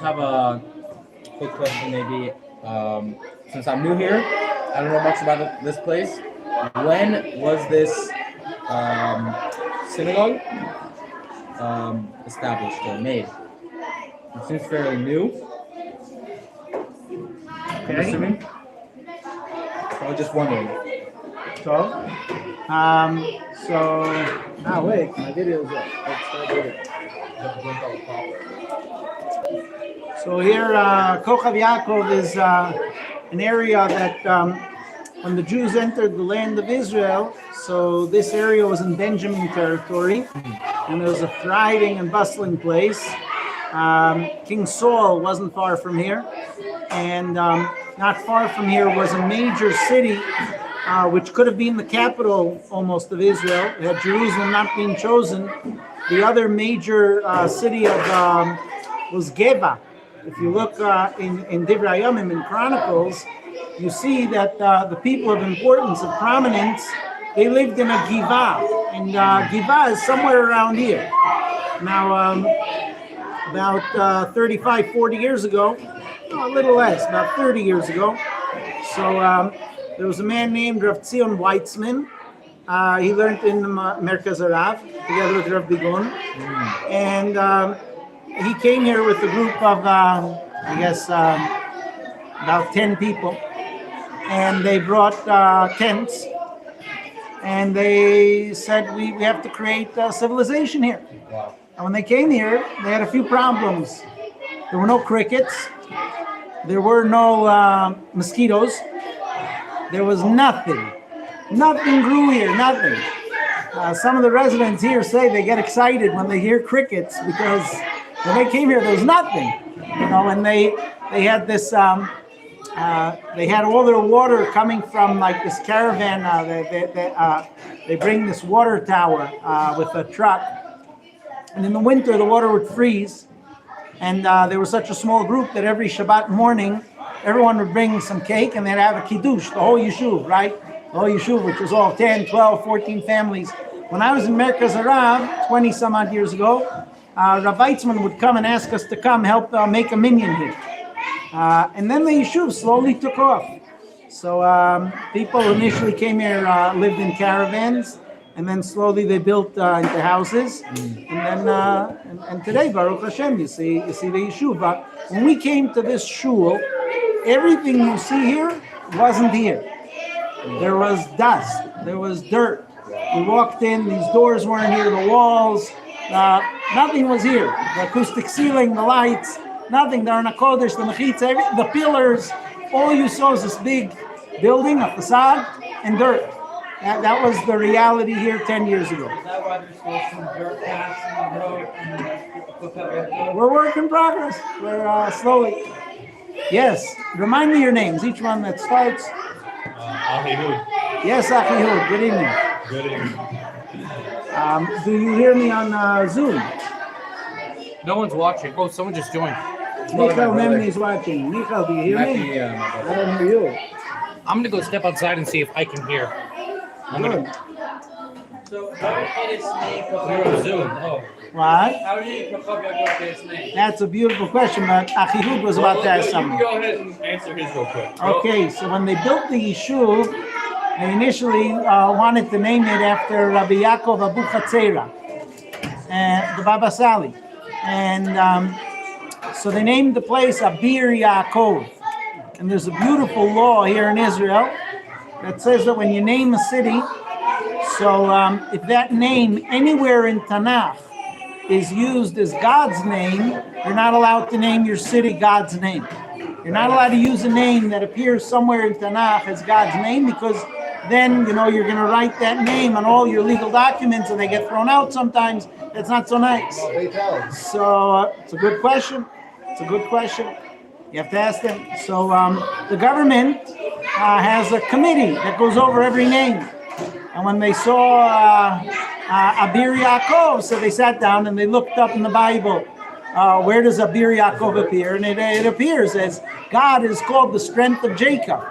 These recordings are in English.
have a quick question, maybe. Since I'm new here, I don't know much about this place. When was this synagogue established or made? It seems fairly new. I'm assuming. I was just wondering. Wait, my video's up. Let's start with it. So here, Kochav Yaakov is an area that when the Jews entered the land of Israel, so this area was in Benjamin territory, and it was a thriving and bustling place. King Saul wasn't far from here, and not far from here was a major city, which could have been the capital almost of Israel. Had Jerusalem not been chosen, the other major city of was Geba. If you look in Divrei Hayamim, in Chronicles, you see that the people of importance, of prominence, they lived in a Givah, and Givah is somewhere around here. Now, about 35, 40 years ago, a little less, about 30 years ago, so there was a man named Rav Tzion Weitzman. He learned in Merkaz Arav together with Rav Bigun, and he came here with a group of, about 10 people, and they brought tents, and they said, we have to create a civilization here. Wow. And when they came here, they had a few problems. There were no crickets. There were no mosquitoes. There was nothing. Nothing grew here, nothing. Some of the residents here say they get excited when they hear crickets because when they came here, there was nothing. And they had this, they had all their water coming from like this caravan. They bring this water tower with a truck. And in the winter, the water would freeze. And they were such a small group that every Shabbat morning, everyone would bring some cake and they'd have a kiddush, the whole yeshuv, right? The whole yeshuv, which was all 10, 12, 14 families. When I was in Merkaz Arav 20 some odd years ago, Rav Weitzman would come and ask us to come help make a minyan here. And then the yeshuv slowly took off. So people initially came here, lived in caravans, and then slowly they built into houses. And then and today, Baruch Hashem, you see the yeshuv. But when we came to this shul, everything you see here wasn't here. There was dust, there was dirt. We walked in, these doors weren't here, the walls, nothing was here. The acoustic ceiling, the lights, nothing. The Arna Kodesh, the Mechitza, the pillars, all you saw was this big building, a facade, and dirt. That was the reality here 10 years ago. Is that why there's still some dirt paths in the road? We're work in progress. We're slowly. Yes. Remind me your names, each one that starts. Ahihud. Yes, Ahihud. Good evening. Good evening. Do you hear me on Zoom? No one's watching. Oh, someone just joined. Michael Memni is watching. Michael, do you hear me? I don't hear you. I'm going to go step outside and see if I can hear. Good. So how did its name We're on Zoom. Oh. What? How did Kochav Yaakov get its name? That's a beautiful question, but Achihud was about to ask You something. can go ahead and answer his real quick. Okay, so when they built the yeshuv, they initially wanted to name it after Rabbi Yaakov Abu Chatzera, the Baba Sali. And so they named the place Abir Yaakov. And there's a beautiful law here in Israel that says that when you name a city, so if that name anywhere in Tanakh is used as God's name, you're not allowed to name your city God's name. You're not allowed to use a name that appears somewhere in Tanakh as God's name, because then, you're going to write that name on all your legal documents and they get thrown out sometimes. That's not so nice. So it's a good question. It's a good question. You have to ask them. So the government has a committee that goes over every name. And when they saw Abir Yaakov, so they sat down and they looked up in the Bible, where does Abir Yaakov appear? And it appears as God is called the strength of Jacob.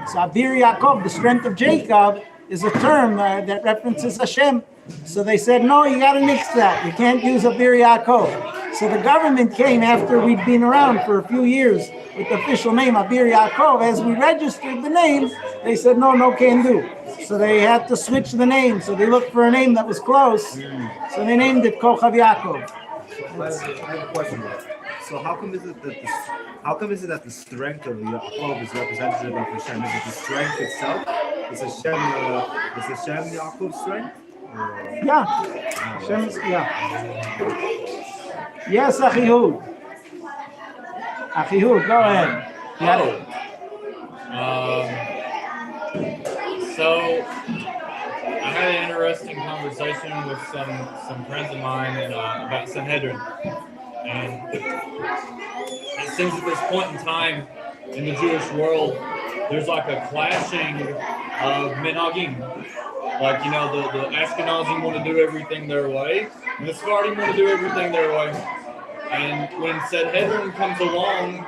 So Abir Yaakov, the strength of Jacob, is a term that references Hashem. So they said, no, you got to nix that. You can't use Abir Yaakov. So the government came after we'd been around for a few years with the official name Abir Yaakov. As we registered the name, they said no, can do. So they had to switch the name. So they looked for a name that was close. So they named it Kochav Yaakov. I have a question. So how come is it that the strength of Yaakov is representative of Hashem? Is it the strength itself? Is Hashem Yaakov's strength? Yeah. Hashem, yeah. Yes, Achihud. Achihud, go ahead. Yeah. So I had an interesting conversation with some friends of mine about Sanhedrin, and it seems at this point in time in the Jewish world, there's like a clashing of minhagim. Like, you know, the Ashkenazi want to do everything their way, and the Sephardim want to do everything their way. And when Sanhedrin comes along,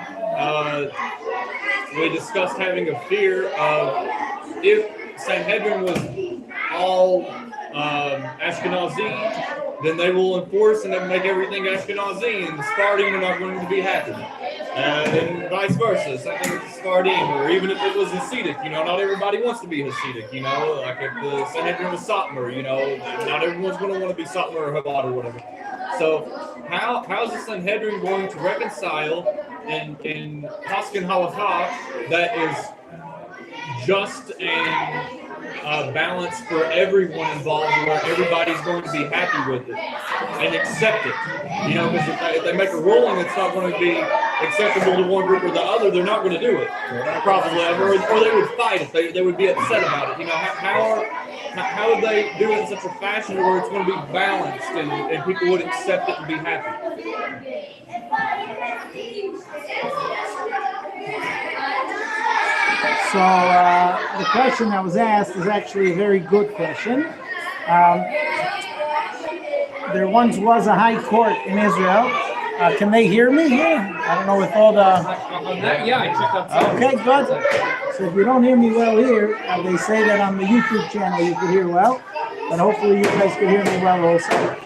we discussed having a fear of if Sanhedrin was all Ashkenazi, then they will enforce and make everything Ashkenazi, and the Sephardim are not going to be happy. And vice versa, same thing with the Sephardim, or even if it was Hasidic, you know, not everybody wants to be Hasidic, you know, like if the Sanhedrin was Satmar, you know, not everyone's going to want to be Satmar or Chabad or whatever. So how is the Sanhedrin going to reconcile in Paskin Halakha that is just and balance for everyone involved, where everybody's going to be happy with it and accept it? You know, because if they make a ruling that's not going to be acceptable to one group or the other, they're not going to do it, probably, or they would fight it. They would be upset about it. You know, how would they do it in such a fashion where it's going to be balanced and people would accept it and be happy? So the question that was asked is actually a very good question. There once was a high court in Israel. Can they hear me here? I don't know with all the... Yeah, I checked out. Okay, good. So if you don't hear me well here, they say that on the YouTube channel you can hear well, but hopefully you guys can hear me well also.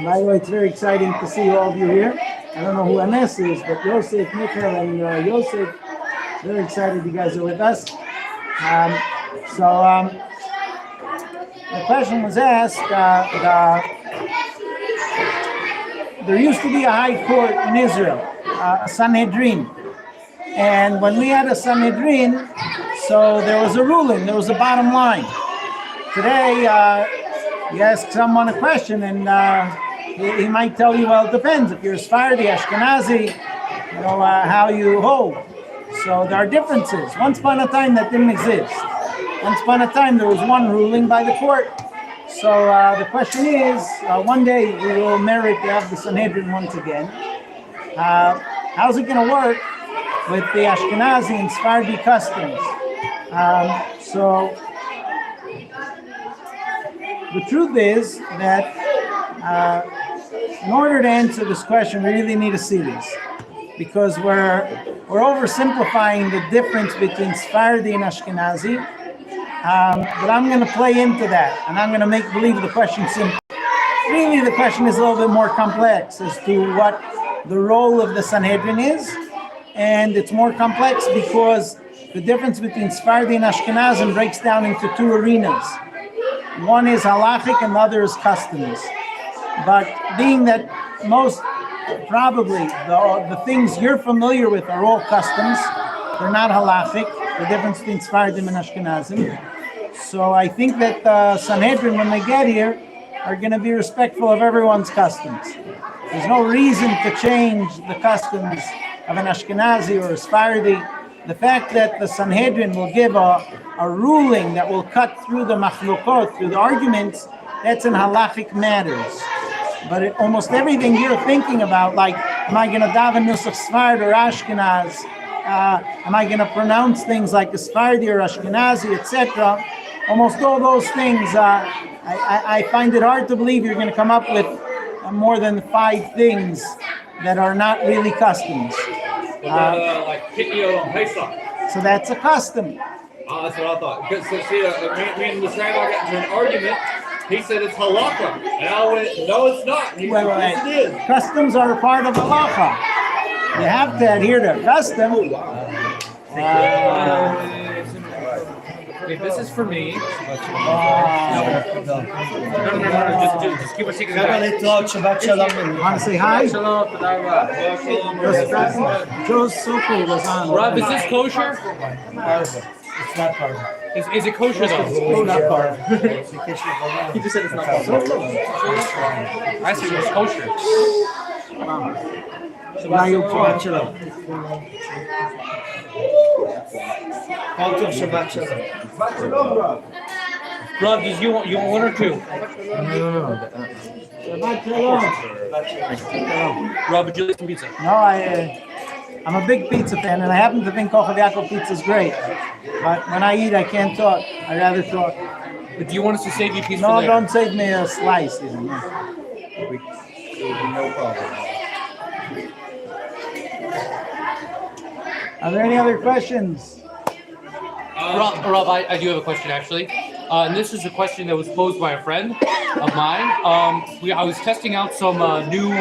By the way, it's very exciting to see all of you here. I don't know who MS is, but Yosef, Michael, and Yosef, very excited you guys are with us. The question was asked, there used to be a high court in Israel, a Sanhedrin. And when we had a Sanhedrin, so there was a ruling, there was a bottom line. Today, you ask someone a question and he might tell you, well, it depends. If you're Sephardi, Ashkenazi, you know, how you hold. So there are differences. Once upon a time that didn't exist. Once upon a time there was one ruling by the court. So the question is, one day we will merit to have the Sanhedrin once again. How's it going to work with the Ashkenazi and Sephardi customs? So the truth is that in order to answer this question, we really need to see this, because we're oversimplifying the difference between Sephardi and Ashkenazi. But I'm going to play into that, and I'm going to make believe the question simple. Really, the question is a little bit more complex as to what the role of the Sanhedrin is, and it's more complex because the difference between Sephardi and Ashkenazim breaks down into two arenas. One is halachic and the other is customs. But being that most probably the things you're familiar with are all customs, they're not halachic, the difference between Sephardim and Ashkenazim. So I think that the Sanhedrin, when they get here, are going to be respectful of everyone's customs. There's no reason to change the customs of an Ashkenazi or a Sephardi. The fact that the Sanhedrin will give a ruling that will cut through the machlokot, through the arguments, that's in halachic matters. But almost everything you're thinking about, like, am I going to daven nusach Sfard or Ashkenaz? Am I going to pronounce things like a Sephardi or Ashkenazi, etc.? Almost all those things, I find it hard to believe you're going to come up with more than 5 things that are not really customs. Like Kitnio and Pesach. So that's a custom. That's what I thought. Because, so, see, me and this rabbi got into an argument He said it's halakha. And I went, no, it's not. He said, yes, it is. Customs are a part of halacha. You have to adhere to custom. Wait, this is for me. No, just keep on taking it back. Want to say hi? Shalom, tודה רבה. Joe Sokol was on. Rob, is this kosher? It's not part of it. Is it kosher though? It's not part of it. He just said it's not possible. I said it's kosher. Now you watch it up. Rob, did you want one or two? Shabbat shalom. Rob, would you like some pizza? No, I'm a big pizza fan, and I happen to think Kochav Yaakov pizza is great. But when I eat, I can't talk. I'd rather talk. But do you want us to save you a piece for No, later? don't save me a slice. Even. No. No problem. Are there any other questions? Rob, I do have a question actually. And this is a question that was posed by a friend of mine. I was testing out some new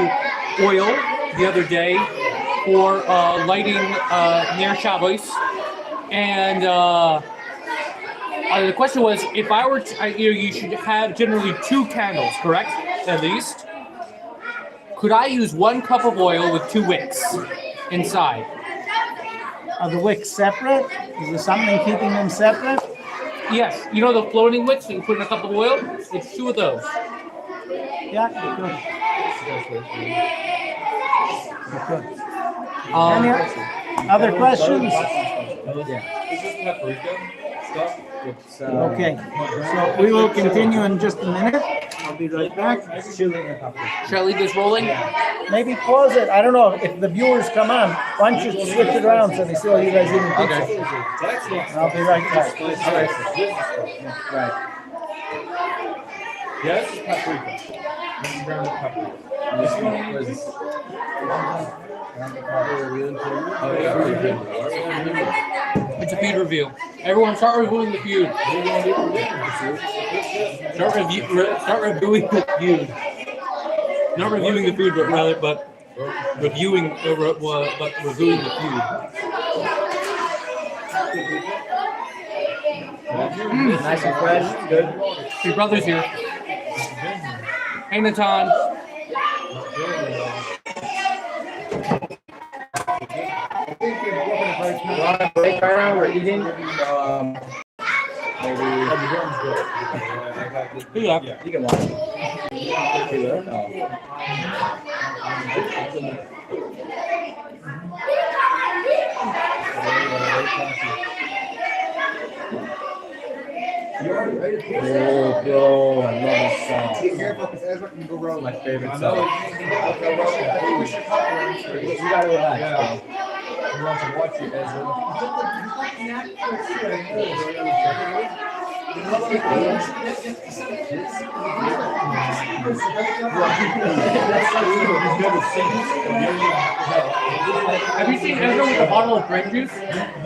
oil the other day for lighting near Shabbos. And the question was, if I were to, you should have generally 2 candles, correct? At least. Could I use 1 cup of oil with 2 wicks inside? Are the wicks separate? Is there something keeping them separate? Yes. You know the floating wicks that you put in a cup of oil? It's 2 of those. Yeah, you could. Any other questions? Is this paprika stuff? Okay, so we will continue in just a minute. I'll be right back. Should I leave this rolling? Maybe pause it. I don't know if the viewers come on. Why don't you switch it around so they see all you guys eating pizza? Okay. And I'll be right back. Right. Yeah, this is paprika. This is ground paprika. What is this? It's a feud review. Everyone, start reviewing the feud. Start reviewing the feud. Not reviewing the food, but reviewing reviewing the feud. Nice and fresh. Good. Your brother's here. Hey, Natan. We're on a break right now. We're eating. Maybe. Yeah. You can watch. Oh, bro, I love this song. Be careful because Ezra can go wrong. My favorite song. You gotta relax. Yeah. You want to watch it, Ezra. Have you seen Ezra with a bottle of grape juice?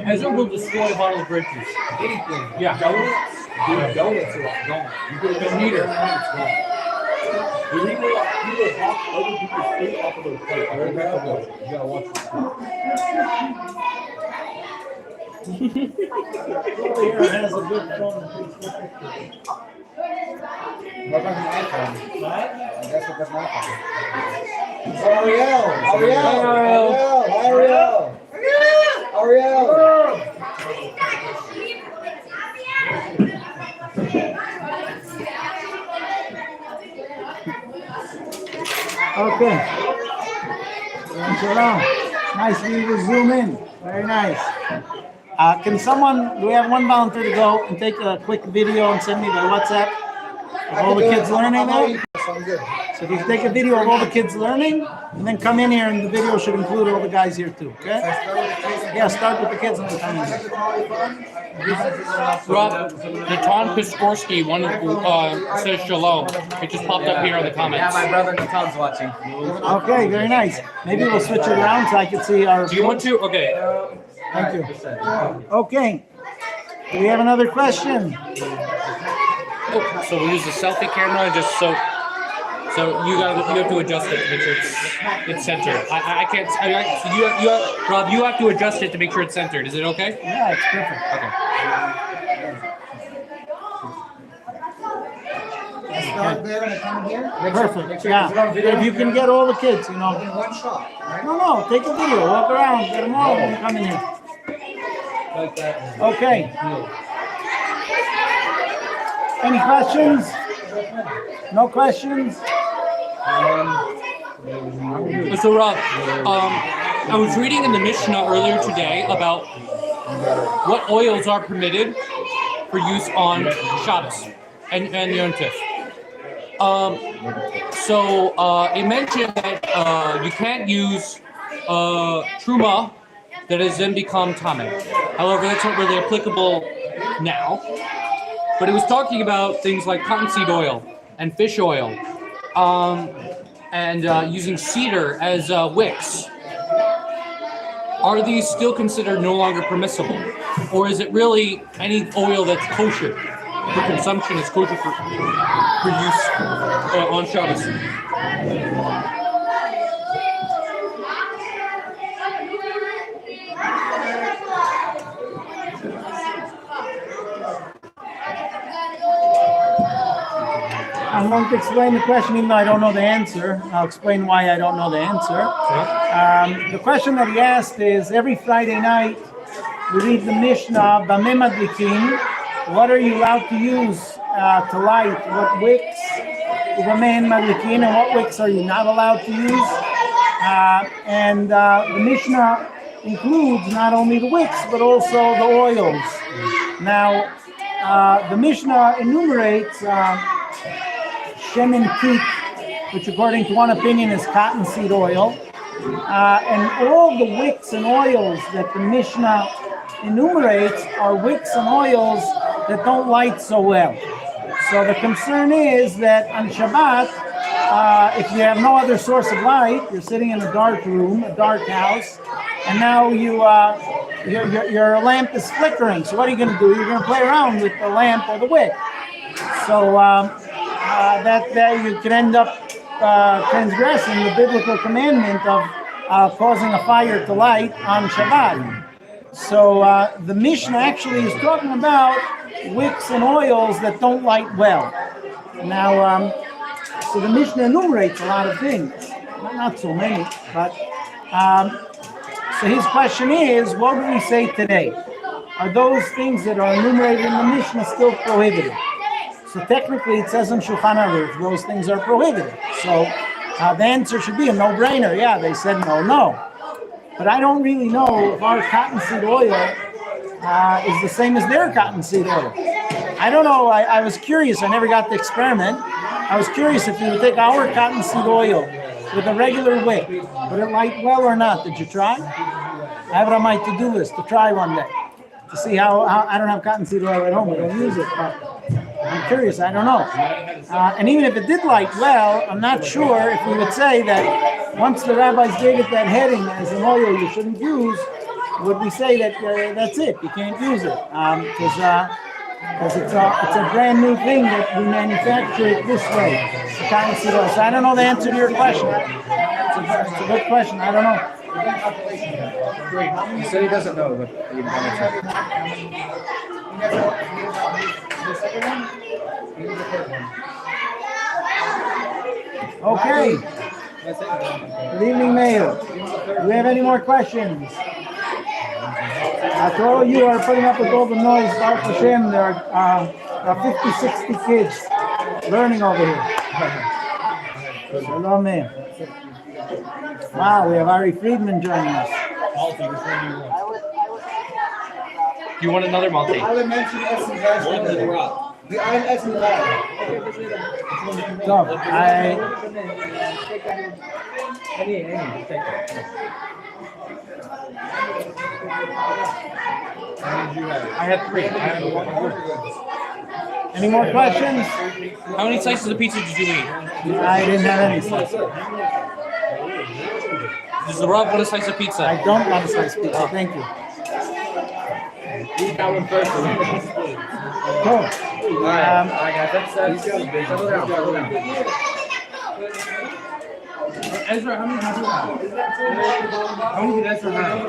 Ezra will destroy a bottle of grape juice. Anything. Yeah. Donuts? Dude, donuts are like gone. You put it in the heater, it's gone. Dude, he will hawk other people's food off of their plate. You gotta watch it. Over here has a good phone. What about an iPhone? What? I guess what that's not. Ariel! Okay. Shalom. Nice of you to zoom in. Very nice. Do we have one volunteer to go and take a quick video and send me by WhatsApp of all the kids learning there? So if you take a video of all the kids learning, and then come in here, and the video should include all the guys here too, okay? Yeah, start with the kids and then come in. Rob, Natan Piskorsky says shalom. It just popped up here in the comments. Yeah, my brother Natan's watching. Okay, very nice. Maybe we'll switch it around so I can see our... Do you want to? Okay. Thank you. Okay. Do we have another question? Oh, so we'll use the selfie camera just so you have to adjust it to make sure it's centered. I can't. Rob, you have to adjust it to make sure it's centered. Is it okay? Yeah, it's perfect. Okay. They're gonna come here. Perfect. Yeah. If you can get all the kids, In one shot, right? No, take a video, walk around, get them all when you come in here. Like that. Okay. Any questions? No questions? So Rob, I was reading in the Mishnah earlier today about what oils are permitted for use on Shabbos and Yom Tov. So it mentioned that you can't use truma that has then become tameh. However, that's not really applicable now. But it was talking about things like cottonseed oil and fish oil, and using cedar as wicks. Are these still considered no longer permissible? Or is it really any oil that's kosher for consumption is kosher for use on Shabbos? I'm going to explain the question even though I don't know the answer. I'll explain why I don't know the answer. The question that he asked is, every Friday night we read the Mishnah, Bameh Madlikin, what are you allowed to use to light? What wicks? Bameh Madlikin, and what wicks are you not allowed to use? And the Mishnah includes not only the wicks, but also the oils. Now, the Mishnah enumerates shemen kik, which according to one opinion is cottonseed oil, and all the wicks and oils that the Mishnah enumerates are wicks and oils that don't light so well. So the concern is that on Shabbat, if you have no other source of light, you're sitting in a dark room, a dark house, and now your lamp is flickering. So what are you going to do? You're going to play around with the lamp or the wick. So that you can end up transgressing the biblical commandment of causing a fire to light on Shabbat. So the Mishnah actually is talking about wicks and oils that don't light well. Now, so the Mishnah enumerates a lot of things, not so many, but so his question is, what do we say today? Are those things that are enumerated in the Mishnah still prohibited? So technically it says in Shulchan Aruch those things are prohibited. So the answer should be a no-brainer. Yeah, they said no. But I don't really know if our cottonseed oil is the same as their cottonseed oil. I don't know. I was curious. I never got to experiment. I was curious if you would take our cottonseed oil with a regular wick, would it light well or not? Did you try? I have it on my to-do list to try one day to see how I don't have cottonseed oil at home. I don't use it, but I'm curious. I don't know. And even if it did light well, I'm not sure if we would say that once the rabbis gave it that heading as an oil you shouldn't use, would we say that that's it? You can't use it because it's a brand new thing that we manufacture it this way. So I don't know the answer to your question. It's a good question. I don't know. He said he doesn't know, but he Okay. Good evening, Mayor. Do we have any more questions? After all you are putting up with all the noise, Baruch Hashem, there are 50, 60 kids learning over here. Shalom, man. Wow, we have Ari Friedman joining us. Do you want another multi? I would mention Essence last week. I'm Essence last. So, I had 3. any more questions? How many slices of pizza did you eat? I didn't have any slice. Does the Rob want a slice of pizza? I don't want a slice of pizza. Thank you. Eat that one first. Cool. That's settle down. Ezra, how many do you have? How many did Ezra have?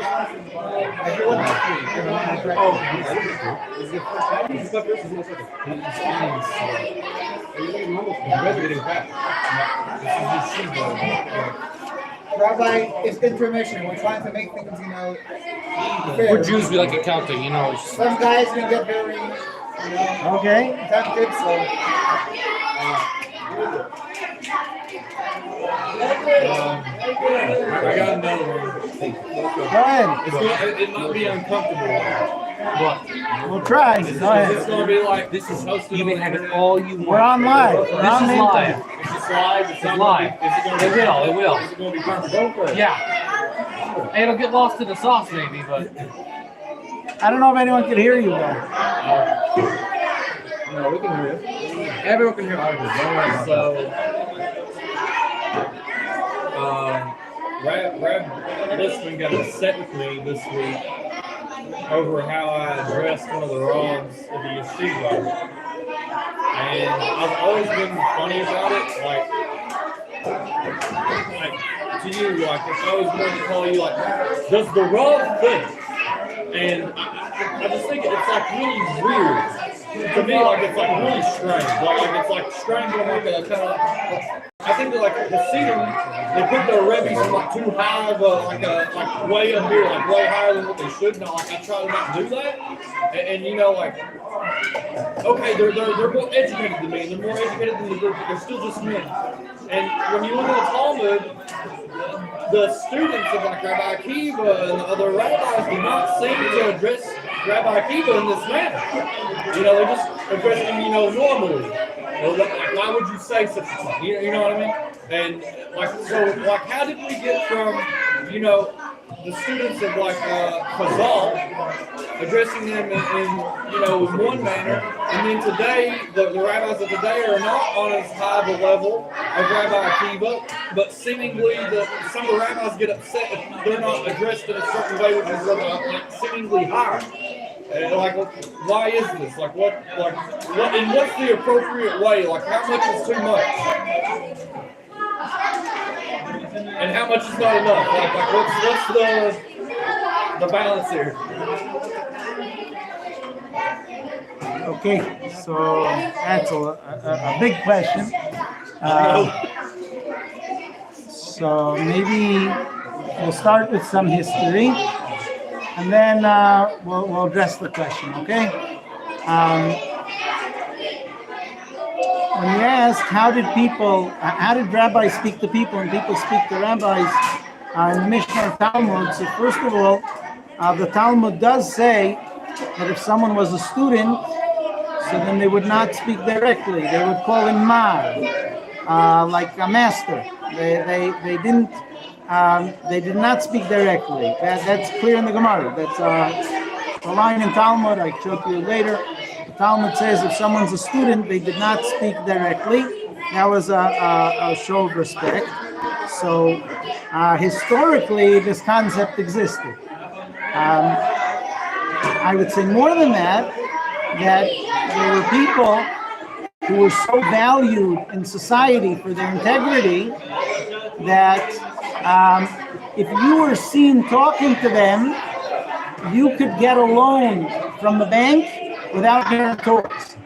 Rabbi, it's intermission. We're trying to make things, fair. We're Jews, we like accounting, it's- Some guys can get very, Okay. tempted, so. I got another one. Go ahead. It might be uncomfortable. We'll try. Go It's ahead. gonna be like this is hosted You on can the have it internet. all you want. We're on live. We're This on is the live. internet. It's just live. It's not live. Is it gonna It will. Is it gonna be perfect? Yeah. It'll get lost in the sauce maybe, but I don't know if anyone can hear you, though. No, we can hear you. Everyone can hear you. So, Rab Liston got upset with me this week over how I addressed one of the rods of the yeshiva. And I've always been funny about it, like to you, like if I was going to call you, like, does the rod think? And I just think it's like really weird. To me, like it's like really strange. Like it's like strange on like a kind of. I think that like the Hasidim, they put their Rabbis in like too high of like way up here, like way higher than what they should. Now, like I try to not do that, and like, okay, they're more educated than me, and they're more educated than the group, but they're still just men. And when you look at the Talmud, the students of like Rabbi Akiva and the other rabbis do not seem to address Rabbi Akiva in this manner. They're just addressing him, normally. Like, why would you say such a thing? You know what I mean? And like how did we get from, the students of like Chazal addressing them in one manner, and then today the rabbis of today are not on as high of a level of Rabbi Akiva, but seemingly some of the rabbis get upset if they're not addressed in a certain way, which is seemingly higher. Why is this? What, and what's the appropriate way? Like, how much is too much? And how much is not enough? What's the balance here? Okay, so that's a big question. So maybe we'll start with some history, and then we'll address the question, okay? When you ask how did rabbis speak to people and people speak to rabbis in the Mishnah and Talmud? So first of all, the Talmud does say that if someone was a student, so then they would not speak directly. They would call him Mar, like a master. They did not speak directly. That's clear in the Gemara. That's a line in Talmud. I showed you later. The Talmud says if someone's a student, they did not speak directly. That was a show of respect. So historically, this concept existed. I would say more than that there were people who were so valued in society for their integrity that if you were seen talking to them, you could get a loan from the bank without guarantors.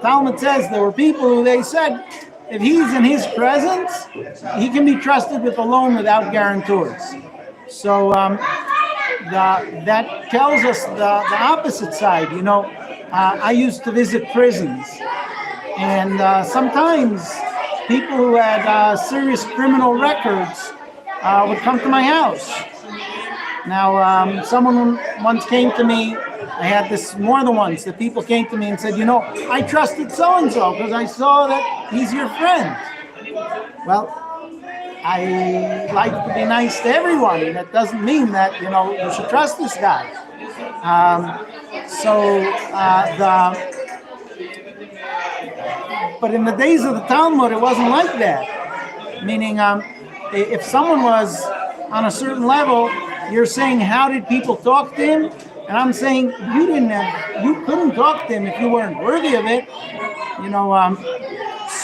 Talmud says there were people who they said, if he's in his presence, he can be trusted with a loan without guarantors. So that tells us the opposite side. I used to visit prisons, and sometimes people who had serious criminal records would come to my house. Now, someone once came to me. I had this more than once that people came to me and said, I trusted so-and-so because I saw that he's your friend. Well, I like to be nice to everyone. That doesn't mean that, you should trust this guy. But in the days of the Talmud, it wasn't like that. Meaning, if someone was on a certain level, you're saying, how did people talk to him? And I'm saying you couldn't talk to him if you weren't worthy of it.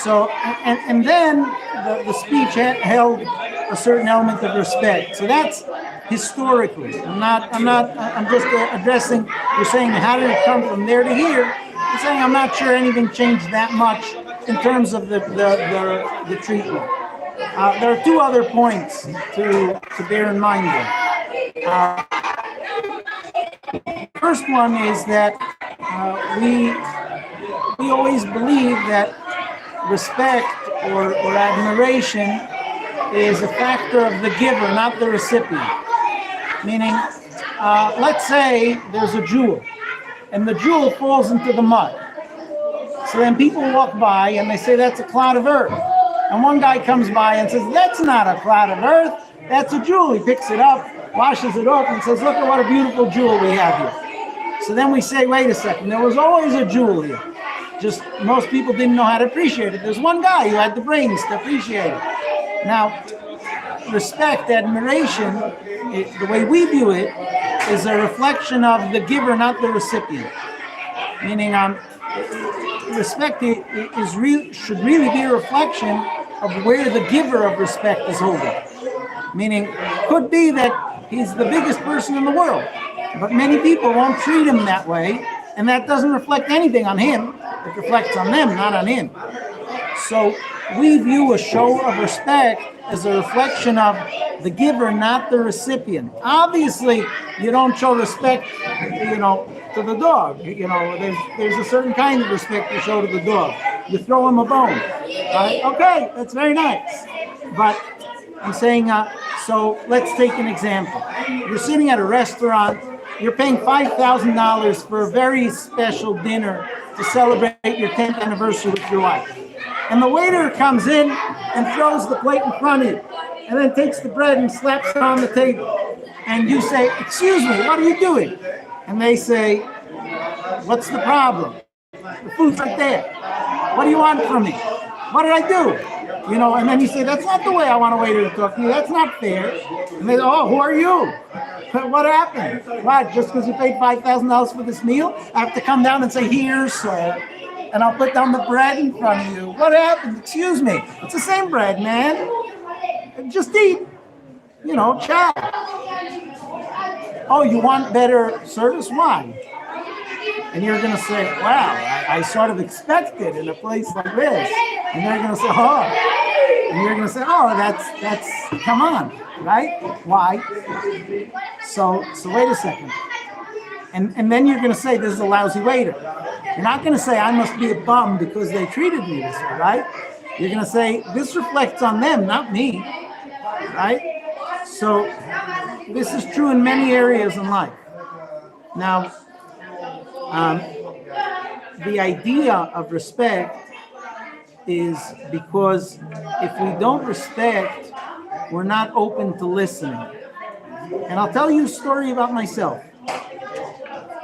So and then the speech held a certain element of respect. So that's historically. I'm just addressing. You're saying how did it come from there to here? I'm saying I'm not sure anything changed that much in terms of the treatment. There are two other points to bear in mind there. First one is that we always believe that respect or admiration is a factor of the giver, not the recipient. Meaning, let's say there's a jewel, and the jewel falls into the mud. So then people walk by and they say that's a clod of earth. And one guy comes by and says, that's not a clod of earth, that's a jewel. He picks it up, washes it off, and says, look at what a beautiful jewel we have here. So then we say, wait a second, there was always a jewel here. Just most people didn't know how to appreciate it. There's one guy who had the brains to appreciate it. Now, respect, admiration, the way we view it, is a reflection of the giver, not the recipient. Meaning, respect should really be a reflection of where the giver of respect is holding. Meaning, could be that he's the biggest person in the world, but many people won't treat him that way, and that doesn't reflect anything on him. It reflects on them, not on him. So we view a show of respect as a reflection of the giver, not the recipient. Obviously, you don't show respect, to the dog. There's a certain kind of respect you show to the dog. You throw him a bone. Right? Okay, that's very nice. But I'm saying, so let's take an example. You're sitting at a restaurant. You're paying $5,000 for a very special dinner to celebrate your 10th anniversary with your wife. And the waiter comes in and throws the plate in front of you, and then takes the bread and slaps it on the table. And you say, excuse me, what are you doing? And they say, what's the problem? The food's right there. What do you want from me? What did I do? And then you say, that's not the way I want a waiter to talk to you. That's not fair. And they go, oh, who are you? What happened? What, just because you paid $5,000 for this meal, I have to come down and say, here, sir, and I'll put down the bread in front of you. What happened? Excuse me. It's the same bread, man. Just eat. Chow. Oh, you want better service? Why? And you're going to say, wow, I sort of expected in a place like this. And they're going to say, oh. And you're going to say, oh, that's, come on, right? Why? So wait a second. And then you're going to say, this is a lousy waiter. You're not going to say, I must be a bum because they treated me this way, right? You're going to say, this reflects on them, not me, right? So this is true in many areas in life. Now, the idea of respect is because if we don't respect, we're not open to listening. And I'll tell you a story about myself.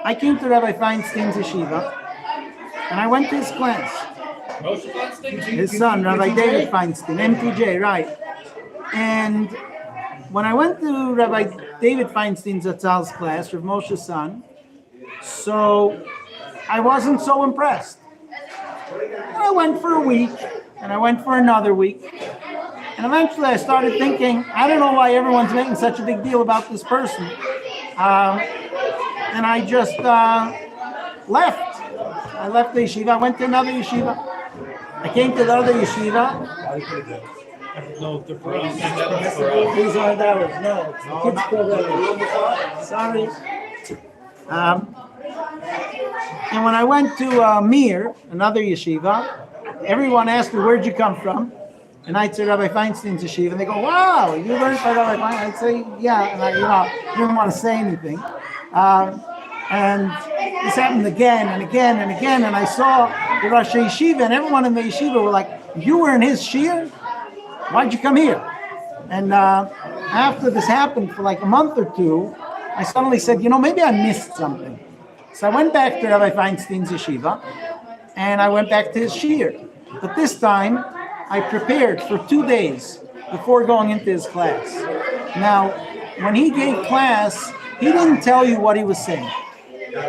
I came to Rabbi Feinstein's yeshiva, and I went to his class. Moshe Feinstein? His son, Rabbi David Feinstein, MTJ, right. And when I went to Rabbi David Feinstein's Zatzal's class, Rav Moshe's son, so I wasn't so impressed. I went for a week, and I went for another week. And eventually I started thinking, I don't know why everyone's making such a big deal about this person. And I just left. I left the yeshiva. I went to another yeshiva. I came to the other yeshiva. No, they're for us. These aren't ours. No, it's the kids' program. Sorry. And when I went to Mir, another yeshiva, everyone asked me, where'd you come from? And I'd say Rabbi Feinstein's yeshiva, and they go, wow, you learned by Rabbi Feinstein? I'd say, yeah, and I didn't want to say anything. And this happened again and again and again, and I saw the Rosh Yeshiva, and everyone in the yeshiva were like, you were in his shiur? Why'd you come here? And after this happened for like a month or two, I suddenly said, maybe I missed something. So I went back to Rabbi Feinstein's yeshiva, and I went back to his shiur. But this time, I prepared for 2 days before going into his class. Now, when he gave class, he didn't tell you what he was saying.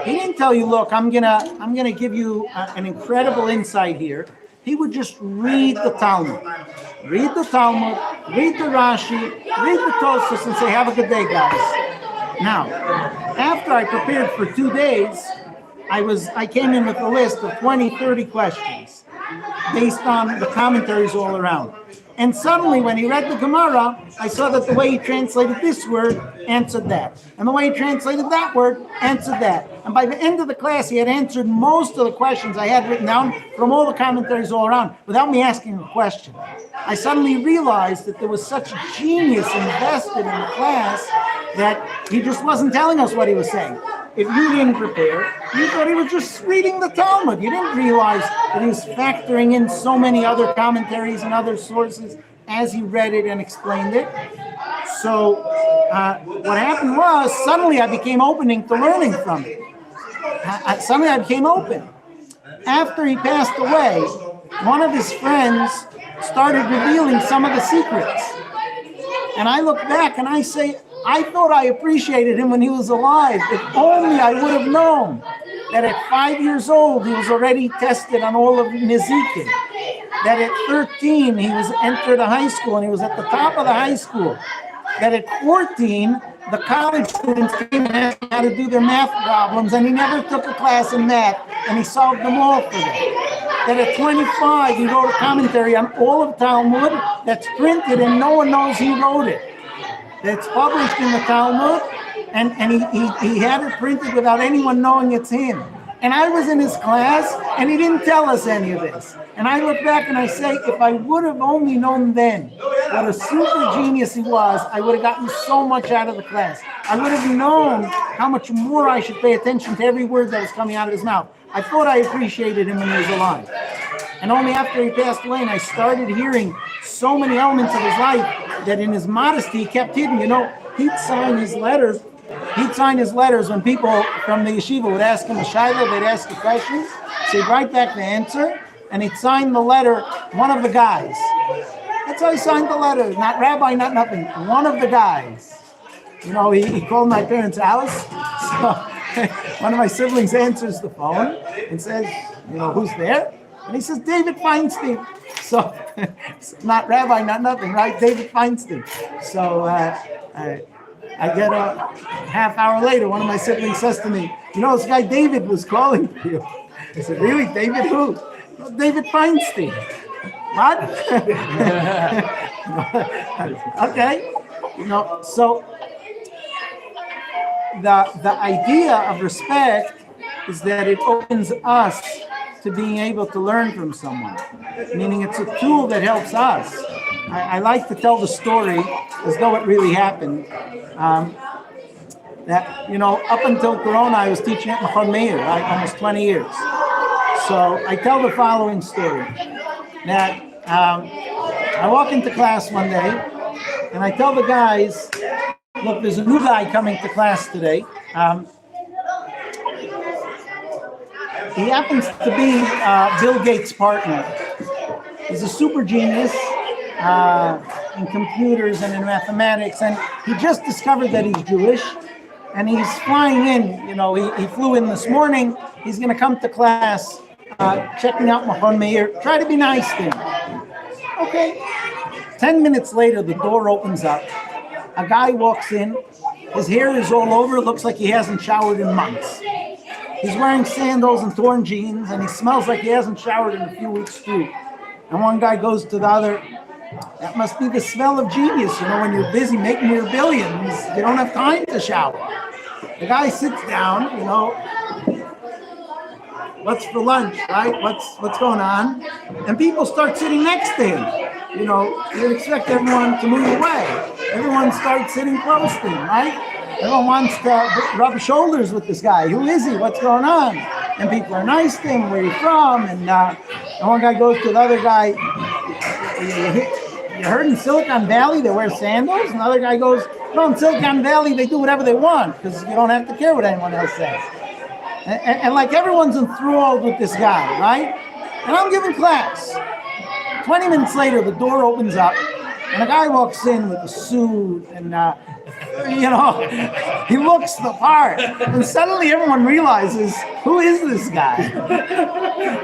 He didn't tell you, look, I'm gonna give you an incredible insight here. He would just read the Talmud, read the Rashi, read the Tosfos, and say, have a good day, guys. Now, after I prepared for 2 days, I came in with a list of 20, 30 questions based on the commentaries all around. And suddenly, when he read the Gemara, I saw that the way he translated this word answered that. And the way he translated that word answered that. And by the end of the class, he had answered most of the questions I had written down from all the commentaries all around without me asking a question. I suddenly realized that there was such genius invested in the class that he just wasn't telling us what he was saying. If you didn't prepare, you thought he was just reading the Talmud. You didn't realize that he was factoring in so many other commentaries and other sources as he read it and explained it. So what happened was, suddenly I became opening to learning from it. Suddenly I became open. After he passed away, one of his friends started revealing some of the secrets. And I look back and I say, I thought I appreciated him when he was alive. If only I would have known that at 5 years old, he was already tested on all of Nezikin. That at 13, he was entered a high school and he was at the top of the high school. That at 14, the college students came and asked him how to do their math problems, and he never took a class in math, and he solved them all for them. That at 25, he wrote a commentary on all of Talmud that's printed and no one knows he wrote it. That's published in the Talmud, and he had it printed without anyone knowing it's him. And I was in his class, and he didn't tell us any of this. And I look back and I say, if I would have only known then what a super genius he was, I would have gotten so much out of the class. I would have known how much more I should pay attention to every word that was coming out of his mouth. I thought I appreciated him when he was alive. And only after he passed away, and I started hearing so many elements of his life that in his modesty, he kept hidden. You know, he'd sign his letters when people from the yeshiva would ask him a shayla, they'd ask a question, so he'd write back the answer, and he'd sign the letter, one of the guys. That's how he signed the letter, not rabbi, not nothing, one of the guys. You know, he called my parents' house, so one of my siblings answers the phone and says, you know, who's there? And he says, David Feinstein. So, not rabbi, not nothing, right? David Feinstein. So, I get a half hour later, one of my siblings says to me, you know, this guy David was calling for you. I said, really? David who? Well, David Feinstein. What? Okay. You know, so the idea of respect is that it opens us to being able to learn from someone, meaning it's a tool that helps us. I like to tell the story as though it really happened. That, you know, up until Corona, I was teaching at Machon Meir, right, almost 20 years. So I tell the following story, that I walk into class one day, and I tell the guys, look, there's a new guy coming to class today. He happens to be Bill Gates' partner. He's a super genius in computers and in mathematics, and he just discovered that he's Jewish, and he's flying in. You know, he flew in this morning. He's going to come to class, checking out Machon Meir. Try to be nice to him. Okay. 10 minutes later, the door opens up. A guy walks in. His hair is all over. It looks like he hasn't showered in months. He's wearing sandals and torn jeans, and he smells like he hasn't showered in a few weeks too. And one guy goes to the other, that must be the smell of genius. You know, when you're busy making your billions, you don't have time to shower. The guy sits down, you know, what's for lunch, right? What's going on? And people start sitting next to him. You know, you'd expect everyone to move away. Everyone starts sitting close to him, right? Everyone wants to rub shoulders with this guy. Who is he? What's going on? And people are nice to him. Where are you from? And one guy goes to the other guy, you heard in Silicon Valley they wear sandals? Another guy goes, no, in Silicon Valley they do whatever they want because you don't have to care what anyone else says. And like everyone's enthralled with this guy, right? And I'm giving class. 20 minutes later, the door opens up, And a guy walks in with a suit and, you know, he looks the part. And suddenly everyone realizes, who is this guy?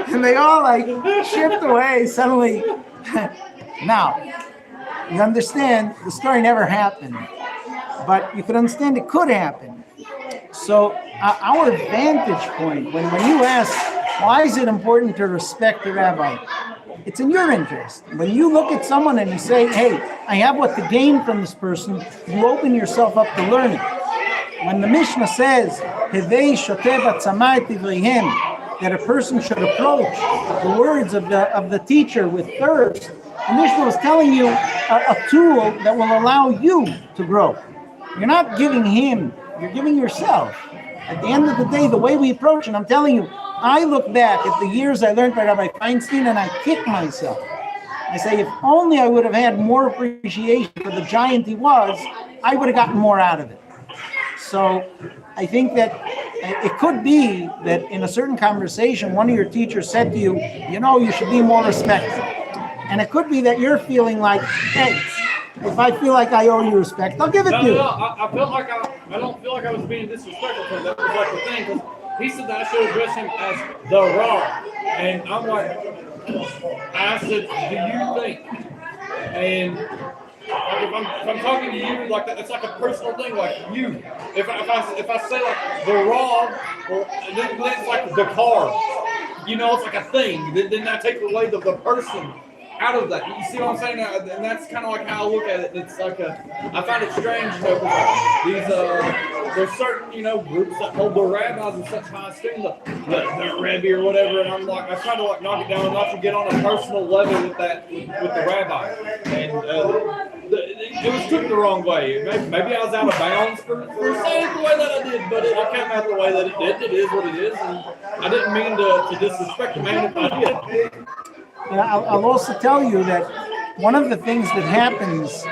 And they all like shift away suddenly. Now, you understand the story never happened, but you can understand it could happen. So our vantage point, when you ask, why is it important to respect the rabbi? It's in your interest. When you look at someone and you say, hey, I have what to gain from this person, you open yourself up to learning. When the Mishnah says, that a person should approach the words of the teacher with thirst, the Mishnah was telling you a tool that will allow you to grow. You're not giving him, you're giving yourself. At the end of the day, the way we approach it, I'm telling you, I look back at the years I learned by Rabbi Feinstein and I kick myself. I say, if only I would have had more appreciation for the giant he was, I would have gotten more out of it. So I think that it could be that in a certain conversation, one of your teachers said to you, you know, you should be more respectful. And it could be that you're feeling like, hey, if I feel like I owe you respect, I'll give it to you. I felt like I don't feel like I was being disrespectful to him. That was like the thing, because he said that I should address him as the Raw. And I'm like, I said, do you think? And if I'm talking to you like that, it's like a personal thing, like you. If I say like the Raw, well, then it's like the car. You know, it's like a thing. Then that takes away the person out of that. You see what I'm saying? And that's kind of like how I look at it. It's like I find it strange, you know, because there's certain, you know, groups that hold the rabbis in such high esteem, the Rebbe or whatever, and I'm like, I try to like knock it down, not to get on a personal level with the rabbi. And it was took the wrong way. Maybe I was out of bounds for saying it the way that I did, but it came out the way that it did. It is what it is, and I didn't mean to disrespect the man if I did. But I'll also tell you that one of the things that happens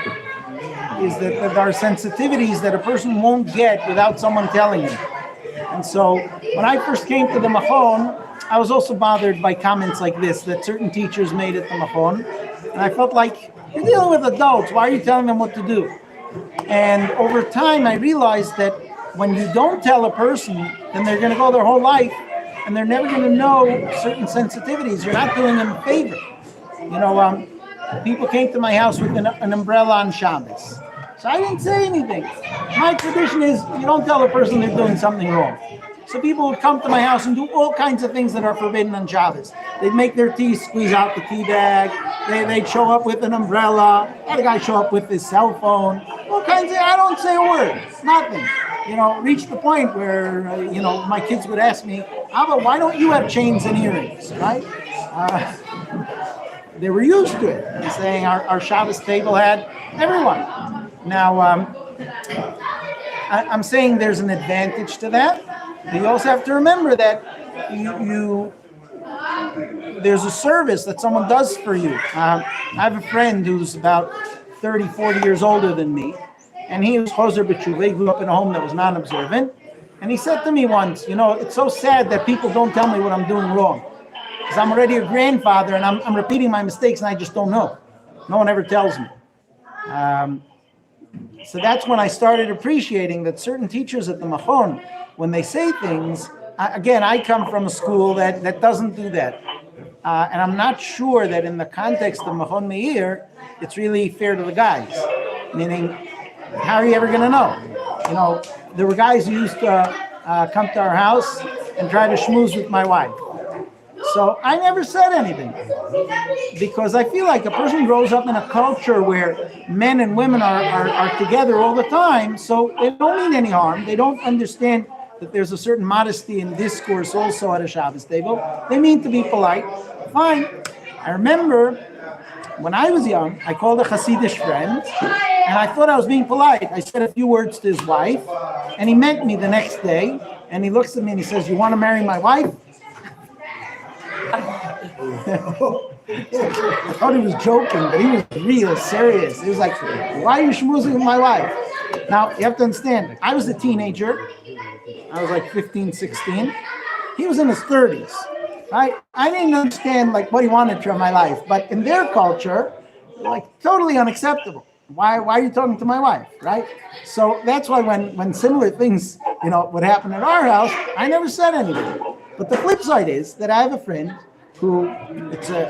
is that there are sensitivities that a person won't get without someone telling him. And so when I first came to the Machon, I was also bothered by comments like this that certain teachers made at the Machon. And I felt like, you're dealing with adults, why are you telling them what to do? And over time, I realized that when you don't tell a person, then they're going to go their whole life and they're never going to know certain sensitivities. You're not doing them a favor. You know, people came to my house with an umbrella on Shabbos. So I didn't say anything. My tradition is you don't tell a person they're doing something wrong. So people would come to my house and do all kinds of things that are forbidden on Shabbos. They'd make their tea, squeeze out the tea bag. They'd show up with an umbrella. Had a guy show up with his cell phone. All kinds of, I don't say a word, nothing. You know, reached the point where, you know, my kids would ask me, Abba, why don't you have chains and earrings, right? They were used to it. And saying our Shabbos table had everyone. Now, I'm saying there's an advantage to that. But you also have to remember that there's a service that someone does for you. I have a friend who's about 30, 40 years older than me. And he was Choser B'Tshuva. He grew up in a home that was non-observant. And he said to me once, you know, it's so sad that people don't tell me what I'm doing wrong. Because I'm already a grandfather and I'm repeating my mistakes and I just don't know. No one ever tells me. So that's when I started appreciating that certain teachers at the Machon, when they say things, again, I come from a school that doesn't do that. And I'm not sure that in the context of Machon Meir, it's really fair to the guys. Meaning, how are you ever going to know? You know, there were guys who used to come to our house and try to schmooze with my wife. So I never said anything because I feel like a person grows up in a culture where men and women are together all the time. So they don't mean any harm. They don't understand that there's a certain modesty in discourse also at a Shabbos table. They mean to be polite. Fine. I remember when I was young, I called a Hasidic friend and I thought I was being polite. I said a few words to his wife and he met me the next day and he looks at me and he says, "You want to marry my wife?" I thought he was joking, but he was real serious. He was like, "Why are you schmoozing with my wife?" Now, you have to understand, I was a teenager. I was like 15, 16. He was in his 30s. I didn't understand like what he wanted from my life. But in their culture, like totally unacceptable. Why are you talking to my wife, right? So that's why when similar things, would happen at our house, I never said anything. But the flip side is that I have a friend who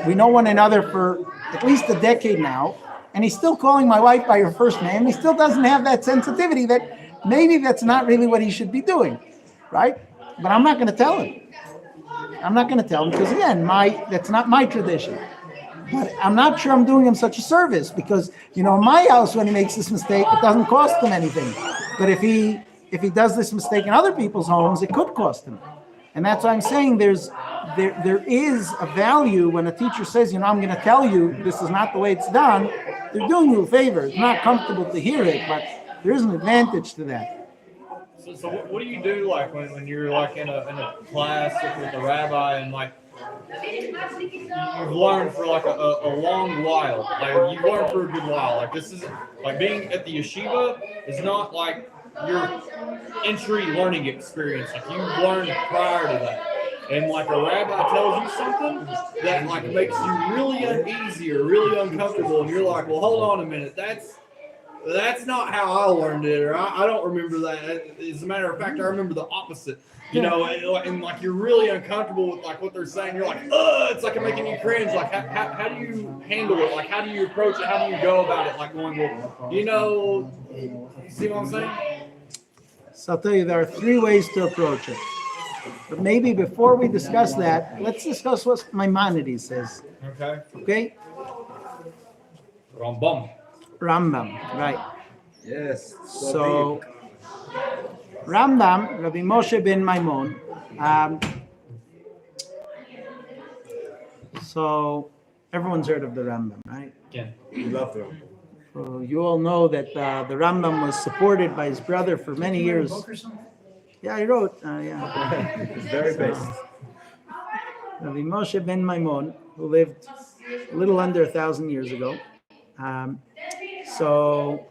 we know one another for at least a decade now, and he's still calling my wife by her first name. He still doesn't have that sensitivity that maybe that's not really what he should be doing, right? But I'm not going to tell him. I'm not going to tell him because, again, that's not my tradition. But I'm not sure I'm doing him such a service because, in my house, when he makes this mistake, it doesn't cost him anything. But if he does this mistake in other people's homes, it could cost him. And that's why I'm saying there is a value when a teacher says, I'm going to tell you this is not the way it's done. They're doing you a favor. It's not comfortable to hear it, but there is an advantage to that. So what do you do like when you're like in a class with a rabbi and like you've learned for like a long while, like you've learned for a good while, like this is like being at the yeshiva is not like your entry learning experience, like you've learned prior to that, and like a rabbi tells you something that like makes you really uneasy or really uncomfortable, and you're like, well, hold on a minute, that's not how I learned it, or I don't remember that. As a matter of fact, I remember the opposite. And like you're really uncomfortable with like what they're saying. You're like, it's like making you cringe. Like how do you handle it? Like how do you approach it? How do you go about it? Like going, well, see what I'm saying? So I'll tell you, there are 3 ways to approach it. But maybe before we discuss that, let's discuss what Maimonides says. Okay? Rambam, right. Yes. So, Rambam, Rabbi Moshe ben Maimon, so everyone's heard of the Rambam, right? Yeah. We love them. So you all know that the Rambam was supported by his brother for many years. Yeah, he wrote, It's very based. Rabbi Moshe ben Maimon, who lived a little under 1,000 years ago. So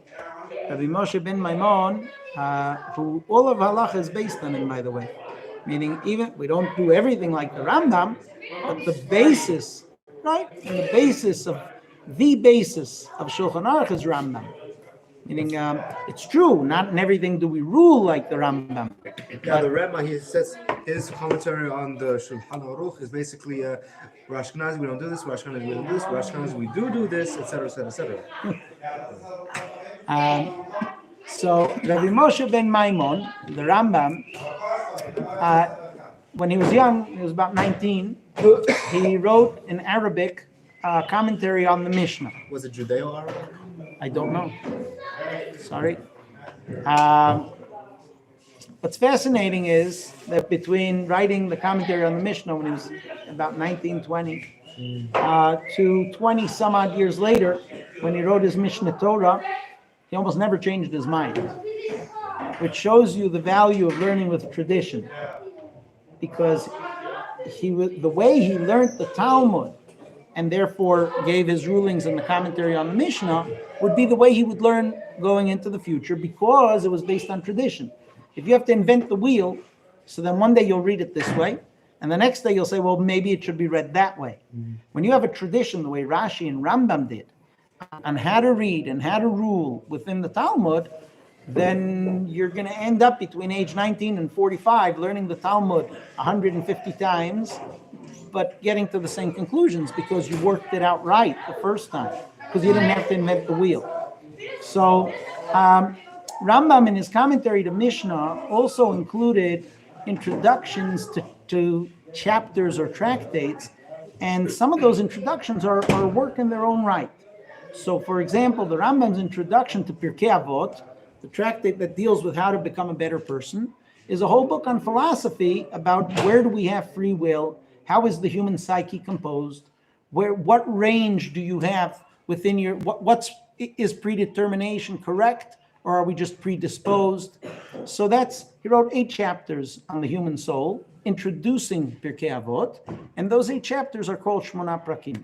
Rabbi Moshe ben Maimon, who all of halacha is based on him, by the way. Meaning, even we don't do everything like the Rambam, but the basis, right? And the basis of Shulchan Aruch is Rambam. Meaning, it's true, not in everything do we rule like the Rambam. Yeah, the Rema, he says his commentary on the Shulchan Aruch is basically Rosh Hashanah, we don't do this, Rosh Hashanah, we don't do this, Rosh Hashanah, we do this, etc., etc., etc. So Rabbi Moshe ben Maimon, the Rambam, when he was young, he was about 19, he wrote in Arabic commentary on the Mishnah. Was it Judeo-Arabic? I don't know. Sorry. What's fascinating is that between writing the commentary on the Mishnah when he was about 19, 20, to 20 some odd years later, when he wrote his Mishnah Torah, he almost never changed his mind, which shows you the value of learning with tradition. Because the way he learned the Talmud and therefore gave his rulings in the commentary on the Mishnah would be the way he would learn going into the future, because it was based on tradition. If you have to invent the wheel, so then one day you'll read it this way, and the next day you'll say, well, maybe it should be read that way. When you have a tradition, the way Rashi and Rambam did, on how to read and how to rule within the Talmud, then you're going to end up between age 19 and 45 learning the Talmud 150 times, but getting to the same conclusions because you worked it out right the first time, because you didn't have to invent the wheel. So Rambam in his commentary to Mishnah also included introductions to chapters or tractates, and some of those introductions are work in their own right. So for example, the Rambam's introduction to Pirkei Avot, the tractate that deals with how to become a better person, is a whole book on philosophy about where do we have free will, how is the human psyche composed, what range do you have within your, is predetermination correct, or are we just predisposed? So he wrote 8 chapters on the human soul, introducing Pirkei Avot, and those 8 chapters are called Shmona Prakim.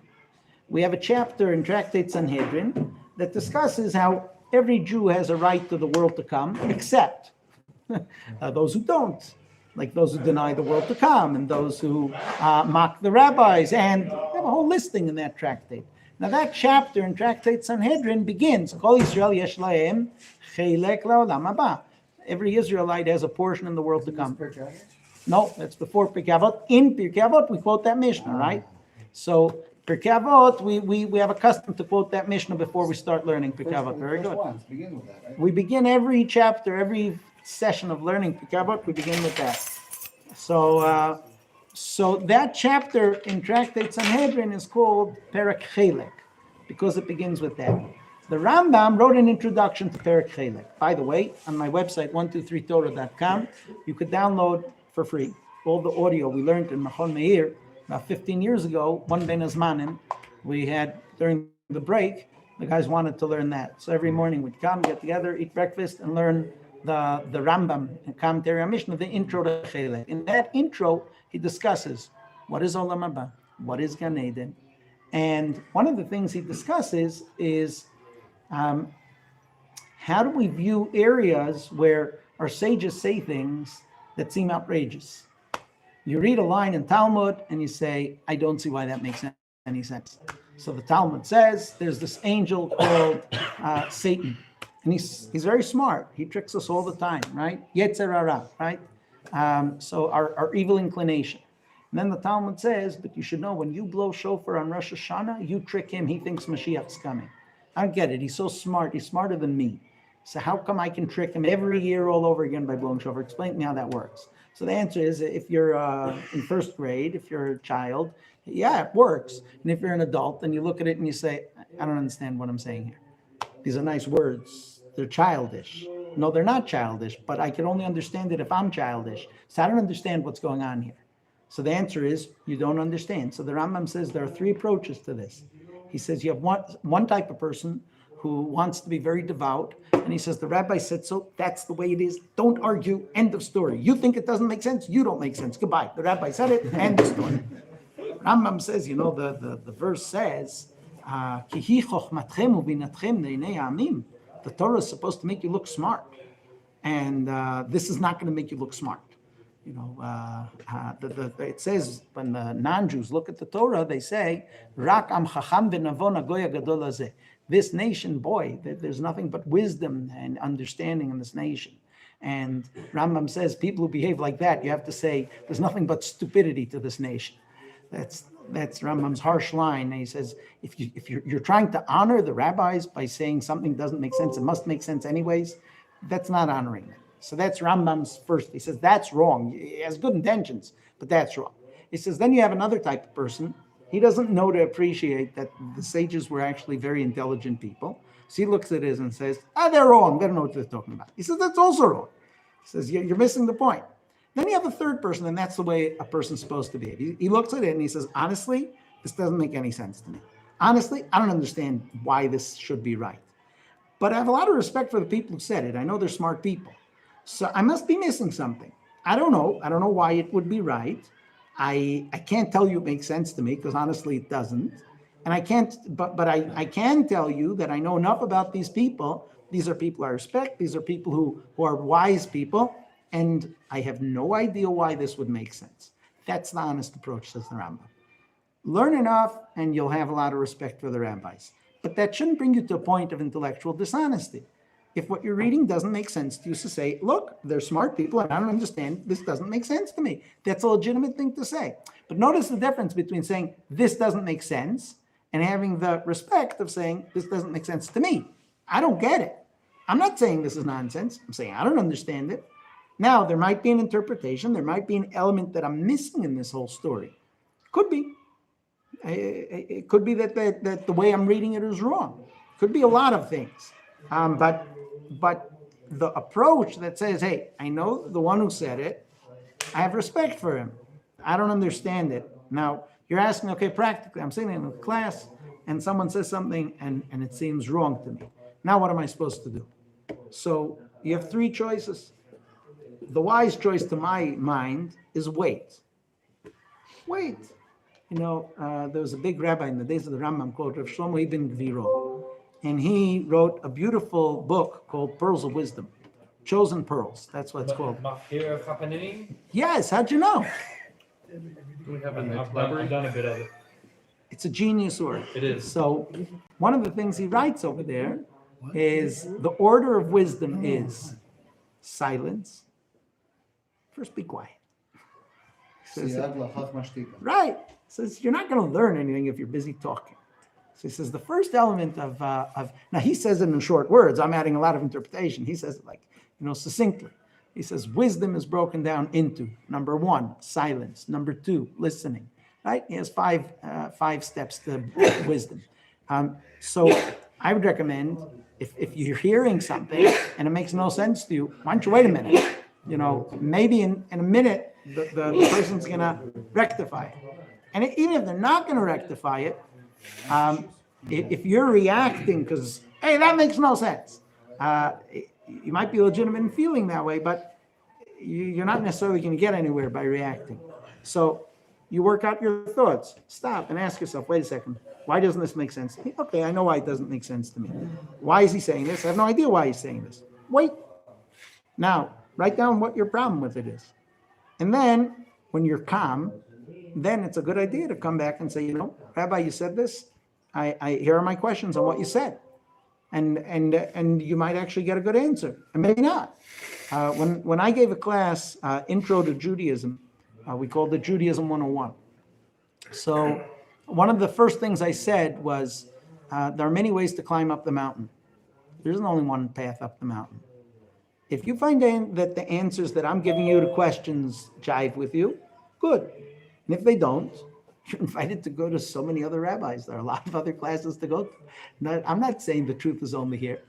We have a chapter in Tractate Sanhedrin that discusses how every Jew has a right to the world to come, except those who don't, like those who deny the world to come, and those who mock the rabbis, and they have a whole listing in that tractate. Now that chapter in Tractate Sanhedrin begins, Kol Yisrael yesh lahem chelek la'olam haba. Every Israelite has a portion in the world to come. No, that's before Pirkei Avot. In Pirkei Avot, we quote that Mishnah, right? So Pirkei Avot, we have a custom to quote that Mishnah before we start learning Pirkei Avot. Very good. Begin with that, right? We begin every chapter, every session of learning Pirkei Avot, we begin with that. So that chapter in Tractate Sanhedrin is called Perek Chelek because it begins with that. The Rambam wrote an introduction to Perek Chelek. By the way, on my website 123torah.com, you could download for free all the audio we learned in Machon Meir about 15 years ago. One Ben Azmanim we had during the break. The guys wanted to learn that, so every morning we'd come, get together, eat breakfast, and learn the Rambam and commentary on Mishnah, the intro to Chelek. In that intro, he discusses what is Olam Haba, what is Gan Eden, and one of the things he discusses is how do we view areas where our sages say things that seem outrageous. You read a line in Talmud and you say, I don't see why that makes any sense. So the Talmud says there's this angel called Satan. And he's very smart. He tricks us all the time, right? Yetzer hara, right? So our evil inclination. And then the Talmud says, but you should know, when you blow shofar on Rosh Hashanah, you trick him. He thinks Mashiach's coming. I don't get it. He's so smart. He's smarter than me. So how come I can trick him every year all over again by blowing shofar? Explain to me how that works. So the answer is, if you're in first grade, if you're a child, yeah, it works. And if you're an adult, then you look at it and you say, I don't understand what I'm saying here. These are nice words. They're childish. No, they're not childish, but I can only understand it if I'm childish. So I don't understand what's going on here. So the answer is, you don't understand. So the Rambam says there are three approaches to this. He says you have one type of person who wants to be very devout, and he says the rabbi said so, that's the way it is, don't argue, end of story. You think it doesn't make sense, you don't make sense, goodbye. The rabbi said it, end of story. Rambam says, the verse says, the Torah is supposed to make you look smart, and this is not going to make you look smart. It says when the non-Jews look at the Torah, they say, "Rak am chacham v'navon hagoy gadol hazeh." This nation, boy, there's nothing but wisdom and understanding in this nation. And Rambam says, people who behave like that, you have to say, there's nothing but stupidity to this nation. That's Rambam's harsh line. And he says, if you're trying to honor the rabbis by saying something doesn't make sense, it must make sense anyways, that's not honoring them. So that's Rambam's first. He says, that's wrong. He has good intentions, but that's wrong. He says, then you have another type of person. He doesn't know to appreciate that the sages were actually very intelligent people. So he looks at it and says, they're wrong. They don't know what they're talking about. He says, that's also wrong. He says, you're missing the point. Then you have a third person, and that's the way a person's supposed to be. He looks at it and he says, honestly, this doesn't make any sense to me. Honestly, I don't understand why this should be right. But I have a lot of respect for the people who said it. I know they're smart people. So I must be missing something. I don't know why it would be right. I can't tell you it makes sense to me, because honestly it doesn't. And I can't, but I can tell you that I know enough about these people. These are people I respect. These are people who are wise people. And I have no idea why this would make sense. That's the honest approach, says the Rambam. Learn enough and you'll have a lot of respect for the rabbis. But that shouldn't bring you to a point of intellectual dishonesty. If what you're reading doesn't make sense to you, to say, look, they're smart people and I don't understand, this doesn't make sense to me. That's a legitimate thing to say. But notice the difference between saying this doesn't make sense and having the respect of saying this doesn't make sense to me. I don't get it. I'm not saying this is nonsense. I'm saying I don't understand it. Now, there might be an interpretation. There might be an element that I'm missing in this whole story. Could be. It could be that the way I'm reading it is wrong. Could be a lot of things. But the approach that says, hey, I know the one who said it. I have respect for him. I don't understand it. Now, you're asking, okay, practically, I'm sitting in a class and someone says something and it seems wrong to me. Now, what am I supposed to do? So you have three choices. The wise choice to my mind is wait. Wait. There was a big rabbi in the days of the Rambam called Rav Shlomo Ibn Gviro. And he wrote a beautiful book called Pearls of Wisdom. Chosen Pearls. That's what it's called. Yes, how'd you know? I've done a bit of it. It's a genius order. It is. So one of the things he writes over there is the order of wisdom is silence. First, be quiet. Says, right. Says you're not going to learn anything if you're busy talking. So he says the first element of now he says it in short words. I'm adding a lot of interpretation. He says it like succinctly. He says wisdom is broken down into number 1, silence. Number 2, listening. Right? He has five steps to wisdom. So I would recommend if you're hearing something and it makes no sense to you, why don't you wait a minute? Maybe in a minute the person's gonna rectify it. And even if they're not gonna rectify it, if you're reacting because, hey, that makes no sense, you might be legitimate in feeling that way, but you're not necessarily going to get anywhere by reacting. So you work out your thoughts. Stop and ask yourself, wait a second, why doesn't this make sense to me? Okay, I know why it doesn't make sense to me. Why is he saying this? I have no idea why he's saying this. Wait. Now, write down what your problem with it is. And then, when you're calm, then it's a good idea to come back and say, Rabbi, you said this. Here are my questions on what you said. And you might actually get a good answer, and maybe not. When I gave a class, Intro to Judaism, we called it Judaism 101. So one of the first things I said was, there are many ways to climb up the mountain. There isn't only one path up the mountain. If you find that the answers that I'm giving you to questions jive with you, good. And if they don't, you're invited to go to so many other rabbis. There are a lot of other classes to go to. I'm not saying the truth is only here.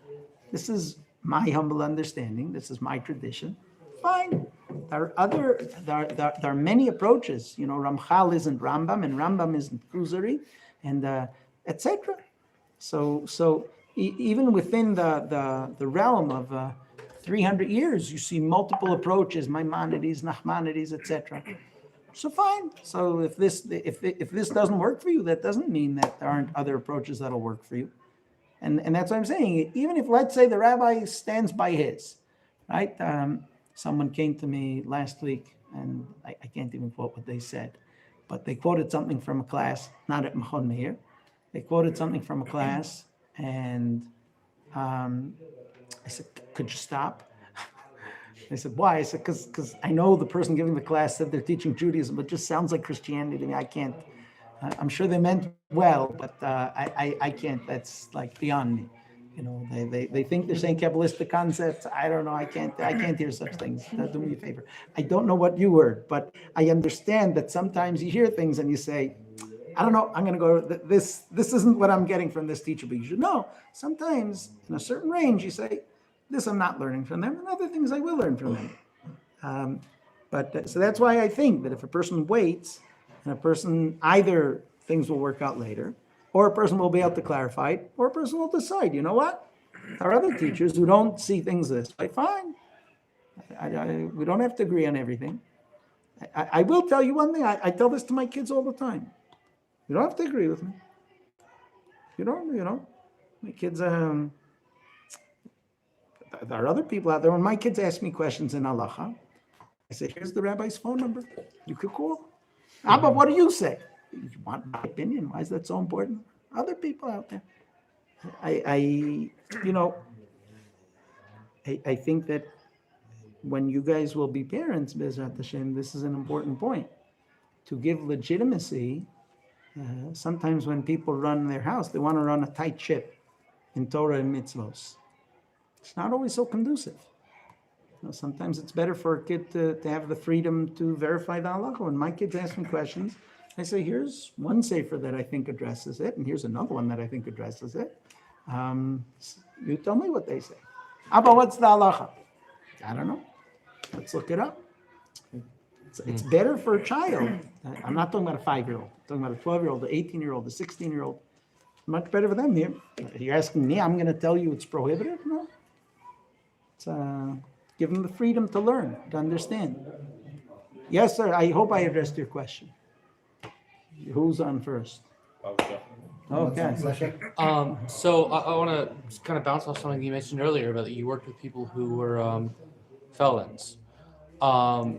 This is my humble understanding. This is my tradition. Fine. There are many approaches. Ramchal isn't Rambam, and Rambam isn't Kuzari, and etc. So even within the realm of 300 years, you see multiple approaches: Maimonides, Nachmanides, etc. So fine. So if this doesn't work for you, that doesn't mean that there aren't other approaches that'll work for you. And that's what I'm saying. Even if, let's say, the rabbi stands by his, right? Someone came to me last week, and I can't even quote what they said, but they quoted something from a class, not at Machon Meir. They quoted something from a class, and I said, could you stop? They said, why? I said, because I know the person giving the class said they're teaching Judaism, but it just sounds like Christianity to me. I can't. I'm sure they meant well, but I can't. That's like beyond me. They think they're saying Kabbalistic concepts. I don't know. I can't hear such things. Do me a favor. I don't know what you heard, but I understand that sometimes you hear things and you say, I don't know. I'm going to go. This isn't what I'm getting from this teacher, but you should know. Sometimes in a certain range, you say, this I'm not learning from them, and other things I will learn from them. So that's why I think that if a person waits, and a person, either things will work out later, or a person will be able to clarify it, or a person will decide, you know what? There are other teachers who don't see things this way. Fine. We don't have to agree on everything. I will tell you one thing. I tell this to my kids all the time. You don't have to agree with me. My kids, there are other people out there. When my kids ask me questions in halacha, I say, here's the rabbi's phone number. You could call. But what do you say? You want my opinion? Why is that so important? Other people out there. I think that when you guys will be parents, Bezrat Hashem, this is an important point. To give legitimacy, sometimes when people run their house, they want to run a tight ship in Torah and mitzvos. It's not always so conducive. Sometimes it's better for a kid to have the freedom to verify the halacha. When my kids ask me questions, I say, here's one sefer that I think addresses it, and here's another one that I think addresses it. You tell me what they say. Abba, what's the halacha? I don't know. Let's look it up. It's better for a child. I'm not talking about a 5-year-old. I'm talking about a 12-year-old, an 18-year-old, a 16-year-old. Much better for them here. You're asking me, I'm going to tell you it's prohibited? No. It's give them the freedom to learn, to understand. Yes, sir. I hope I addressed your question. Who's on first? Okay. So I want to kind of bounce off something you mentioned earlier about that you worked with people who were felons. Felons.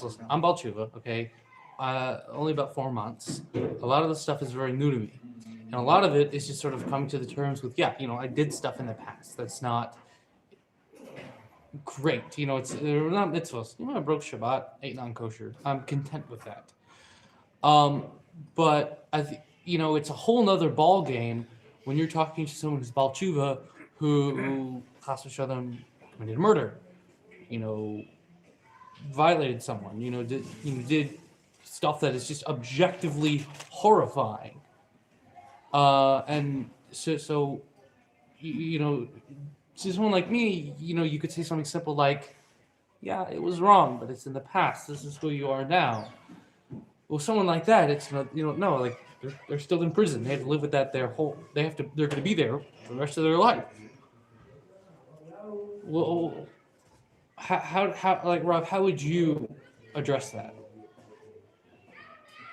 Listen, I'm Baal Tshuva, okay? only about 4 months. A lot of the stuff is very new to me. And a lot of it is just sort of coming to the terms with, I did stuff in the past that's not great. They're not mitzvahs. I broke Shabbat, ate non-kosher. I'm content with that. But it's a whole nother ball game when you're talking to someone who's Baal Tshuva who Chas v'Shalom committed murder, violated someone, did stuff that is just objectively horrifying. And so to someone like me, you could say something simple like, yeah, it was wrong, but it's in the past. This is who you are now. Well, someone like that, it's not, no, like they're still in prison. They have to live with that they're going to be there for the rest of their life. Well, how like Rob, how would you address that?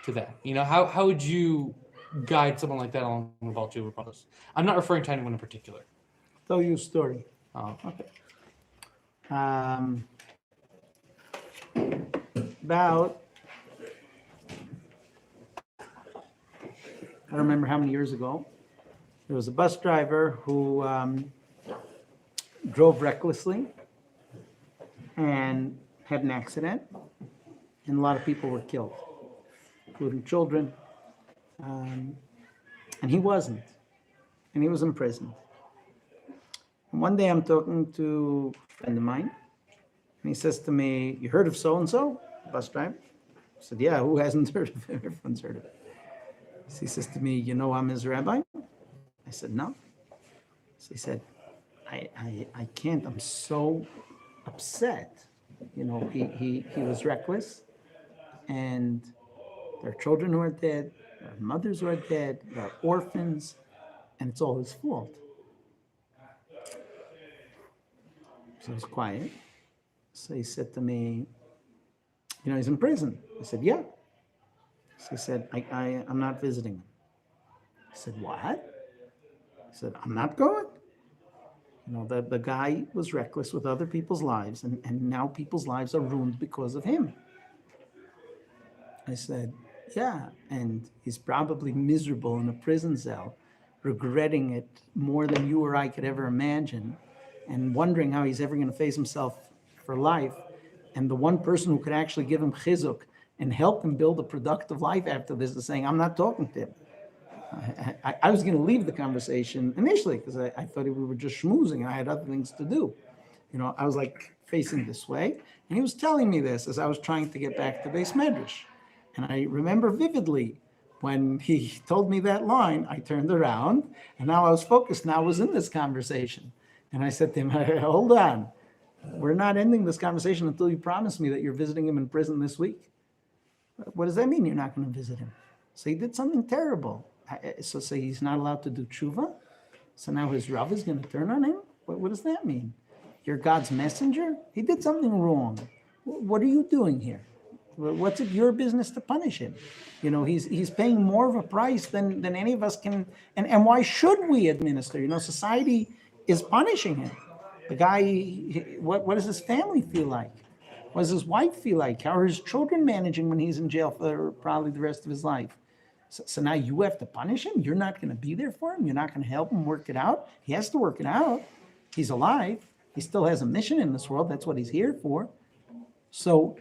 To that, how would you guide someone like that along the Baal Tshuva process? I'm not referring to anyone in particular. Tell you a story. Oh, Okay. About, I don't remember how many years ago, there was a bus driver who drove recklessly and had an accident, and a lot of people were killed, including children. And he wasn't, and he was in prison. And one day I'm talking to a friend of mine, and he says to me, "You heard of so-and-so, bus driver?" I said, "Yeah, who hasn't heard of it? Everyone's heard of it." So he says to me, "You know I'm his rabbi?" I said, "No." So he said, I can't, I'm so upset. He was reckless, and there are children who are dead, there are mothers who are dead, there are orphans, and it's all his fault." So I was quiet. So he said to me, "He's in prison." I said, "Yeah." So he said, I'm not visiting him." I said, "What?" He said, "I'm not going." The guy was reckless with other people's lives, and now people's lives are ruined because of him. I said, "Yeah, and he's probably miserable in a prison cell, regretting it more than you or I could ever imagine, and wondering how he's ever going to face himself for life. And the one person who could actually give him chizuk and help him build a productive life after this is saying, I'm not talking to him." I was going to leave the conversation initially because I thought we were just schmoozing and I had other things to do. I was like facing this way, and he was telling me this as I was trying to get back to Beis Medrash. And I remember vividly when he told me that line, I turned around, and now I was focused. Now I was in this conversation. And I said to him, "Hold on. We're not ending this conversation until you promise me that you're visiting him in prison this week." "What does that mean, you're not going to visit him?" So he did something terrible. So say he's not allowed to do tshuva? So now his Rav is going to turn on him? What does that mean? You're God's messenger? He did something wrong. What are you doing here? What's it your business to punish him? He's paying more of a price than any of us can. And why should we administer? Society is punishing him. The guy, what does his family feel like? What does his wife feel like? How are his children managing when he's in jail for probably the rest of his life? So now you have to punish him? You're not going to be there for him? You're not going to help him work it out? He has to work it out. He's alive. He still has a mission in this world. That's what he's here for. So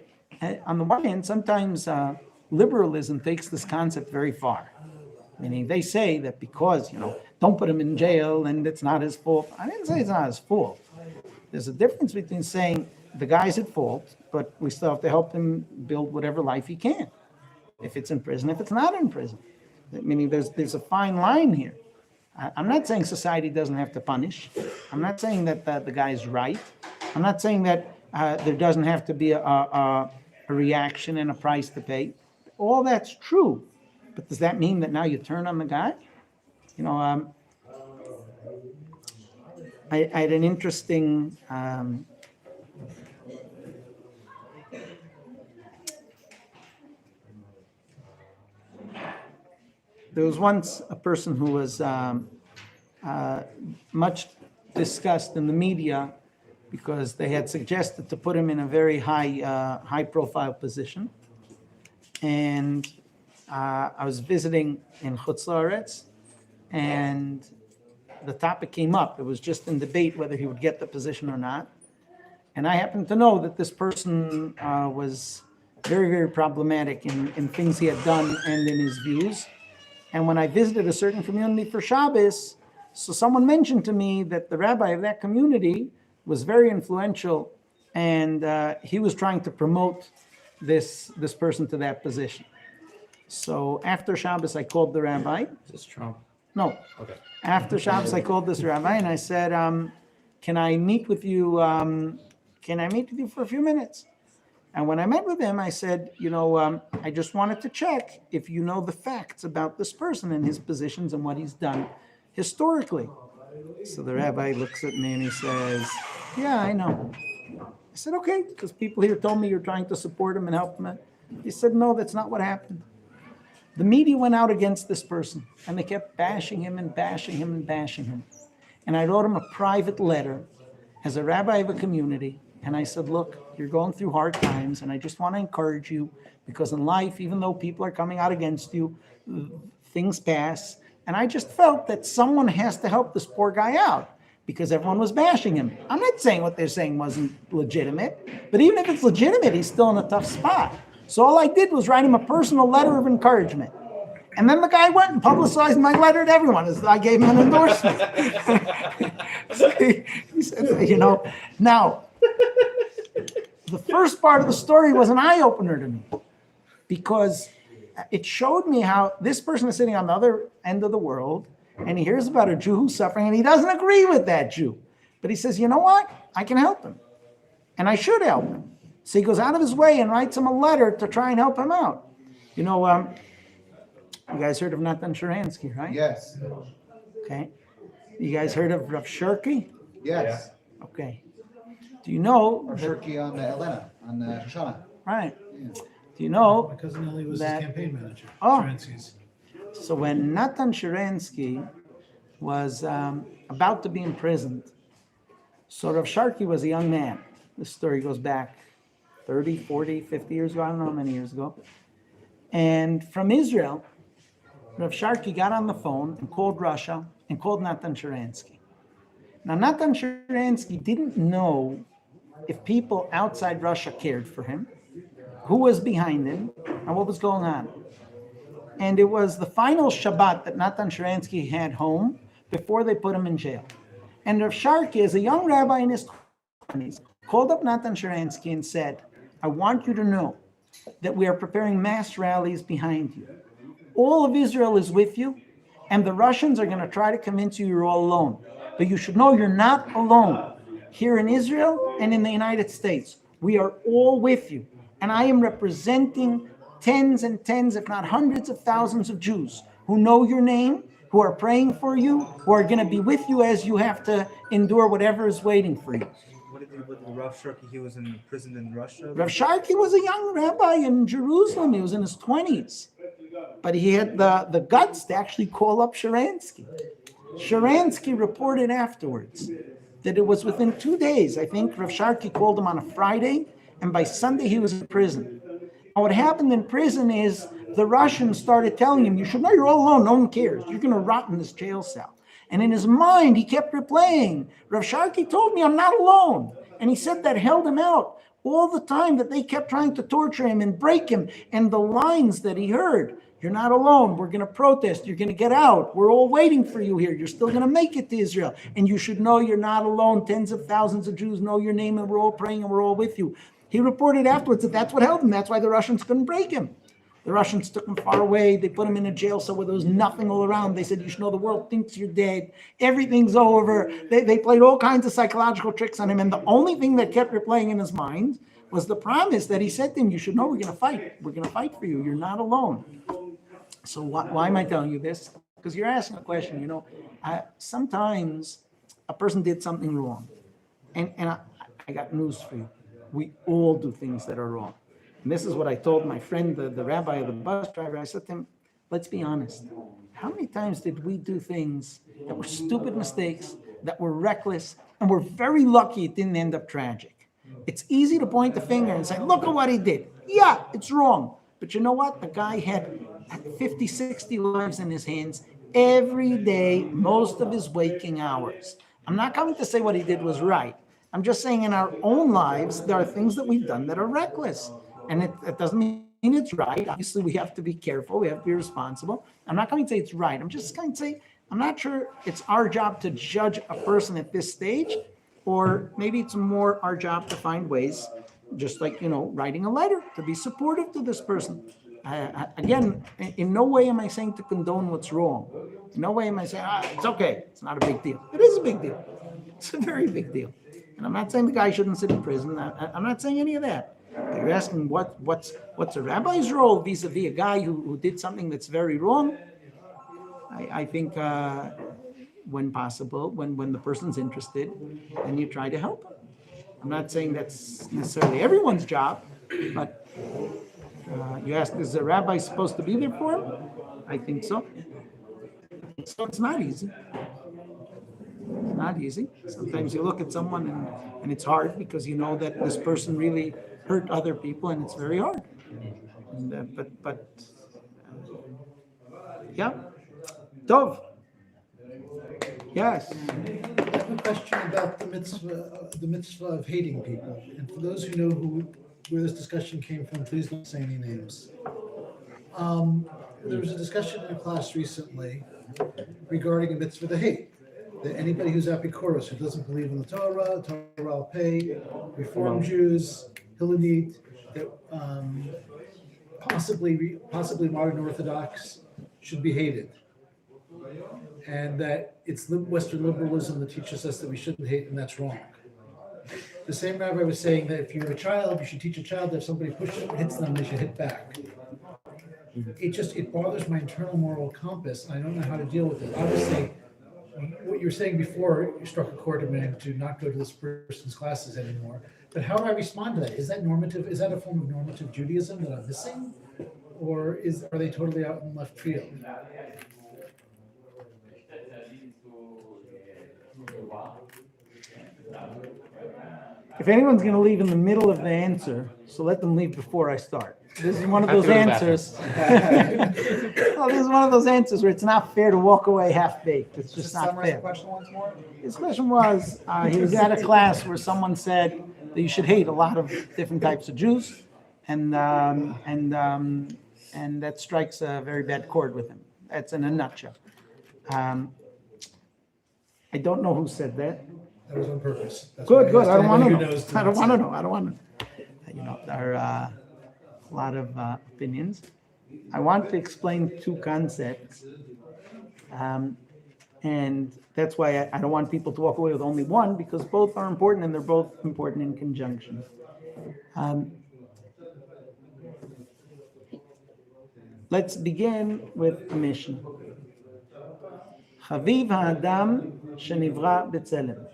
on the one hand, sometimes liberalism takes this concept very far. Meaning they say that because, don't put him in jail and it's not his fault. I didn't say it's not his fault. There's a difference between saying the guy's at fault, but we still have to help him build whatever life he can. If it's in prison, if it's not in prison. Meaning there's a fine line here. I'm not saying society doesn't have to punish. I'm not saying that the guy's right. I'm not saying that there doesn't have to be a reaction and a price to pay. All that's true. But does that mean that now you turn on the guy? I had an interesting there was once a person who was much discussed in the media because they had suggested to put him in a very high profile position. and I was visiting in Chutz La'aretz, and the topic came up. It was just in debate whether he would get the position or not. And I happen to know that this person was very, very problematic in things he had done and in his views. And when I visited a certain community for Shabbos, so someone mentioned to me that the rabbi of that community was very influential, and he was trying to promote this person to that position. So after Shabbos, I called the rabbi. Is this Trump? No. Okay. After Shabbos, I called this rabbi and I said, can I meet with you? Can I meet with you for a few minutes? And when I met with him, I said, I just wanted to check if you know the facts about this person and his positions and what he's done historically. So the rabbi looks at me and he says, yeah, I know. I said, okay, because people here told me you're trying to support him and help him. He said, no, that's not what happened. The media went out against this person, and they kept bashing him and bashing him and bashing him. And I wrote him a private letter as a rabbi of a community, and I said, look, you're going through hard times, and I just want to encourage you, because in life, even though people are coming out against you, things pass. And I just felt that someone has to help this poor guy out, because everyone was bashing him. I'm not saying what they're saying wasn't legitimate, but even if it's legitimate, he's still in a tough spot. So all I did was write him a personal letter of encouragement. And then the guy went and publicized my letter to everyone. I gave him an endorsement. So he said, now, the first part of the story was an eye-opener to me, because it showed me how this person is sitting on the other end of the world, and he hears about a Jew who's suffering, and he doesn't agree with that Jew. But he says, you know what? I can help him, and I should help him. So he goes out of his way and writes him a letter to try and help him out. You guys heard of Natan Sharansky, right? Yes. Okay. You guys heard of Rav Shirky? Yes. Okay. Do you know? Shirky on Elena, on Shoshana. Right. Do you know? My cousin Ellie was that, his campaign manager. Oh. Sharansky's. So when Natan Sharansky was about to be imprisoned, so Rav Sharkey was a young man. This story goes back 30, 40, 50 years ago. I don't know how many years ago. And from Israel, Rav Sharkey got on the phone and called Russia and called Natan Sharansky. Now, Natan Sharansky didn't know if people outside Russia cared for him, who was behind him, and what was going on. And it was the final Shabbat that Natan Sharansky had home before they put him in jail. And Rav Sharkey, as a young rabbi in his 20s, called up Natan Sharansky and said, I want you to know that we are preparing mass rallies behind you. All of Israel is with you, and the Russians are going to try to convince you you're all alone. But you should know you're not alone. Here in Israel and in the United States, we are all with you. And I am representing tens and tens, if not hundreds of thousands of Jews who know your name, who are praying for you, who are going to be with you as you have to endure whatever is waiting for you. What did Rav Sharkey, he was in prison in Russia? Rav Sharkey was a young rabbi in Jerusalem. He was in his 20s. But he had the guts to actually call up Sharansky. Sharansky reported afterwards that it was within 2 days. I think Rav Sharkey called him on a Friday, and by Sunday he was in prison. And what happened in prison is the Russians started telling him, you should know you're all alone, no one cares. You're going to rot in this jail cell. And in his mind, he kept replaying, Rav Sharkey told me I'm not alone. And he said that held him out all the time, that they kept trying to torture him and break him. And the lines that he heard, you're not alone, we're going to protest, you're going to get out, we're all waiting for you here, you're still going to make it to Israel. And you should know you're not alone, tens of thousands of Jews know your name, and we're all praying and we're all with you. He reported afterwards that that's what held him. That's why the Russians couldn't break him. The Russians took him far away. They put him in a jail cell where there was nothing all around. They said, you should know the world thinks you're dead. Everything's over. They played all kinds of psychological tricks on him. And the only thing that kept replaying in his mind was the promise that he said to him, you should know we're going to fight. We're going to fight for you. You're not alone. So why am I telling you this? Because you're asking a question. Sometimes a person did something wrong. And I got news for you. We all do things that are wrong. And this is what I told my friend, the rabbi of the bus driver. I said to him, let's be honest. How many times did we do things that were stupid mistakes, that were reckless, and we're very lucky it didn't end up tragic? It's easy to point the finger and say, look at what he did. Yeah, it's wrong. But you know what? The guy had 50, 60 lives in his hands every day, most of his waking hours. I'm not coming to say what he did was right. I'm just saying in our own lives, there are things that we've done that are reckless. And it doesn't mean it's right. Obviously, we have to be careful. We have to be responsible. I'm not going to say it's right. I'm just going to say, I'm not sure it's our job to judge a person at this stage, or maybe it's more our job to find ways, just like, writing a letter to be supportive to this person. Again, in no way am I saying to condone what's wrong. In no way am I saying, it's okay. It's not a big deal. It is a big deal. It's a very big deal. And I'm not saying the guy shouldn't sit in prison. I'm not saying any of that. But you're asking what's a rabbi's role vis-a-vis a guy who did something that's very wrong? I think when possible, when the person's interested, then you try to help him. I'm not saying that's necessarily everyone's job, but you ask, is the rabbi supposed to be there for him? I think so. So it's not easy. It's not easy. Sometimes you look at someone and it's hard because you know that this person really hurt other people, and it's very hard. And, yeah. Dov. Yes. I have a question about the mitzvah of hating people. And for those who know where this discussion came from, please don't say any names. There was a discussion in a class recently regarding a mitzvah to hate. That anybody who's apikoros, who doesn't believe in the Torah al pei, Reform Jews, Hilonit, that possibly modern Orthodox should be hated. And that it's Western liberalism that teaches us that we shouldn't hate, and that's wrong. The same rabbi was saying that if you're a child, you should teach a child that if somebody hits them, they should hit back. It bothers my internal moral compass. I don't know how to deal with it. Obviously, what you were saying before, you struck a chord in me to not go to this person's classes anymore. But how do I respond to that? Is that normative? Is that a form of normative Judaism that I'm missing? Or are they totally out in left field? If anyone's going to leave in the middle of the answer, so let them leave before I start. This is one of those answers. Well, this is one of those answers where it's not fair to walk away half-baked. It's just not fair. Question once more. His question was, he was at a class where someone said that you should hate a lot of different types of Jews, and that strikes a very bad chord with him. That's in a nutshell. I don't know who said that. That was on purpose. That's Good. why I don't want to anybody know. who knows I don't want to know. I don't want to. There are a lot of opinions. I want to explain two concepts, and that's why I don't want people to walk away with only one, because both are important and they're both important in conjunction. Let's begin with a Mishnah. Chaviv ha'adam shenivra b'tzelem.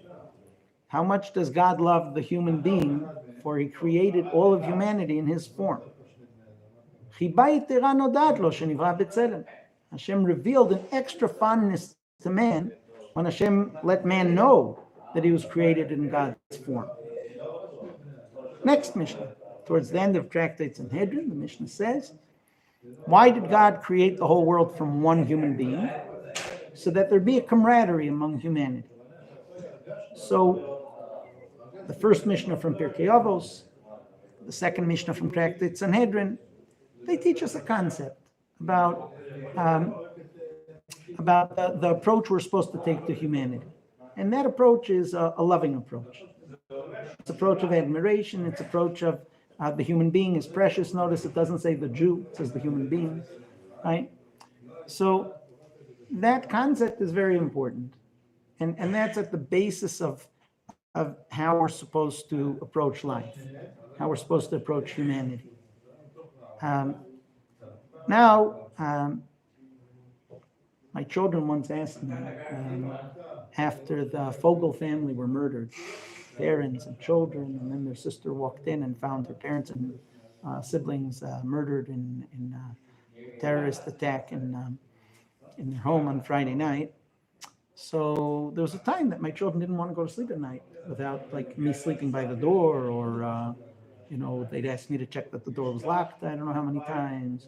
How much does God love the human being, for he created all of humanity in his form? Hashem revealed an extra fondness to man when Hashem let man know that he was created in God's form. Next Mishnah, towards the end of Tractate Sanhedrin, the Mishnah says, why did God create the whole world from one human being? So that there be a camaraderie among humanity. So, the first Mishnah from Pirkei Avos, the second Mishnah from Tractate Sanhedrin, they teach us a concept about the approach we're supposed to take to humanity. And that approach is a loving approach. It's an approach of admiration. It's an approach of the human being is precious. Notice it doesn't say the Jew, it says the human being, right? So that concept is very important. And that's at the basis of how we're supposed to approach life, how we're supposed to approach humanity. My children once asked me, after the Fogel family were murdered, parents and children, and then their sister walked in and found her parents and siblings murdered in a terrorist attack in their home on Friday night. So there was a time that my children didn't want to go to sleep at night without like me sleeping by the door or they'd ask me to check that the door was locked. I don't know how many times.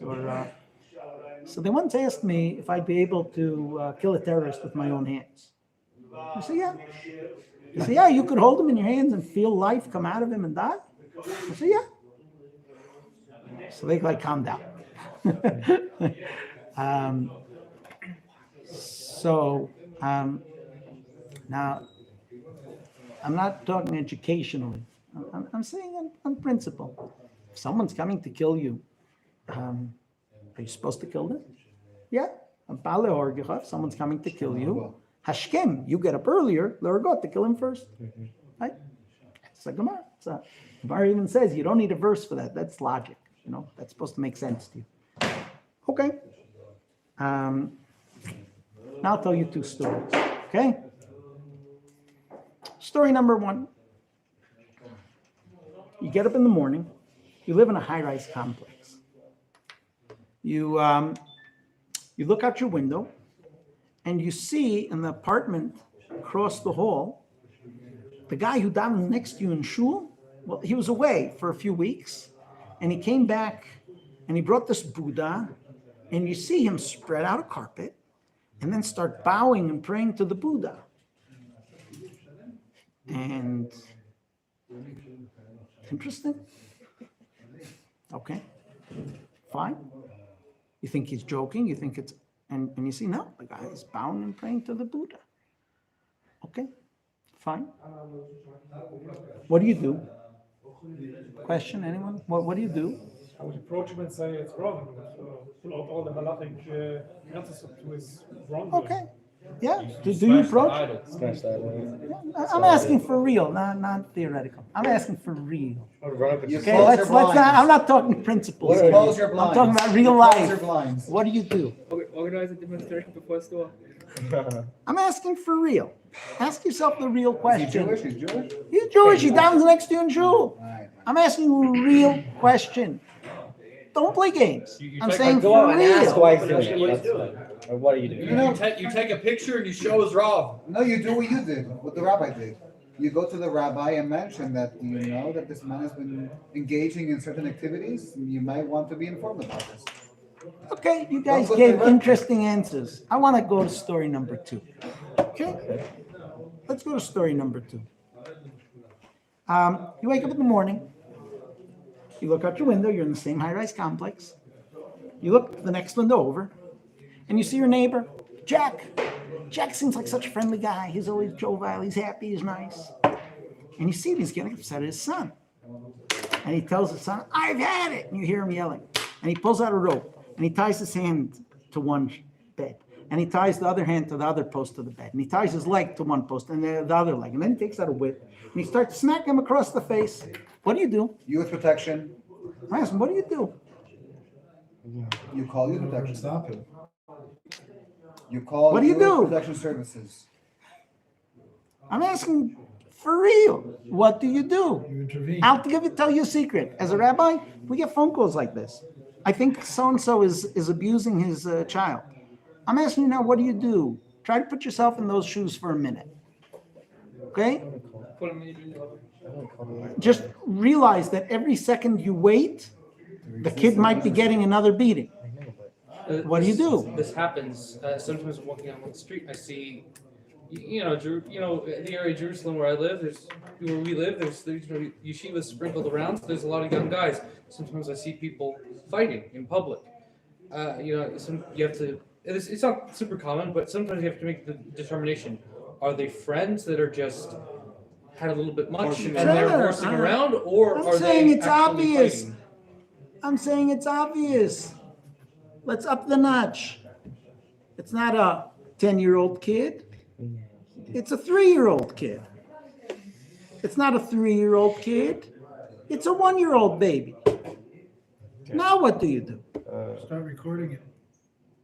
So they once asked me if I'd be able to kill a terrorist with my own hands. I said, yeah. They said, yeah, you could hold him in your hands and feel life come out of him and die? I said, yeah. So they calmed down. Now, I'm not talking educationally. I'm saying on principle. If someone's coming to kill you, are you supposed to kill them? Yeah. If someone's coming to kill you, Hashkem, you get up earlier, to kill him first. Right? It's a Gemara. Gemara even says you don't need a verse for that. That's logic. That's supposed to make sense to you. Okay. Now I'll tell you two stories. Okay. Story number one. You get up in the morning. You live in a high-rise complex. You look out your window, and you see in the apartment across the hall, the guy who davened next to you in shul. Well, he was away for a few weeks, and he came back, and he brought this Buddha, and you see him spread out a carpet, and then start bowing and praying to the Buddha. And interesting. Okay, fine. You think he's joking? You think it's and you see no, the guy is bowing and praying to the Buddha. Okay, fine. What do you do? Question, anyone? What do you do? I would approach him and say it's wrong. Pull out all the halachic answers to his wrong. Okay. Yeah. Do you approach? I'm asking for real, not theoretical. I'm asking for real. Okay, let's not. I'm not talking principles. Close your blinds. I'm talking about real Close life. your blinds. What do you do? Organize a demonstration before a store. I'm asking for real. Ask yourself the real question. Is he Jewish? He's Jewish? He's Jewish. He downs next to you in shul. All right. I'm asking you a real question. Don't play games. I'm saying Go for out and ask real. why he's doing it. Or what are you doing? You take a picture and you show us Rav. No, you do what you did, what the rabbi did. You go to the rabbi and mention that you know that this man has been engaging in certain activities. And you might want to be informed about this. Okay, you guys gave interesting answers. I want to go to story number 2. Okay? Let's go to story number 2. You wake up in the morning. You look out your window. You're in the same high-rise complex. You look the next window over, and you see your neighbor, Jack. Jack seems like such a friendly guy. He's always jovial. He's happy. He's nice. And you see him. He's getting upset at his son. And he tells his son, "I've had it." And you hear him yelling. And he pulls out a rope. And he ties his hand to one bed. And he ties the other hand to the other post of the bed. And he ties his leg to one post and the other leg. And then he takes out a whip. And he starts smacking him across the face. What do you do? Youth protection. I ask him, what do you do? You call youth protection. Stop him. You call What do you youth do? protection services. I'm asking for real. What do you do? You intervene. I'll tell you a secret. As a rabbi, we get phone calls like this. I think so-and-so is abusing his child. I'm asking you now, what do you do? Try to put yourself in those shoes for a minute. Okay? Just realize that every second you wait, the kid might be getting another beating. What do you do? This happens. Sometimes I'm walking out on the street, I see, the area of Jerusalem where I live, where we live, there's yeshivas sprinkled around, so there's a lot of young guys. Sometimes I see people fighting in public. You have to, it's not super common, but sometimes you have to make the determination. Are they friends that are just had a little bit much and they're horsing around, or I'm are saying they it's actually obvious. fighting? I'm saying it's obvious. Let's up the notch. It's not a 10-year-old kid. It's a 3-year-old kid. It's not a 3-year-old kid. It's a 1-year-old baby. Now what do you do? Start recording it.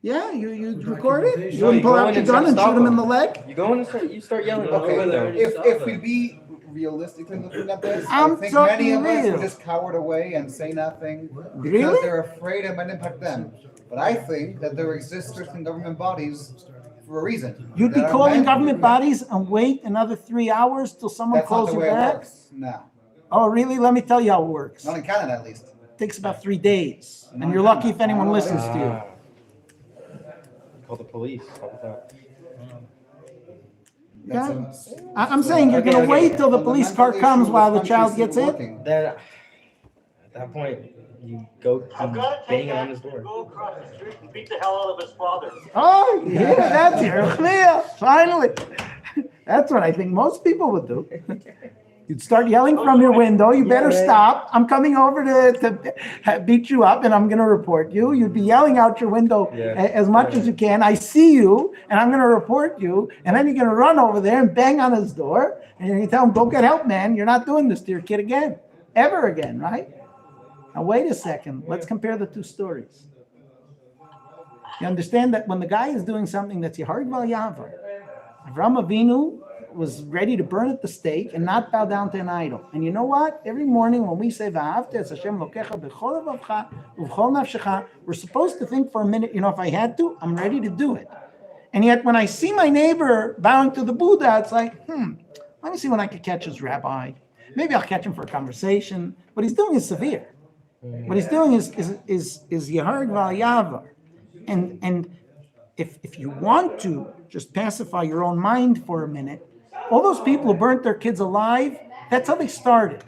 Yeah, you For record it? documentation. You wouldn't pull go out in your and gun and stop shoot him in him. the leg? You go in and you start yelling. Okay, if we be realistically looking at this, I I'm think many of talking us real. would just cowered away and say nothing because Really? they're afraid it might impact them. But I think that there exist certain government bodies for a reason. You'd be that are calling meant- government bodies and wait another 3 hours till someone That's not calls the you way it back? works. No. Oh, really? Let me tell you how it works. Not in Canada, at least. It takes about 3 days, and you're lucky if anyone listens to you. Call the police. How about that? Yeah. I'm saying you're going to wait till the police car comes while the child gets in. Then, at that point, you go bang on his door. Go across the street and beat the hell out of his father. Oh, yeah, that's Yerchliah, finally. That's what I think most people would do. You'd start yelling from your window, you better stop. I'm coming over to beat you up and I'm going to report you. You'd be yelling out your window as much as you can. I see you and I'm going to report you. And then you're going to run over there and bang on his door. And you tell him, go get help, man. You're not doing this to your kid again. Ever again, right? Now, wait a second. Let's compare the two stories. You understand that when the guy is doing something that's Yehard Val Yavar, Avraham Avinu was ready to burn at the stake and not bow down to an idol. And you know what? Every morning when we say V'ahavta es Hashem Elokecha b'chol levavcha u'b'chol nafshecha, we're supposed to think for a minute, if I had to, I'm ready to do it. And yet when I see my neighbor bowing to the Buddha, it's like, let me see when I could catch his rabbi. Maybe I'll catch him for a conversation. What he's doing is severe. What he's doing is Yehard Val Yavar. And if you want to just pacify your own mind for a minute, all those people who burnt their kids alive, that's how they started.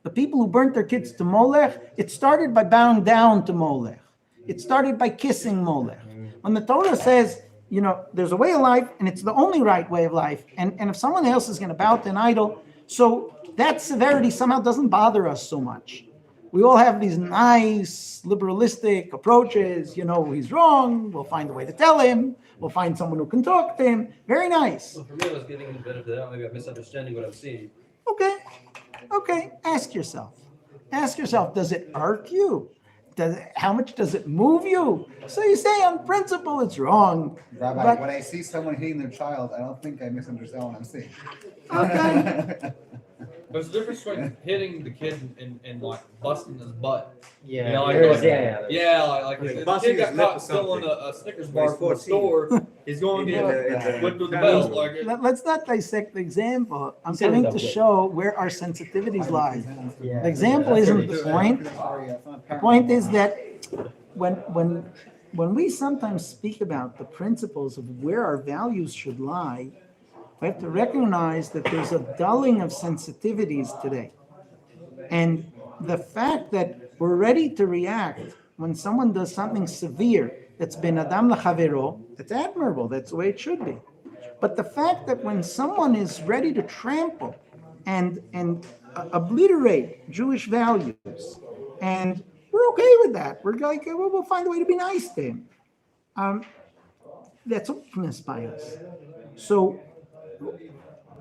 The people who burnt their kids to Molech, it started by bowing down to Molech. It started by kissing Molech. When the Torah says, there's a way of life, and it's the only right way of life, and if someone else is going to bow to an idol, so that severity somehow doesn't bother us so much. We all have these nice liberalistic approaches. He's wrong. We'll find a way to tell him. We'll find someone who can talk to him. Very nice. Well, for me, I was getting the benefit of the doubt. Maybe I'm misunderstanding what I'm seeing. Okay. Ask yourself, does it irk you? How much does it move you? So you say on principle it's wrong. Rabbi, when I see someone hitting their child, I don't think I misunderstand what I'm seeing. Okay. There's a difference between hitting the kid and like busting his butt. Yeah. Like if the kid got caught stealing a Snickers bar from the store, he's going to get whipped with the belt. Let's not dissect the example. I'm trying to show where our sensitivities lie. The example isn't the point. The point is that when we sometimes speak about the principles of where our values should lie, we have to recognize that there's a dulling of sensitivities today. And the fact that we're ready to react when someone does something severe that's been Adam L'Chavero, that's admirable, that's the way it should be. But the fact that when someone is ready to trample and obliterate Jewish values, and we're okay with that. We're like, we'll find a way to be nice to him. That's weakness by us. So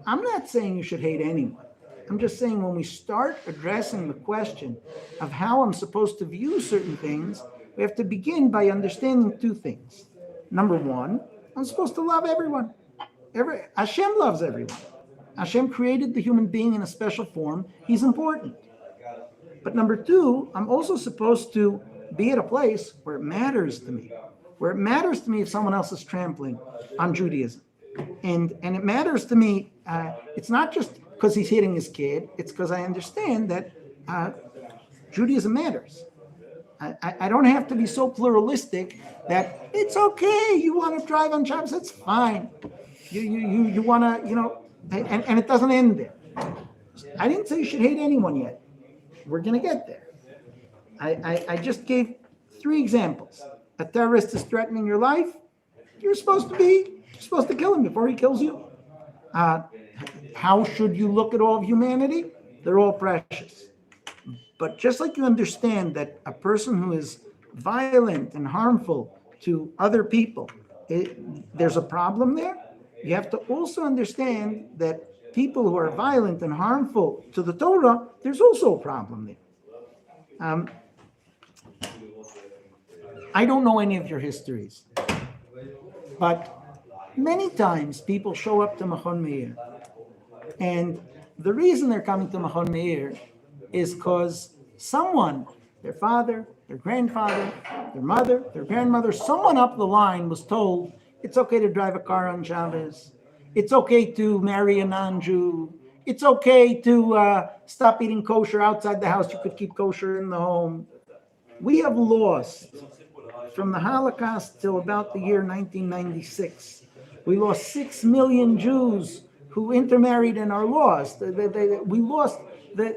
I'm not saying you should hate anyone. I'm just saying when we start addressing the question of how I'm supposed to view certain things, we have to begin by understanding two things. Number one, I'm supposed to love everyone. Hashem loves everyone. Hashem created the human being in a special form. He's important. But number two, I'm also supposed to be at a place where it matters to me. Where it matters to me if someone else is trampling on Judaism. And it matters to me, it's not just because he's hitting his kid, it's because I understand that Judaism matters. I don't have to be so pluralistic that it's okay, you want to drive on Shabbos, that's fine. You want to, and it doesn't end there. I didn't say you should hate anyone yet. We're going to get there. I just gave 3 examples. A terrorist is threatening your life. You're supposed to kill him before he kills you. How should you look at all of humanity? They're all precious. But just like you understand that a person who is violent and harmful to other people, there's a problem there, you have to also understand that people who are violent and harmful to the Torah, there's also a problem there. I don't know any of your histories, but many times people show up to Machon Meir, and the reason they're coming to Machon Meir is because someone, their father, their grandfather, their mother, their grandmother, someone up the line was told it's okay to drive a car on Shabbos, it's okay to marry a non-Jew, it's okay to stop eating kosher outside the house. You could keep kosher in the home. We have lost from the Holocaust till about the year 1996. We lost 6 million Jews who intermarried and are lost. We lost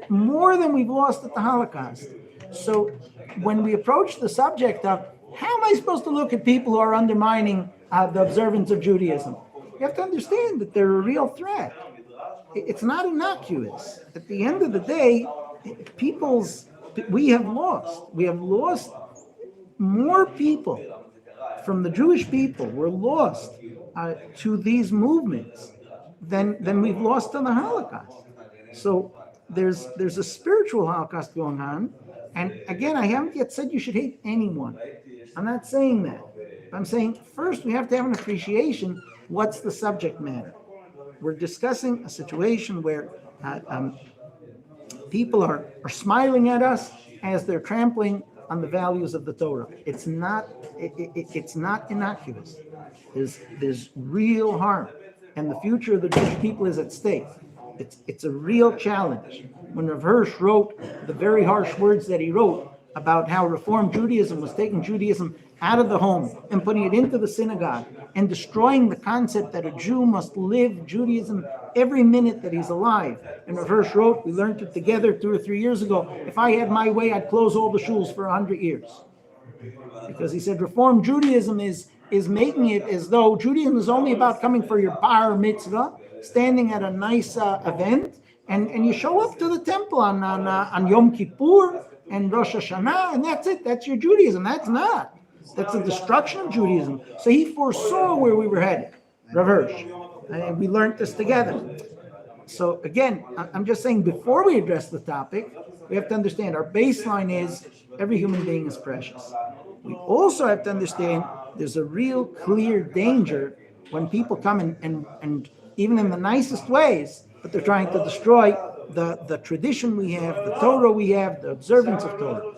more than we've lost at the Holocaust. So when we approach the subject of how am I supposed to look at people who are undermining the observance of Judaism, you have to understand that they're a real threat. It's not innocuous. At the end of the day, we have lost more people from the Jewish people were lost to these movements than we've lost to the Holocaust. So there's a spiritual Holocaust going on. And again, I haven't yet said you should hate anyone. I'm not saying that. I'm saying first we have to have an appreciation. What's the subject matter? We're discussing a situation where people are smiling at us as they're trampling on the values of the Torah. It's not innocuous. There's real harm, and the future of the Jewish people is at stake. It's a real challenge. When Rav Hirsch wrote the very harsh words that he wrote about how Reform Judaism was taking Judaism out of the home and putting it into the synagogue and destroying the concept that a Jew must live Judaism every minute that he's alive. And Rav Hirsch wrote, we learned it together 2 or 3 years ago, if I had my way, I'd close all the shuls for 100 years. Because he said Reform Judaism is making it as though Judaism is only about coming for your bar mitzvah, standing at a nice event, and you show up to the temple on Yom Kippur and Rosh Hashanah, and that's it. That's your Judaism. That's not. That's the destruction of Judaism. So he foresaw where we were headed, Rav Hirsch. And we learned this together. So again, I'm just saying before we address the topic, we have to understand our baseline is every human being is precious. We also have to understand there's a real clear danger when people come and even in the nicest ways, but they're trying to destroy the tradition we have, the Torah we have, the observance of Torah.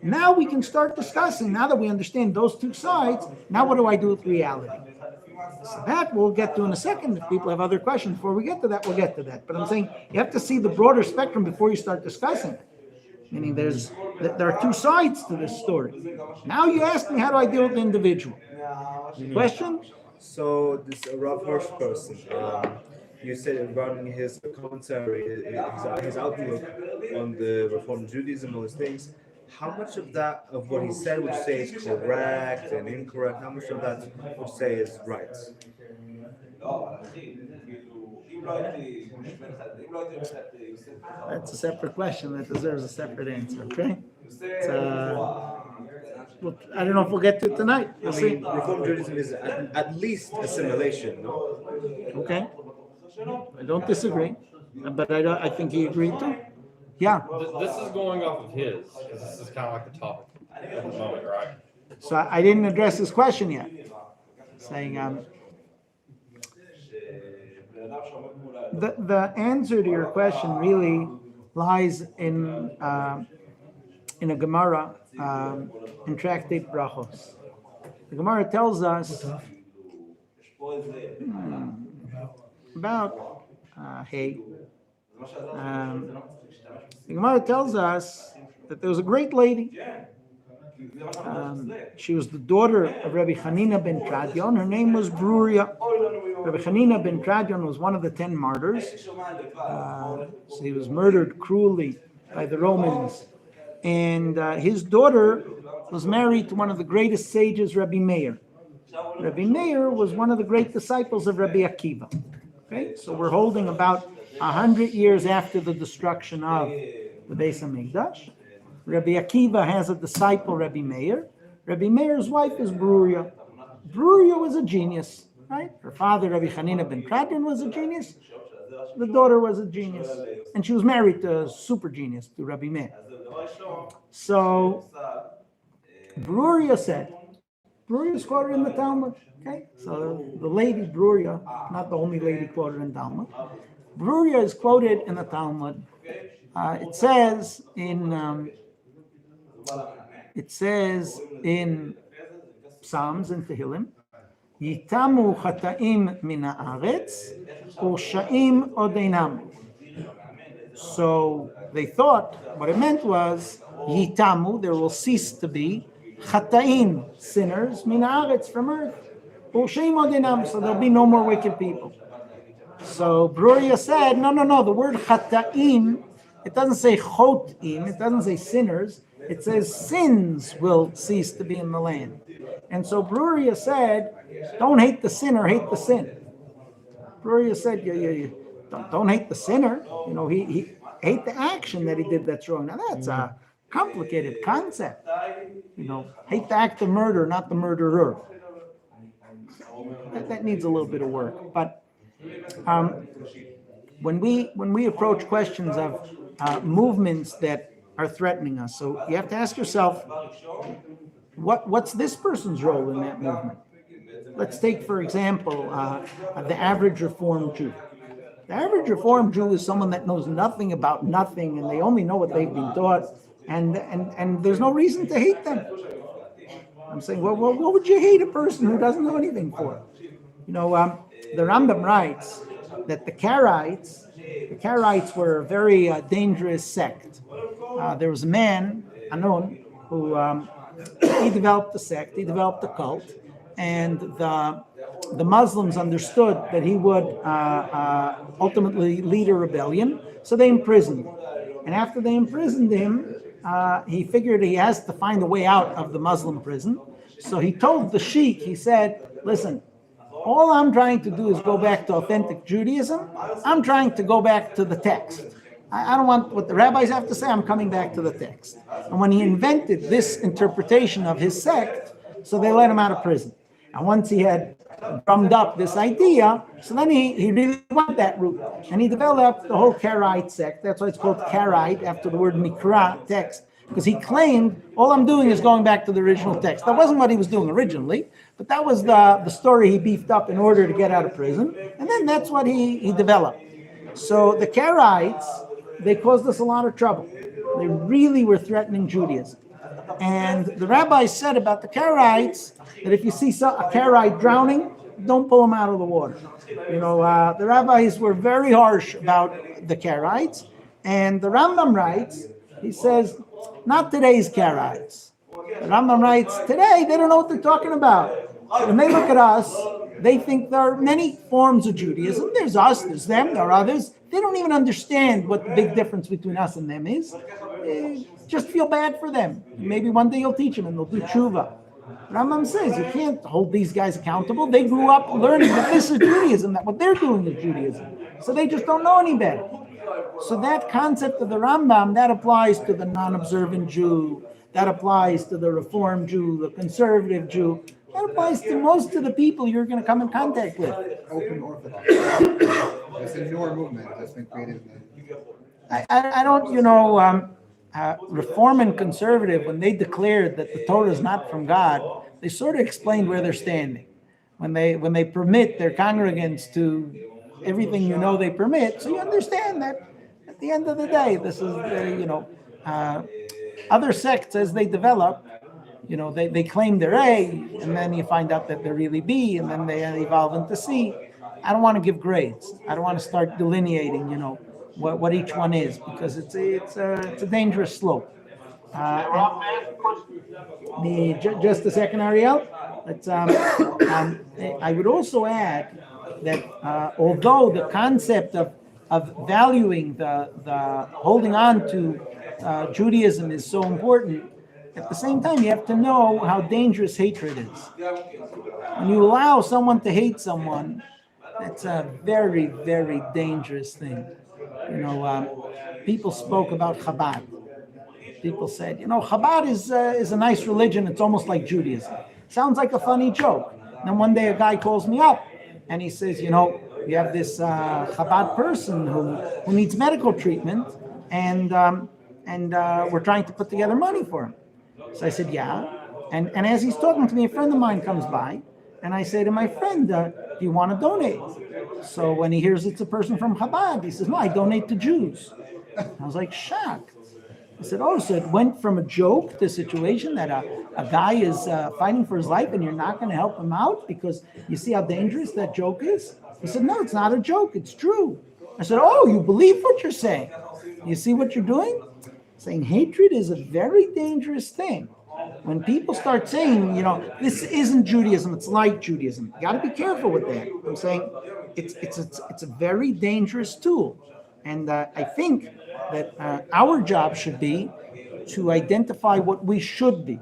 Now we can start discussing, now that we understand those two sides, now what do I do with reality? So that we'll get to in a second. If people have other questions before we get to that, we'll get to that. But I'm saying you have to see the broader spectrum before you start discussing it. Meaning there are two sides to this story. Now you ask me, how do I deal with the individual? Question? So this Rav Hirsch person, you said regarding his commentary, his outlook on the Reform Judaism, all those things. How much of what he said would you say is correct and incorrect? How much of that would you say is right? That's a separate question that deserves a separate answer. Okay. Well, I don't know if we'll get to it tonight. We'll see. Reform Judaism is at least assimilation, no? Okay. I don't disagree, but I think he agreed too. Yeah. This is going off of his, because this is kind of like the topic at the moment, right? So I didn't address his question yet. Saying the answer to your question really lies in a Gemara in Tractate Brachos. The Gemara tells us about the Gemara tells us that there was a great lady. She was the daughter of Rabbi Hanina ben Tradion. Her name was Bruria. Rabbi Hanina ben Tradion was one of the 10 martyrs. So he was murdered cruelly by the Romans. And his daughter was married to one of the greatest sages, Rabbi Meir. Rabbi Meir was one of the great disciples of Rabbi Akiva. Okay, so we're holding about 100 years after the destruction of the Beis HaMikdash. Rabbi Akiva has a disciple, Rabbi Meir. Rabbi Meir's wife is Bruria. Bruria was a genius, right? Her father, Rabbi Hanina ben Tradion, was a genius. The daughter was a genius. And she was married to a super genius, to Rabbi Meir. So, Bruria said, Bruria is quoted in the Talmud. Okay, so the lady Bruria, not the only lady quoted in Talmud. Bruria is quoted in the Talmud. It says in Psalms and Tehillim, Yitamu chataim min haaretz, u'shaim odeinam. So they thought what it meant was Yitamu, there will cease to be Chata'im, sinners, min haaretz, from earth. U'sheim odinam, so there'll be no more wicked people. So Bruria said, no, the word Chata'im, it doesn't say Chotim, it doesn't say sinners, it says sins will cease to be in the land. And so Bruria said, don't hate the sinner, hate the sin. Bruria said, don't hate the sinner. He hate the action that he did that's wrong. Now that's a complicated concept. Hate the act of murder, not the murderer. That needs a little bit of work. But when we approach questions of movements that are threatening us, so you have to ask yourself, what's this person's role in that movement? Let's take, for example, the average Reform Jew. The average Reform Jew is someone that knows nothing about nothing, and they only know what they've been taught, and there's no reason to hate them. I'm saying, well, what would you hate a person who doesn't know anything for? The Rambam writes that the Karaites were a very dangerous sect. There was a man, Anon, who he developed the sect, he developed the cult, and the Muslims understood that he would ultimately lead a rebellion, so they imprisoned him. And after they imprisoned him, he figured he has to find a way out of the Muslim prison. So he told the sheikh, he said, listen, all I'm trying to do is go back to authentic Judaism. I'm trying to go back to the text. I don't want what the rabbis have to say, I'm coming back to the text. And when he invented this interpretation of his sect, so they let him out of prison. And once he had drummed up this idea, so then he really went that route. And he developed the whole Karaite sect. That's why it's called Karaite, after the word Mikra, text. Because he claimed, all I'm doing is going back to the original text. That wasn't what he was doing originally, but that was the story he beefed up in order to get out of prison. And then that's what he developed. So the Karaites, they caused us a lot of trouble. They really were threatening Judaism. And the rabbis said about the Karaites that if you see a Karaite drowning, don't pull him out of the water. The rabbis were very harsh about the Karaites. And the Rambam writes, he says, not today's Karaites. The Rambam writes, today they don't know what they're talking about. When they look at us, they think there are many forms of Judaism. There's us, there's them, there are others. They don't even understand what the big difference between us and them is. Just feel bad for them. Maybe one day you'll teach them and they'll do tshuva. Rambam says you can't hold these guys accountable. They grew up learning that this is Judaism, that what they're doing is Judaism. So they just don't know any better. So that concept of the Rambam, that applies to the non-observant Jew, that applies to the Reform Jew, the conservative Jew, that applies to most of the people you're going to come in contact with. Open Orthodox. It's a newer movement that's been created. I don't, Reform and conservative, when they declared that the Torah is not from God, they sort of explained where they're standing. When they permit their congregants to everything they permit, so you understand that at the end of the day, this is other sects as they develop, they claim they're A, and then you find out that they're really B, and then they evolve into C. I don't want to give grades. I don't want to start delineating, what each one is, because it's a dangerous slope. Just a second, Ariel. I would also add that although the concept of valuing the holding on to Judaism is so important, at the same time you have to know how dangerous hatred is. When you allow someone to hate someone, that's a very, very dangerous thing. People spoke about Chabad. People said, Chabad is a nice religion. It's almost like Judaism. Sounds like a funny joke. And then one day a guy calls me up and he says, we have this Chabad person who needs medical treatment, and we're trying to put together money for him. So I said, yeah. And as he's talking to me, a friend of mine comes by, and I say to my friend, do you want to donate? So when he hears it's a person from Chabad, he says, no, I donate to Jews. I was like, shocked. I said, oh, so it went from a joke to a situation that a guy is fighting for his life and you're not going to help him out because you see how dangerous that joke is? He said, no, it's not a joke. It's true. I said, oh, you believe what you're saying? You see what you're doing? Saying hatred is a very dangerous thing. When people start saying, this isn't Judaism, it's like Judaism, you got to be careful with that. I'm saying it's a very dangerous tool. And I think that our job should be to identify what we should be.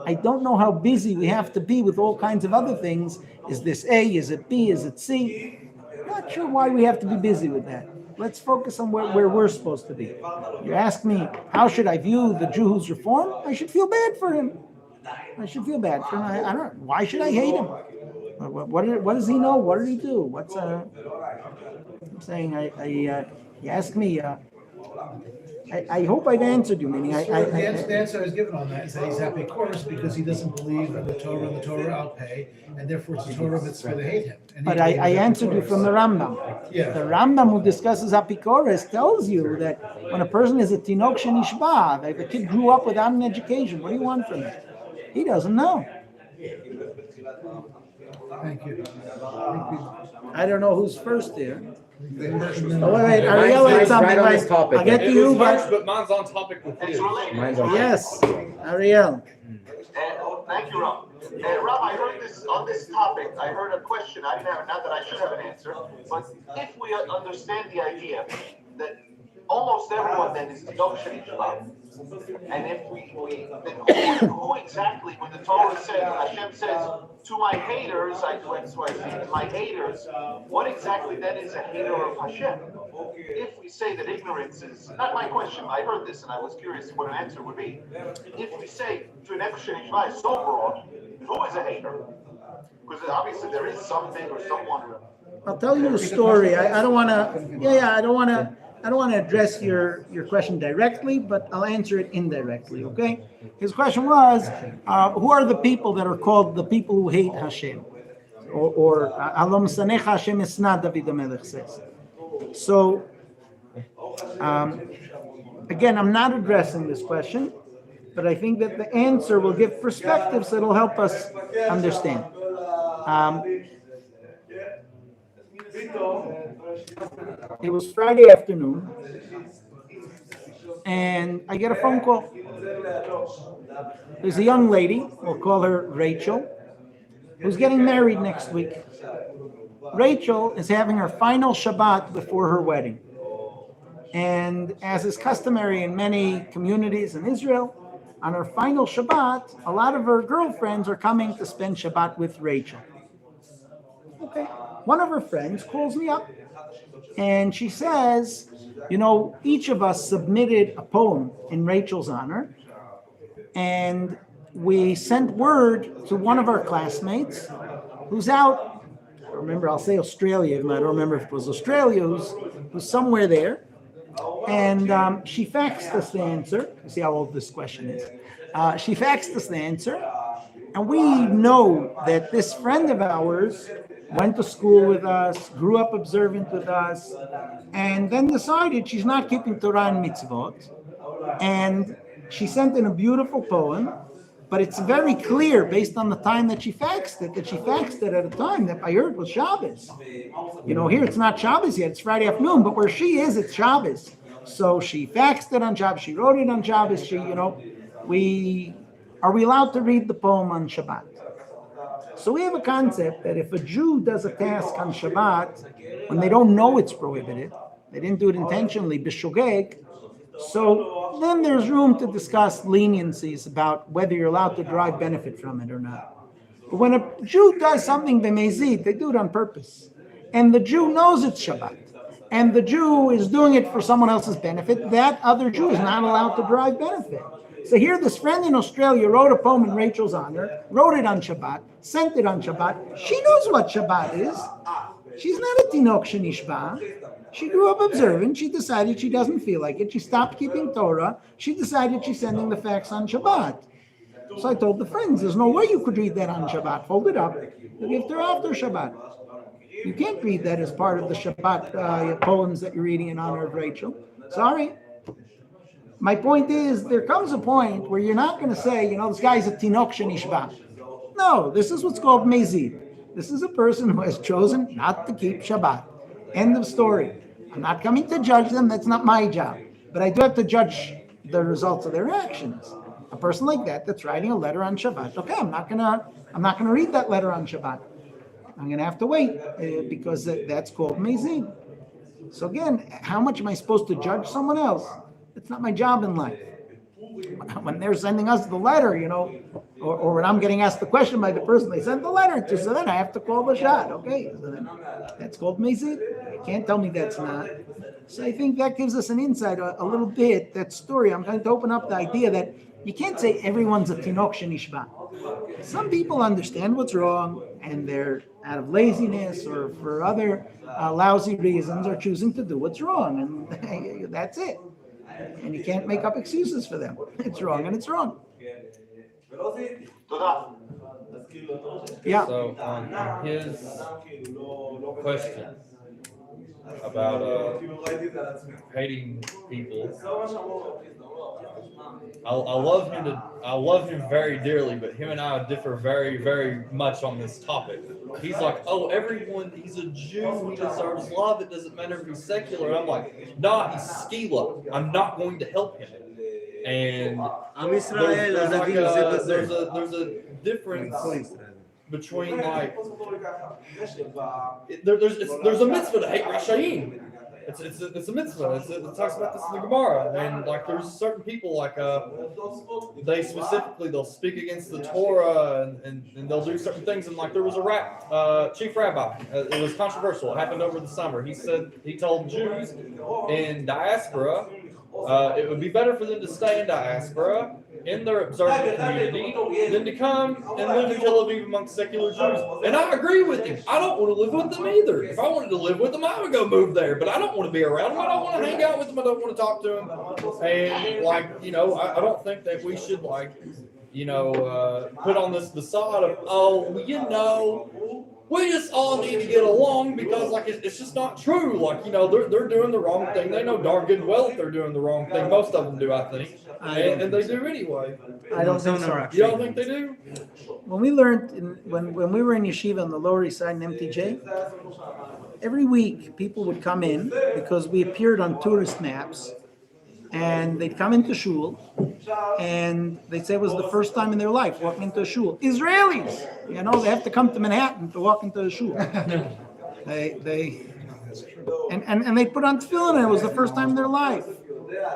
I don't know how busy we have to be with all kinds of other things. Is this A? Is it B? Is it C? Not sure why we have to be busy with that. Let's focus on where we're supposed to be. You ask me, how should I view the Jew who's reformed? I should feel bad for him. I should feel bad for him. I don't know. Why should I hate him? What does he know? What did he do? I'm saying, you ask me, I hope I've answered you, meaning The answer I was given on that is that he's Apikoros because he doesn't believe in the Torah and the Torah I'll pay, and therefore it's a Torah mitzvah to hate him. But I answered you from the Rambam. Yeah. The Rambam who discusses Apikoros tells you that when a person is a Tinok Shenishba, like the kid grew up without an education, what do you want from him? He doesn't know. Thank you. I don't know who's first here. Oh, wait, Ariel had something on like, this topic. I'll get to It you, was but but mine's on topic with his. Mine's on yes, Ariel. Thank you, Rob. Rob, I heard this on this topic. I heard a question. I didn't have, not that I should have an answer, but if we understand the idea that almost everyone then is Tidok Shenishba, and if then who exactly, when the Torah says, Hashem says, to my haters, my haters, what exactly then is a hater of Hashem? If we say that ignorance is, not my question, I heard this and I was curious what an answer would be. If we say to an Shenishba is so broad, who is a hater? Because obviously there is something or someone. I'll tell you a story. I don't want to. I don't want to address your question directly, but I'll answer it indirectly, okay? His question was, who are the people that are called the people who hate Hashem? Or Alom Sanech Hashem Esna, David HaMelech says. So, again, I'm not addressing this question, but I think that the answer will give perspectives that will help us understand. It was Friday afternoon, and I get a phone call. There's a young lady, we'll call her Rachel, who's getting married next week. Rachel is having her final Shabbat before her wedding. And as is customary in many communities in Israel, on her final Shabbat, a lot of her girlfriends are coming to spend Shabbat with Rachel. Okay. One of her friends calls me up and she says, each of us submitted a poem in Rachel's honor, and we sent word to one of our classmates who's out, I'll say Australia, even though I don't remember if it was Australia, who's somewhere there, and she faxed us the answer. You see how old this question is. She faxed us the answer, and we know that this friend of ours went to school with us, grew up observant with us, and then decided she's not keeping Torah and mitzvot. And she sent in a beautiful poem, but it's very clear based on the time that she faxed it, at a time that I heard was Shabbos. Here it's not Shabbos yet, it's Friday afternoon, but where she is, it's Shabbos. So she faxed it on Shabbos, she wrote it on Shabbos, are we allowed to read the poem on Shabbat? So we have a concept that if a Jew does a task on Shabbat, when they don't know it's prohibited, they didn't do it intentionally, b'shogeg, so then there's room to discuss leniencies about whether you're allowed to derive benefit from it or not. But when a Jew does something b'mezid, they do it on purpose. And the Jew knows it's Shabbat. And the Jew is doing it for someone else's benefit, that other Jew is not allowed to derive benefit. So here this friend in Australia wrote a poem in Rachel's honor, wrote it on Shabbat, sent it on Shabbat. She knows what Shabbat is. She's not a Tinok Shenishba. She grew up observant. She decided she doesn't feel like it. She stopped keeping Torah. She decided she's sending the fax on Shabbat. So I told the friends, there's no way you could read that on Shabbat. Fold it up and give her after Shabbat. You can't read that as part of the Shabbat poems that you're reading in honor of Rachel. Sorry. My point is, there comes a point where you're not going to say, this guy's a Tinok Shenishba. No, this is what's called Mezid. This is a person who has chosen not to keep Shabbat. End of story. I'm not coming to judge them. That's not my job. but I do have to judge the results of their actions. A person like that that's writing a letter on Shabbat, okay, I'm not gonna read that letter on Shabbat. I'm gonna have to wait because that's called mezid. So again, how much am I supposed to judge someone else? It's not my job in life. When they're sending us the letter, or when I'm getting asked the question by the person they sent the letter to, so then I have to call the shot. Okay, so then that's called mezid. You can't tell me that's not. So I think that gives us an insight a little bit, that story. I'm trying to open up the idea that you can't say everyone's a tinok shenishba. Some people understand what's wrong and they're out of laziness or for other lousy reasons are choosing to do what's wrong, and that's it. And you can't make up excuses for them. It's wrong and it's wrong. Yeah. So on his question about hating people, I love him very dearly, but him and I differ very, very much on this topic. He's like, oh, he's a Jew, he deserves love, it doesn't matter if he's secular. And I'm like, nah, he's skila. I'm not going to help him. And there's a difference between like there's a mitzvah to hate Rashayim. It's a mitzvah. It talks about this in the Gemara, and like there's certain people like they'll speak against the Torah and they'll do certain things, and like there was a chief rabbi. It was controversial. It happened over the summer. He told Jews in diaspora it would be better for them to stay in diaspora in their observant community than to come and live in Tel Aviv amongst secular Jews. And I agree with him. I don't want to live with them either. If I wanted to live with them, I would go move there. But I don't want to be around them. I don't want to hang out with them. I don't want to talk to them. And I don't think that we should put on this facade of, we just all need to get along because it's just not true. They're doing the wrong thing. They know darn good and well if they're doing the wrong thing. Most of them do, I think. And they do anyway. I don't think so. You don't think they do? When we learned, when we were in yeshiva on the Lower East Side in MTJ, every week people would come in because we appeared on tourist maps, and they'd come into shul, and they'd say it was the first time in their life walking into a shul. Israelis, they have to come to Manhattan to walk into a shul. And they put on tefillin, and it was the first time in their life.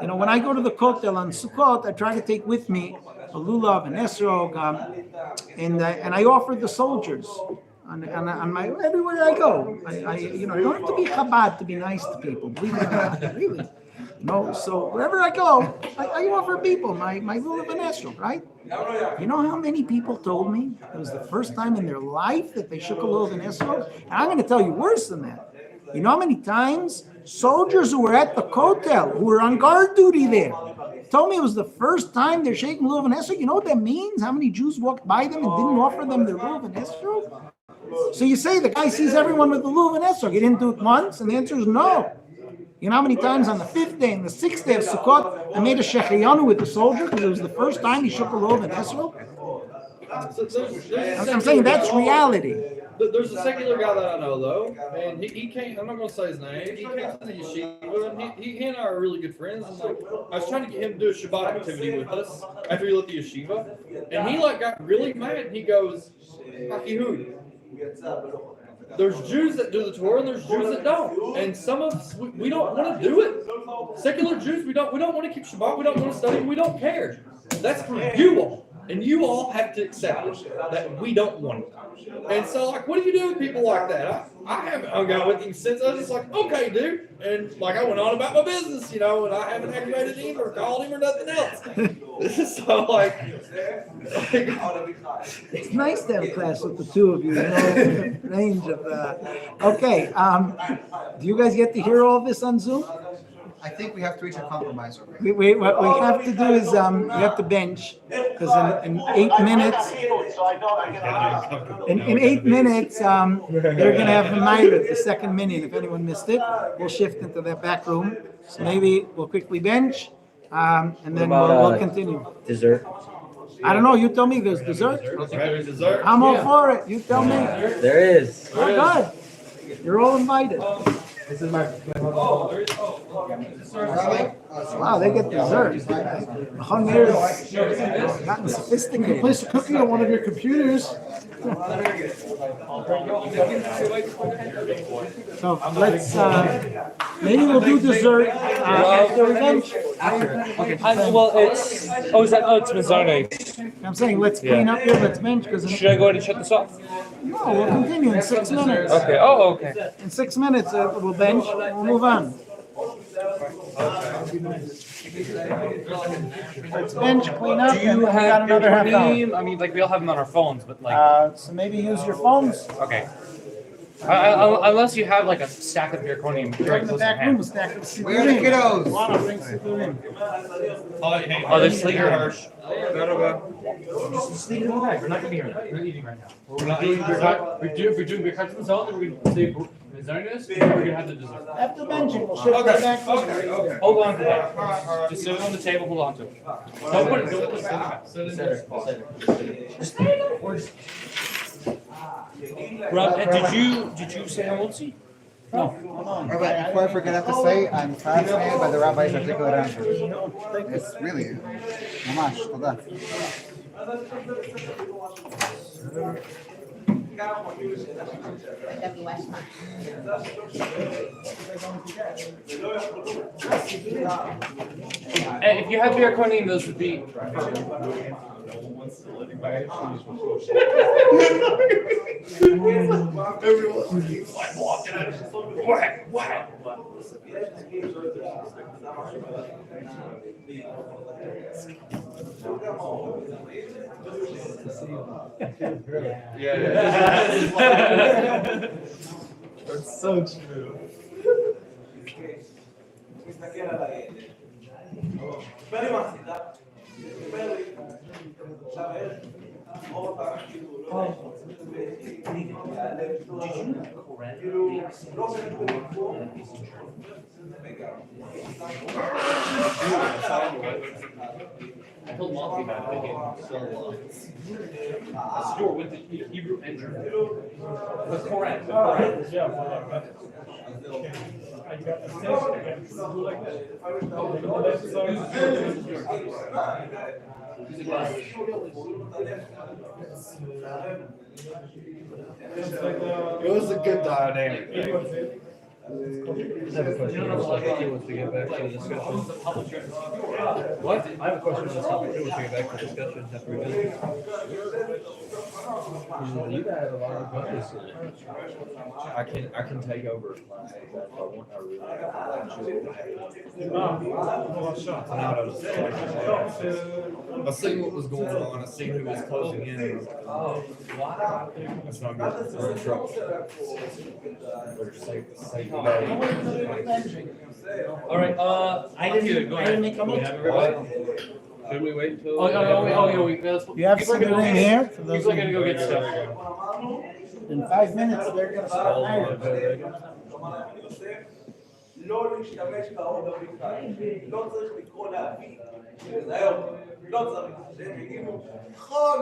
When I go to the Kotel on Sukkot, I try to take with me a lulav and esrog, and I offer the soldiers on my everywhere I go. You don't have to be Chabad to be nice to people. Believe it or not, really. So wherever I go, I offer people my lulav and esrog, right? You know how many people told me it was the first time in their life that they shook a lulav and esrog? And I'm going to tell you worse than that. You know how many times soldiers who were at the Kotel, who were on guard duty there, told me it was the first time they're shaking lulav and esrog? You know what that means? How many Jews walked by them and didn't offer them their lulav and esrog? So you say the guy sees everyone with the lulav and esrog. He didn't do it once, and the answer is no. You know how many times on the 5th day and the 6th day of Sukkot I made a shechiyanu with the soldier because it was the first time he shook a lulav and esrog? I'm saying that's reality. There's a secular guy that I know, though, and he came, I'm not going to say his name, he came to the yeshiva, and he and I are really good friends, and I was trying to get him to do a Shabbat activity with us after he left the yeshiva, and he got really mad, and he goes, Hakihud, there's Jews that do the Torah, and there's Jews that don't, and some of us, we don't want to do it. Secular Jews, we don't want to keep Shabbat, we don't want to study, we don't care. That's for you all. And you all have to accept it, that we don't want it. And so, what do you do with people like that? I haven't hung out with him since. I was just like, okay, dude. And I went on about my business, and I haven't aggravated him or called him or nothing else. So, it's nice to have a class with the two of you, range of, okay. Do you guys get to hear all this on Zoom? I think we have to reach a compromise. What we have to do is we have to bench because in 8 minutes, in 8 minutes, they're going to have the Myra, the second minute. If anyone missed it, we'll shift into that back room. So maybe we'll quickly bench, and then we'll continue. Dessert? I don't know. You tell me there's dessert. I'm all for it. You tell me. There is. Oh, good. You're all invited. This is my. Rabbi? Wow, they get dessert. Chon Meir's gotten sophisticated. Place a cookie on one of your computers. So let's, maybe we'll do dessert after we bench. Well, it's it's Mazzone. I'm saying let's clean up here, let's bench, because Should I go ahead and shut this off? no, we'll continue in 6 minutes. Okay. Oh, okay. In 6 minutes, we'll bench, we'll move on. Let's bench, clean up, Do and you we got have another half hour. I mean, like we all have them on our phones, but like. So maybe use your phones. Okay. Unless you have like a stack of zirconium We're very in the close back at room, hand. a stack of Sidurim. Where are the kiddos? Wanna bring Sidurim. Oh, there's sleep here. Hirsch. Just leave it in the bag. We're not gonna be here. We're not eating right now. We're doing beer cuts and salt, and we're gonna say Mazzone, and we're gonna have the dessert. After benching, we'll shift right back. Okay. Hold on to that. Just sit it on the table. Hold on to it. Don't put it. Don't put it back. Rob, did you say Hamotzi? No. Rabbi, before I forget, I have to say, I'm fascinated by the rabbi's articulate answers. It's really, mamash, toda. Hey, if you have zirconium, those would be. Everyone keeps like walking out. What? Yeah. That's so true. I told Monty about it. A store with the Hebrew and German. The Koran. It was a good dynamic. I have a question on this topic too, once we get back to the discussion. What? I have a question on this topic too, once we get back to the discussion after we visit. You guys have a lot of questions. I can take over if I want. I really I seen what was going on. I seen who was closing in. And I was like, oh, wow. That's not good. We're in trouble. Better save the day. All right. I didn't make a motion. Should we wait until? You have Sidurim here? For those People are gonna go get stuff. In 5 minutes, they're gonna start hiring. לא להשתמש בעוד אביחי, לא צריך לקרוא לאבי, לזהר אותו, לא צריך, שהם הגיעו, כל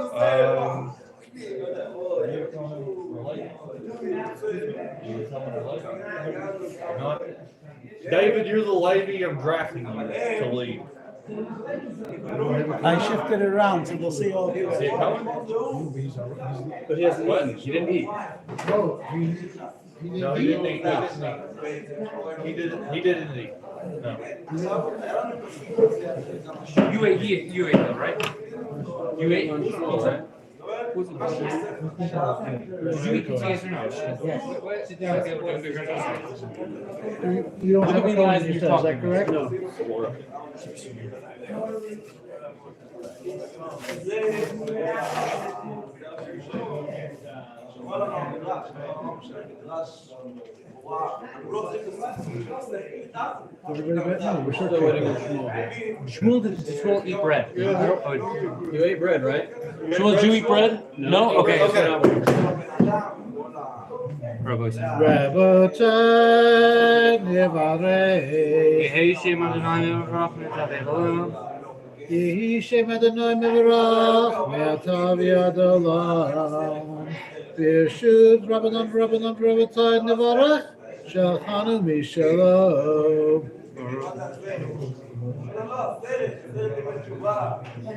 David, you're the lady I'm drafting you to lead. I shifted it around, so they'll see all of you. Is he coming? But he hasn't eaten. He didn't eat. No, he didn't eat. He didn't eat. No. You ate though, right? You ate. Did you eat potatoes or not? Sit down. You don't have a phone in your cell, is that correct? No. Shmuel, did Shmuel eat bread? You ate bread, right? Shmuel, did you eat bread? No? Okay. Yehi Shem Adonai Mevarach, Me'atav Yad Olam. B'Yeshut Rabbanon Rabbatai Nevarach, Shalchanu Mishalom.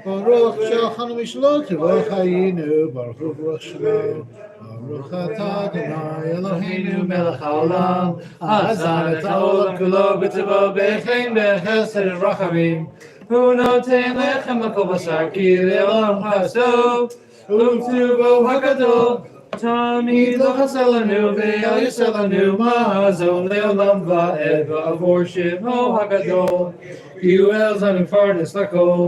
Baruch Shulchan Mishlot V'Chayinu Baruch Hu Baruch Shemo Baruch Atah Adonai Eloheinu Melech Haolam Hazan et Haolam Kulo B'Tavo B'Chaim B'Chesed Rachamim Hu Noten Lechem L'Kol Basar Ki Le'olam Chaso U'Tuvo Hakadol Tamid Lo Chaselanu Ve'El Yiselanu Ma'azon Le'olam Va'ed Va'avor Shemo Hakadol Yuel Zanim Fardes Lakol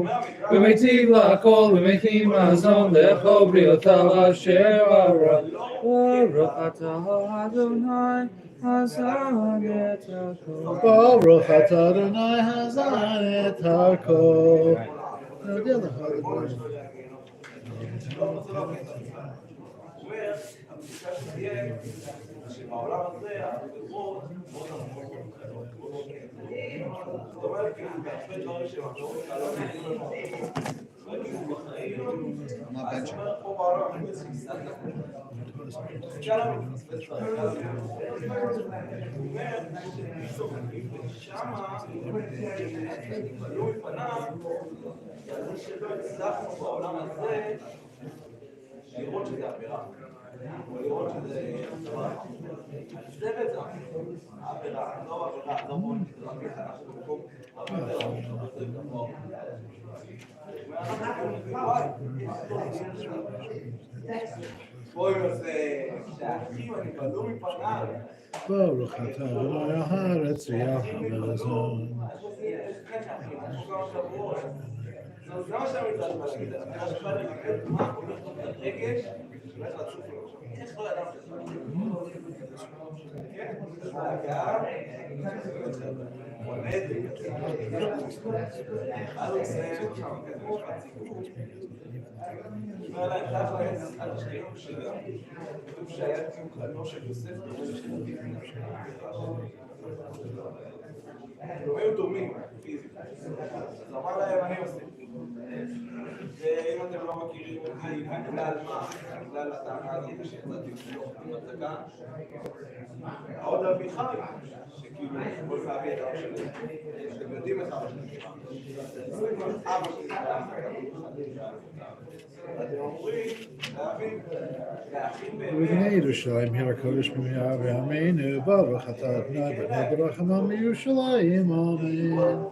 V'Meitiv Lakol V'Meitim Ma'azon Le'Chol Briotav Asher Ara Baruch Atah Adonai Hazan et HaKol Baruch Atah Adonai Hazan et HaKol שבעולם הזה, החברות מאוד עמוקות. זאת אומרת, כאילו, בהרבה דברים שמחשבות על אז אומר פה בעולם, שמה, היו מפניו, זה שלא הצלחנו בעולם הזה, לראות שזה עבירה. לראות שזה דבר. זה בעצם העבירה, לא עבירה, לא בוא נתראה ככה, אנחנו במקום הרבה יותר גבוה. פה עם איזה שהאחים הנבלו מפניו. ברוך אתה אדוני הארץ ויחד ולזון. זה מה שאני רוצה להגיד, אני חושב להגיד מה הולך ברגש, שבאמת רצוף לו. איך לא ידעת את זה? כן? זה להגעה, עומד, אז הוא עושה עכשיו כזה משפט סיכום. שומע להם תכלס, עד השקיעו שלה, כתוב שהיה תיוקלנו של יוסף, הם היו דומים, פיזית. אז אמר להם, אני עושה. ואם אתם לא מכירים אותי, בגלל מה? בגלל הטענה הזאת שיצאתי לשלוח עם הצגה. עוד אבי חי, שכאילו כל פעמי את אבא שלי, שאתם יודעים את אבא שלי. אבא שלי אתם אומרים, להבין ובני ירושלים היא הקודש במאה ועמנו ברוך אתה אדוני בני ברחמם מירושלים אמן.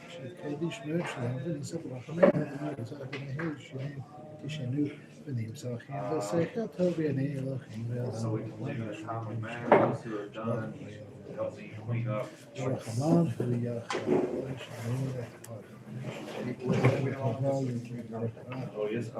שקדיש מאוד שלהם וניסה ברחמי האדוני וזרח בניהם שהם תשנו ונמצאים ושכל טוב בעיני אלוהים ואדם Help me clean up. Oh, yes.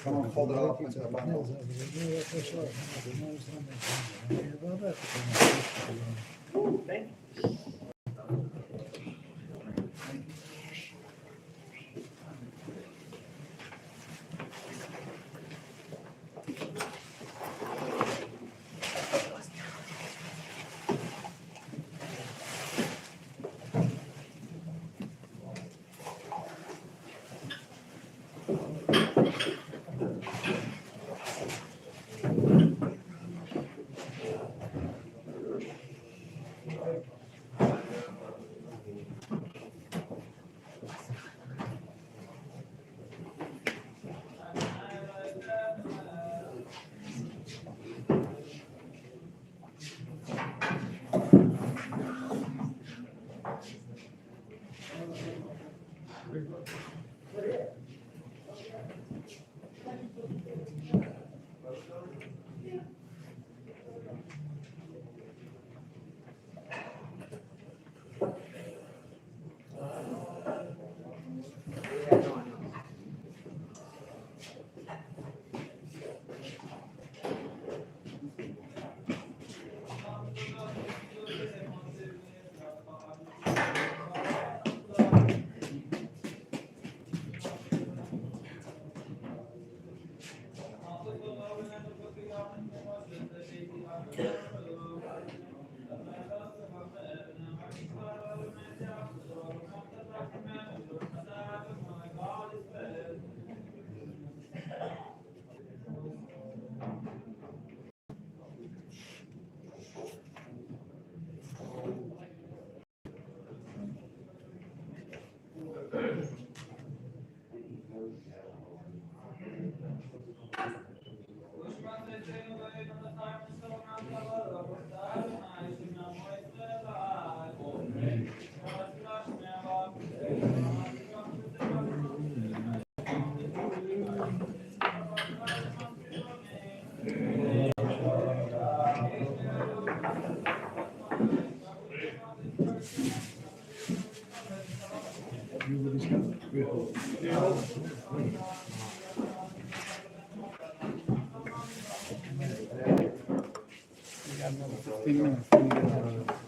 Someone fold it all up into a bundle.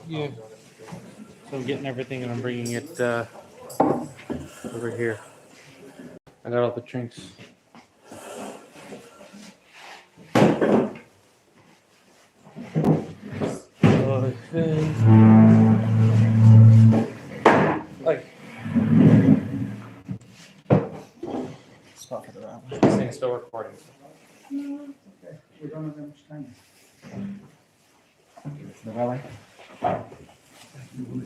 Yeah. So I'm getting everything and I'm bringing it over here. I got all the drinks. Okay. Like. Stop for the rabbi. This thing's still recording. Okay. We don't have that much time. The rabbi? Are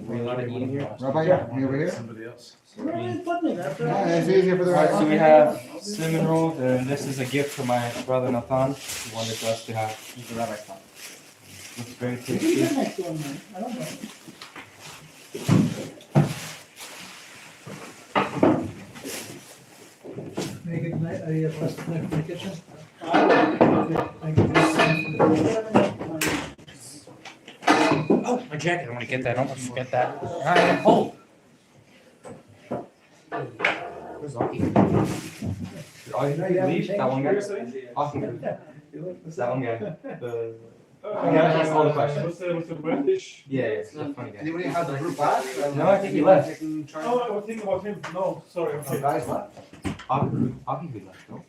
we allowed to eat in here? Rabbi, you over here? Somebody else. Yeah, it's easier for the Alright, rabbi. so we have cinnamon rolls, and this is a gift for my brother Nathan. He wanted us to have eat the rabbi stuff. Looks very tasty. I don't know. May I get a plastic knife from the kitchen? Oh, my jacket. I want to get that. I don't want to forget that. I am cold. Where's Aki? Oh, you leave? That one guy? Awesome. That one guy. The guy asked all the questions. What's the British? Yeah, yeah, the funny guy. Anybody have the group back? No, I think he left. Oh, I was thinking about him. No, sorry. No, guys left. Aki left, no?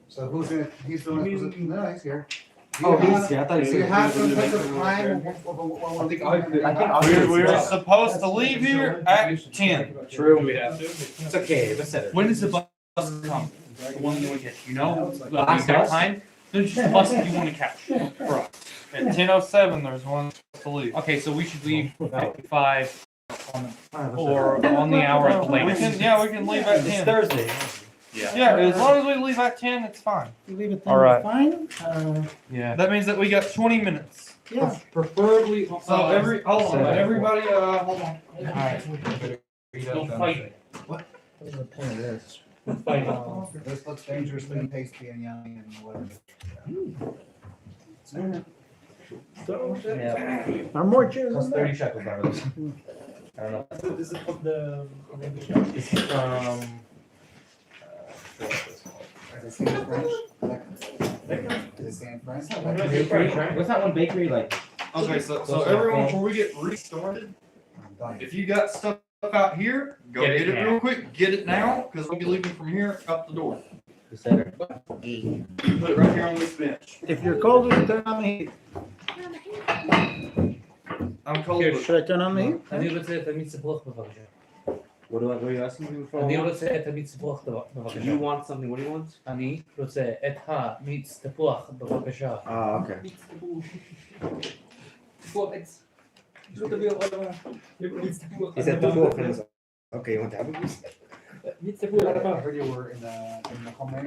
So who's in, he's the one, no, he's here. Oh, he's here. I thought he Do you was. have some sense of time? I think Aki We're supposed to leave here at 10. True. It's okay. Let's set it. When does the bus come? the one you want to get, you know, the exact time. There's just a bus that you want to catch for us. At 10:07, there's one to leave. Okay, so we should leave at 5 or on the hour at the We latest. can leave at 10. It's Thursday. Yeah, as long as we leave at 10, it's fine. You leave it All there, right. fine. Yeah. That means that we got 20 minutes. Yeah. Preferably. So everybody, hold on. Don't fight. This looks dangerously tasty and yummy and whatever. Yeah. Are more chairs Plus in 30 there? shekels, brothers. I don't know. Is it from the It's from. Is it same French? Is it same French? What's that one bakery like? Okay, so everyone, before we get restarted, if you got stuff out here, go Get it get it now. real quick. Get it now, because we'll be leaving from here out the door. The center. Put it right here on this bench. If you're cold, we can turn on the heat. I'm cold. Here, but- Should I turn on the heat? אני רוצה תמיד סיפוח בבקשה. What are you asking me for? אני רוצה תמיד סיפוח You בבקשה. want something? What do you want? אני רוצה את המיץ תפוח בבקשה. Ah, okay. He said the pork. Okay, you want to have it? I heard you were in the Homer.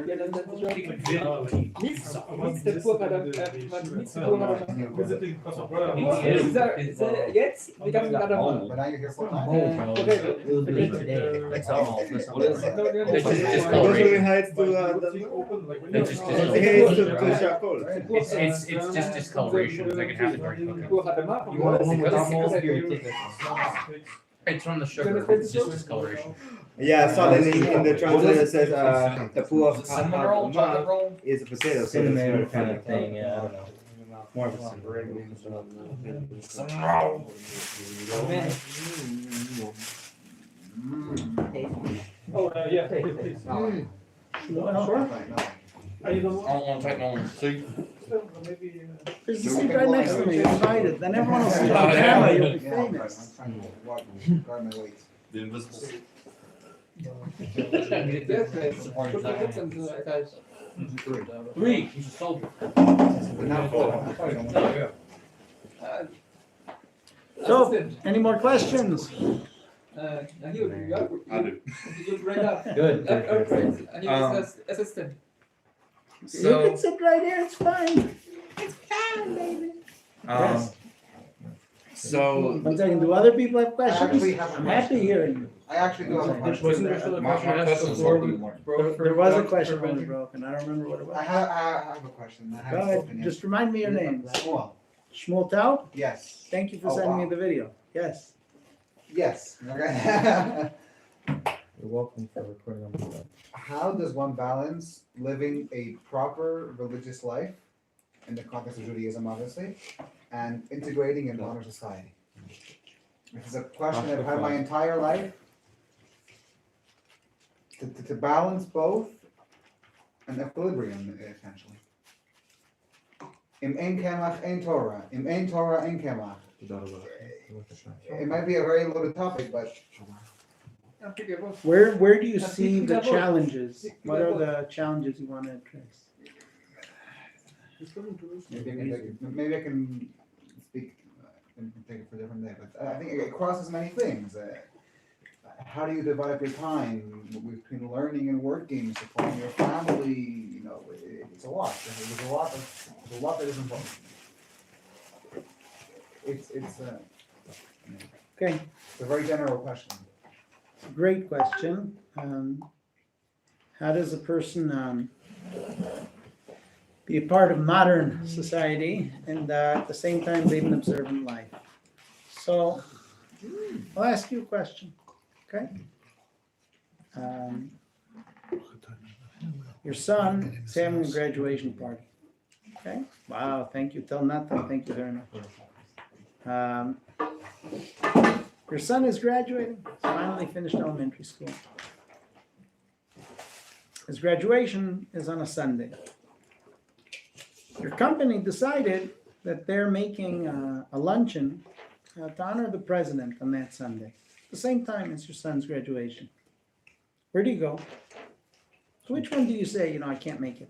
visiting Kosovo? Jetzt? Wie darf man da machen? But now you're here full time. It'll be today. That's all. It's just Those discoloration. hides to It's just it's just discoloration. That can happen during cooking. You want one with almost It's from the sugar. It's just discoloration. Yeah, I saw that in the translator it says tapua Cinnamon roll, chocolate roll. is a potato. So cinnamon it's kind of thing. Yeah, I don't know. more of a cinnamon. Oh, yeah, please, please. Sure. Are you the I don't want to take no one. See? maybe? There's a seat right next to me. Invite it. Then everyone will see it on camera. You'll be Yeah, I'm famous. trying to guard my weight. The invisible. Three. He's a soldier. But not four. So, any more questions? I do. Good. Assistant. You can sit right here. It's fine. It's fine, baby. Yes. So One second. Do other people have I actually questions? have a I'm happy question. hearing you. I actually do have a question. Wasn't there still a My question asked question's before open we more. broke? There was a question that was broken. I don't remember what it was. I have a question. I Go haven't ahead. spoken yet. Just remind me your name. Shmuel. Shmuel Tau? Yes. Thank you for Oh, sending me wow. the video. Yes. Yes. Okay. You're welcome for recording on the phone. How does one balance living a proper religious life in the context of Judaism, obviously, and integrating in modern society? This is a question I've had my entire life. To balance both, an equilibrium, essentially. Im ein kemach ein Torah. Im ein Torah ein kemach. It might be a very loaded topic, but Where do you see the challenges? What are the challenges you want to address? maybe I can speak and take it for a different day. But I think it crosses many things. How do you divide up your time between learning and working, supporting your family? You know, it's a lot. There's a lot that is involved. It's Okay, a very general question. great question. How does a person be a part of modern society and at the same time live an observant life? So I'll ask you a question, okay? Your son is having a graduation party, okay? Wow, thank you. Tell Nathan, thank you very much. Your son is graduating, finally finished elementary school. His graduation is on a Sunday. Your company decided that they're making a luncheon to honor the president on that Sunday, at the same time as your son's graduation. Where do you go? So which one do you say, I can't make it?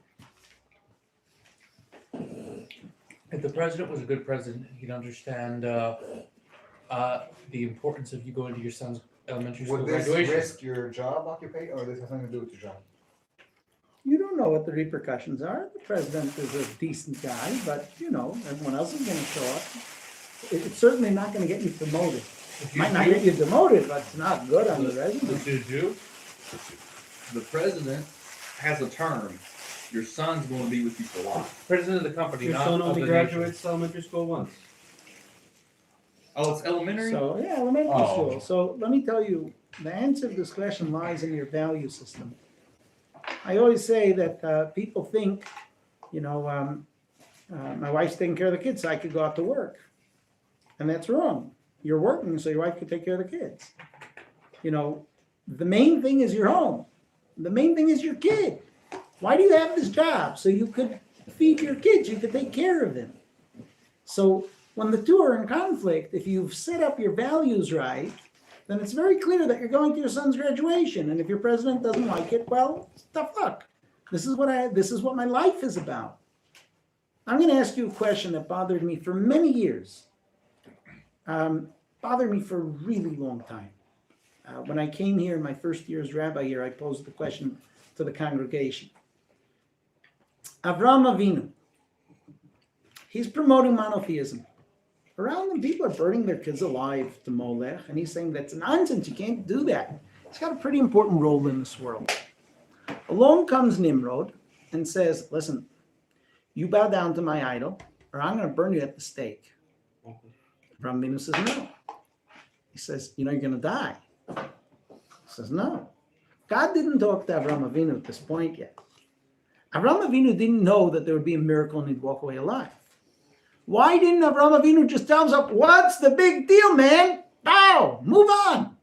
If the president was a good president, he'd understand the importance of you going to your son's elementary school Would this graduation. risk your job occupation, or this has something to do with your job? You don't know what the repercussions are. The president is a decent guy, but everyone else is gonna show up. It's certainly not gonna get you promoted. Might not get you demoted, but it's not good on the resume. The president has a term. Your son's going to be with you for life. President of the company, Your not son of only the graduates elementary school once. Oh, it's elementary? So, yeah, elementary Oh. school. So let me tell you, the answer to this question lies in your value system. I always say that people think, my wife's taking care of the kids, so I could go out to work. And that's wrong. You're working so your wife can take care of the kids. The main thing is your home. The main thing is your kid. Why do you have this job? So you could feed your kids, you could take care of them. So when the two are in conflict, if you've set up your values right, then it's very clear that you're going to your son's graduation. And if your president doesn't like it, well, tough luck. This is what my life is about. I'm going to ask you a question that bothered me for many years. Bothered me for a really long time. When I came here in my first year as rabbi here, I posed the question to the congregation. Avraham Avinu, he's promoting monotheism. Around him, people are burning their kids alive to Molech, and he's saying that's nonsense, you can't do that. He's got a pretty important role in this world. Along comes Nimrod and says, listen, you bow down to my idol, or I'm going to burn you at the stake. Avraham Avinu says, no. He says, you're going to die. He says, no. God didn't talk to Avraham Avinu at this point yet. Avraham Avinu didn't know that there would be a miracle and he'd walk away alive. Why didn't Avraham Avinu just tell himself, what's the big deal, man? Bow, move on.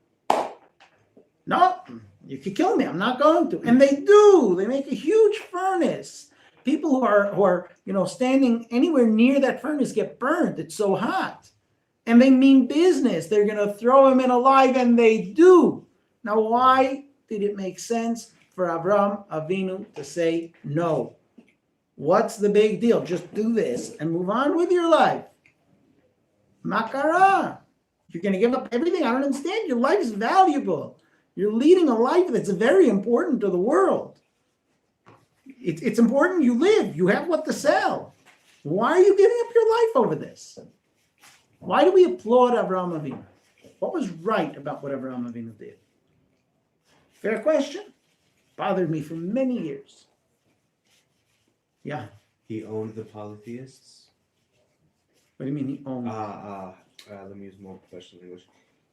No, you could kill me. I'm not going to. And they do. They make a huge furnace. People who are standing anywhere near that furnace get burned. It's so hot. And they mean business. They're going to throw him in alive, and they do. Now, why did it make sense for Avraham Avinu to say no? What's the big deal? Just do this and move on with your life. Makara. You're going to give up everything? I don't understand. Your life is valuable. You're leading a life that's very important to the world. It's important you live. You have what to sell. Why are you giving up your life over this? Why do we applaud Avraham Avinu? What was right about what Avraham Avinu did? Fair question. Bothered me for many years. Yeah. He owned the polytheists. What do you mean he owned? Let me use more professional English.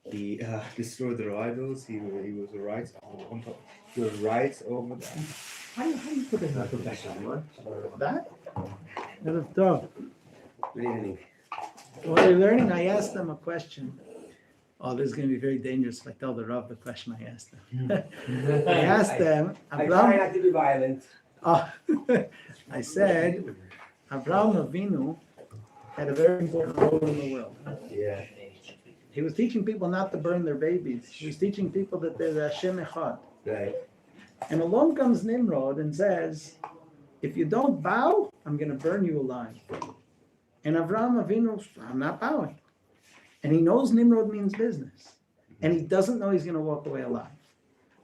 He destroyed their idols. He was right. He was right over that. How do you put it in professional? That? That is tough. Good evening. What are you learning? I asked them a question. Oh, this is going to be very dangerous if I tell the Rav the question I asked them. I asked them. I try not to be violent. I said, Avraham Avinu had a very important role in the world. Yeah. He was teaching people not to burn their babies. He was teaching people that there's a Hashem Echad. Right. And along comes Nimrod and says, if you don't bow, I'm going to burn you alive. And Avraham Avinu, I'm not bowing. And he knows Nimrod means business. And he doesn't know he's going to walk away alive.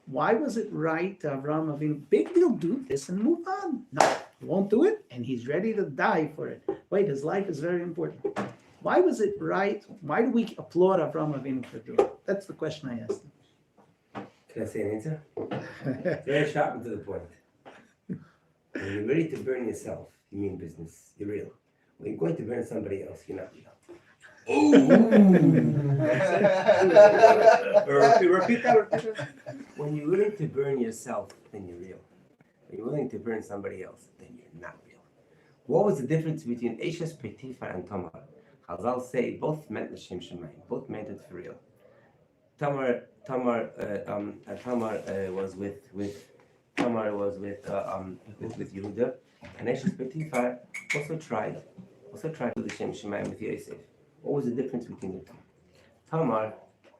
Why was it right to Avraham Avinu? Big deal, do this and move on. No, he won't do it, and he's ready to die for it. Wait, his life is very important. Why was it right? Why do we applaud Avraham Avinu for doing it? That's the question I asked him. Can I say an answer? Very sharp and to the point. When you're ready to burn yourself, you mean business. You're real. When you're going to burn somebody else, you're not real. Repeat that. When you're willing to burn yourself, then you're real. When you're willing to burn somebody else, then you're not real. What was the difference between Eshes, Potiphar, and Tamar? Chazal say both meant L'Shem Shemayim. Both meant it for real. Tamar was with Yehuda, and Eshes Potiphar also tried with L'Shem Shemayim with Yosef. What was the difference between the two? Tamar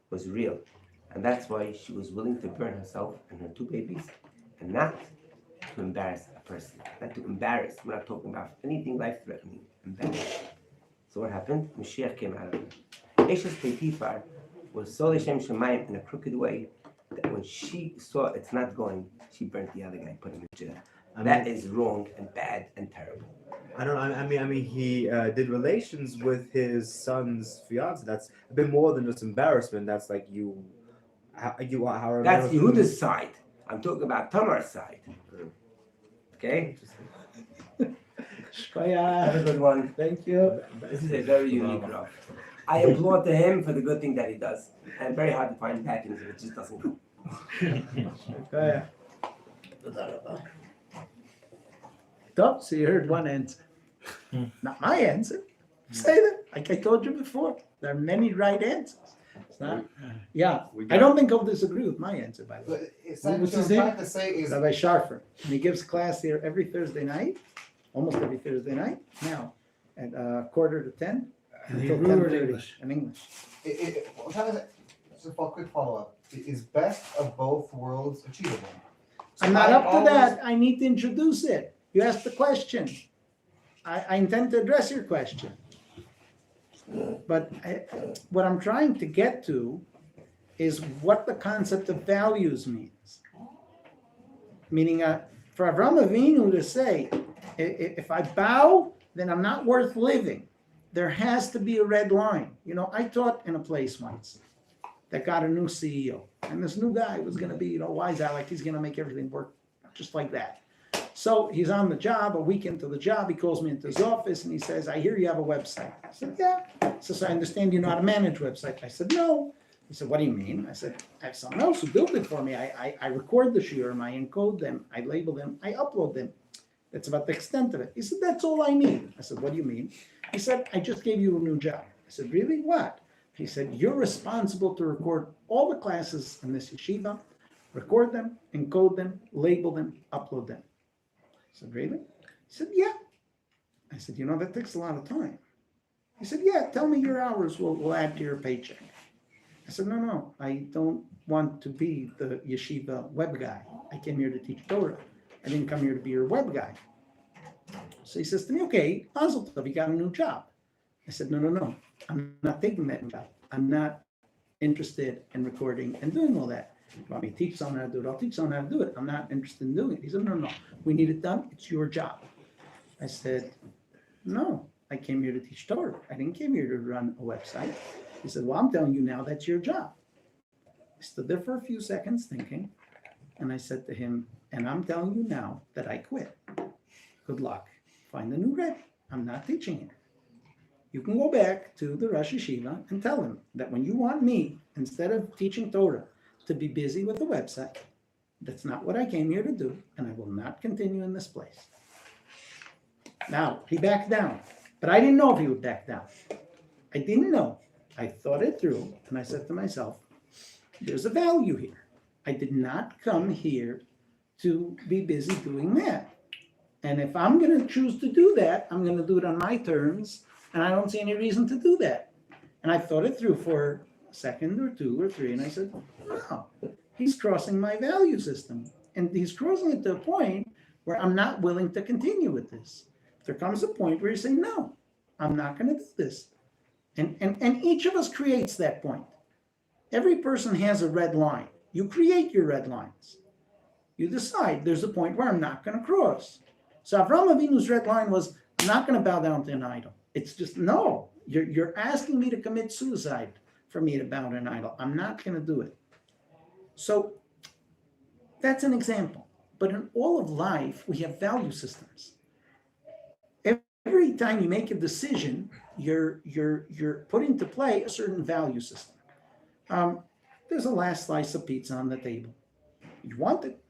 was real, and that's why she was willing to burn herself and her two babies, and not to embarrass a person, not to embarrass. We're not talking about anything life-threatening. Embarrass. So what happened? Mashiach came out of it. Eshes Potiphar was so Shem Shemayim in a crooked way that when she saw it's not going, she burnt the other guy, put him in jail. That is wrong and bad and terrible. I don't know. I mean, he did relations with his son's fiance. That's a bit more than just embarrassment. That's like That's Yehuda's side. I'm talking about Tamar's side. Okay. Have a good one. Thank you. This is a very unique Rav. I applaud to him for the good thing that he does. And very hard to find bad things if it just doesn't go. So you heard one answer. Not my answer. Say that. Like I told you before, there are many right answers. It's not. Yeah, I don't think he'll disagree with my answer, by the way. What's his name? To say is Rabbi Sharfer, and he gives class here every Thursday night, almost every Thursday night. Now, at 9:45 until 10:30 in English. Just a quick follow-up. Is best of both worlds achievable? So I'm not up to that. I need to introduce it. You asked the question. I intend to address your question. But what I'm trying to get to is what the concept of values means. Meaning, for Avraham Avinu to say, if I bow, then I'm not worth living. There has to be a red line. You know, I taught in a place once that got a new CEO. And this new guy was going to be, wise out, like he's going to make everything work just like that. So he's on the job, a week into the job, he calls me into his office and he says, I hear you have a website. I said, yeah. He says, I understand you know how to manage websites. I said, no. He said, what do you mean? I said, I have someone else who built it for me. I record the shiurim, I encode them, I label them, I upload them. That's about the extent of it. He said, that's all I need. I said, what do you mean? He said, I just gave you a new job. I said, really? What? He said, you're responsible to record all the classes in this yeshiva, record them, encode them, label them, upload them. I said, really? He said, yeah. I said, that takes a lot of time. He said, yeah, tell me your hours, we'll add to your paycheck. I said, no, I don't want to be the yeshiva web guy. I came here to teach Torah. I didn't come here to be your web guy. So he says to me, okay, Mazel Tov, you got a new job. I said, no, I'm not taking that job. I'm not interested in recording and doing all that. You want me to teach someone how to do it? I'll teach someone how to do it. I'm not interested in doing it. He said, no, we need it done. It's your job. I said, no, I came here to teach Torah. I didn't came here to run a website. He said, well, I'm telling you now that's your job. I stood there for a few seconds thinking, and I said to him, and I'm telling you now that I quit. Good luck. Find a new Rebbe. I'm not teaching it. You can go back to the Rosh Yeshiva and tell him that when you want me, instead of teaching Torah, to be busy with the website, that's not what I came here to do, and I will not continue in this place. Now, he backed down, but I didn't know if he would back down. I didn't know. I thought it through, and I said to myself, there's a value here. I did not come here to be busy doing that. And if I'm going to choose to do that, I'm going to do it on my terms, and I don't see any reason to do that. And I thought it through for a second or two or three, and I said, no, he's crossing my value system. And he's crossing it to a point where I'm not willing to continue with this. There comes a point where you say, no, I'm not going to do this. And each of us creates that point. Every person has a red line. You create your red lines. You decide there's a point where I'm not going to cross. So Avraham Avinu's red line was, I'm not going to bow down to an idol. It's just, no, you're asking me to commit suicide for me to bow to an idol. I'm not going to do it. So that's an example. But in all of life, we have value systems. Every time you make a decision, you're putting into play a certain value system. There's a last slice of pizza on the table. You want it.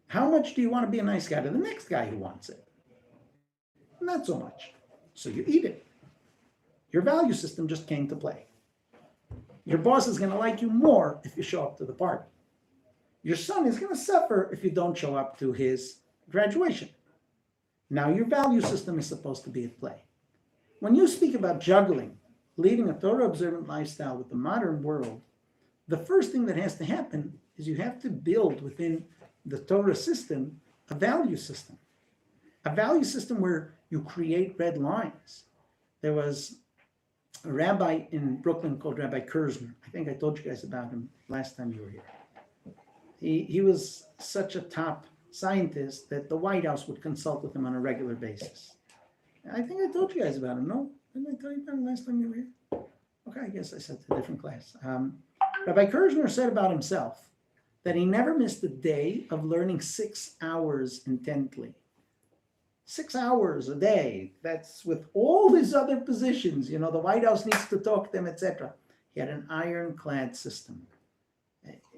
How much do you want to be a nice guy to the next guy who wants it? Not so much. So you eat it. Your value system just came to play. Your boss is going to like you more if you show up to the party. Your son is going to suffer if you don't show up to his graduation. Now your value system is supposed to be at play. When you speak about juggling, leading a Torah-observant lifestyle with the modern world, the first thing that has to happen is you have to build within the Torah system a value system. A value system where you create red lines. There was a rabbi in Brooklyn called Rabbi Kurzner. I think I told you guys about him last time you were here. He was such a top scientist that the White House would consult with him on a regular basis. I think I told you guys about him, no? Didn't I tell you about him last time you were here? Okay, I guess I said to a different class. Rabbi Kurzner said about himself that he never missed a day of learning 6 hours intently. 6 hours a day. That's with all his other positions. You know, the White House needs to talk to them, etc. He had an ironclad system.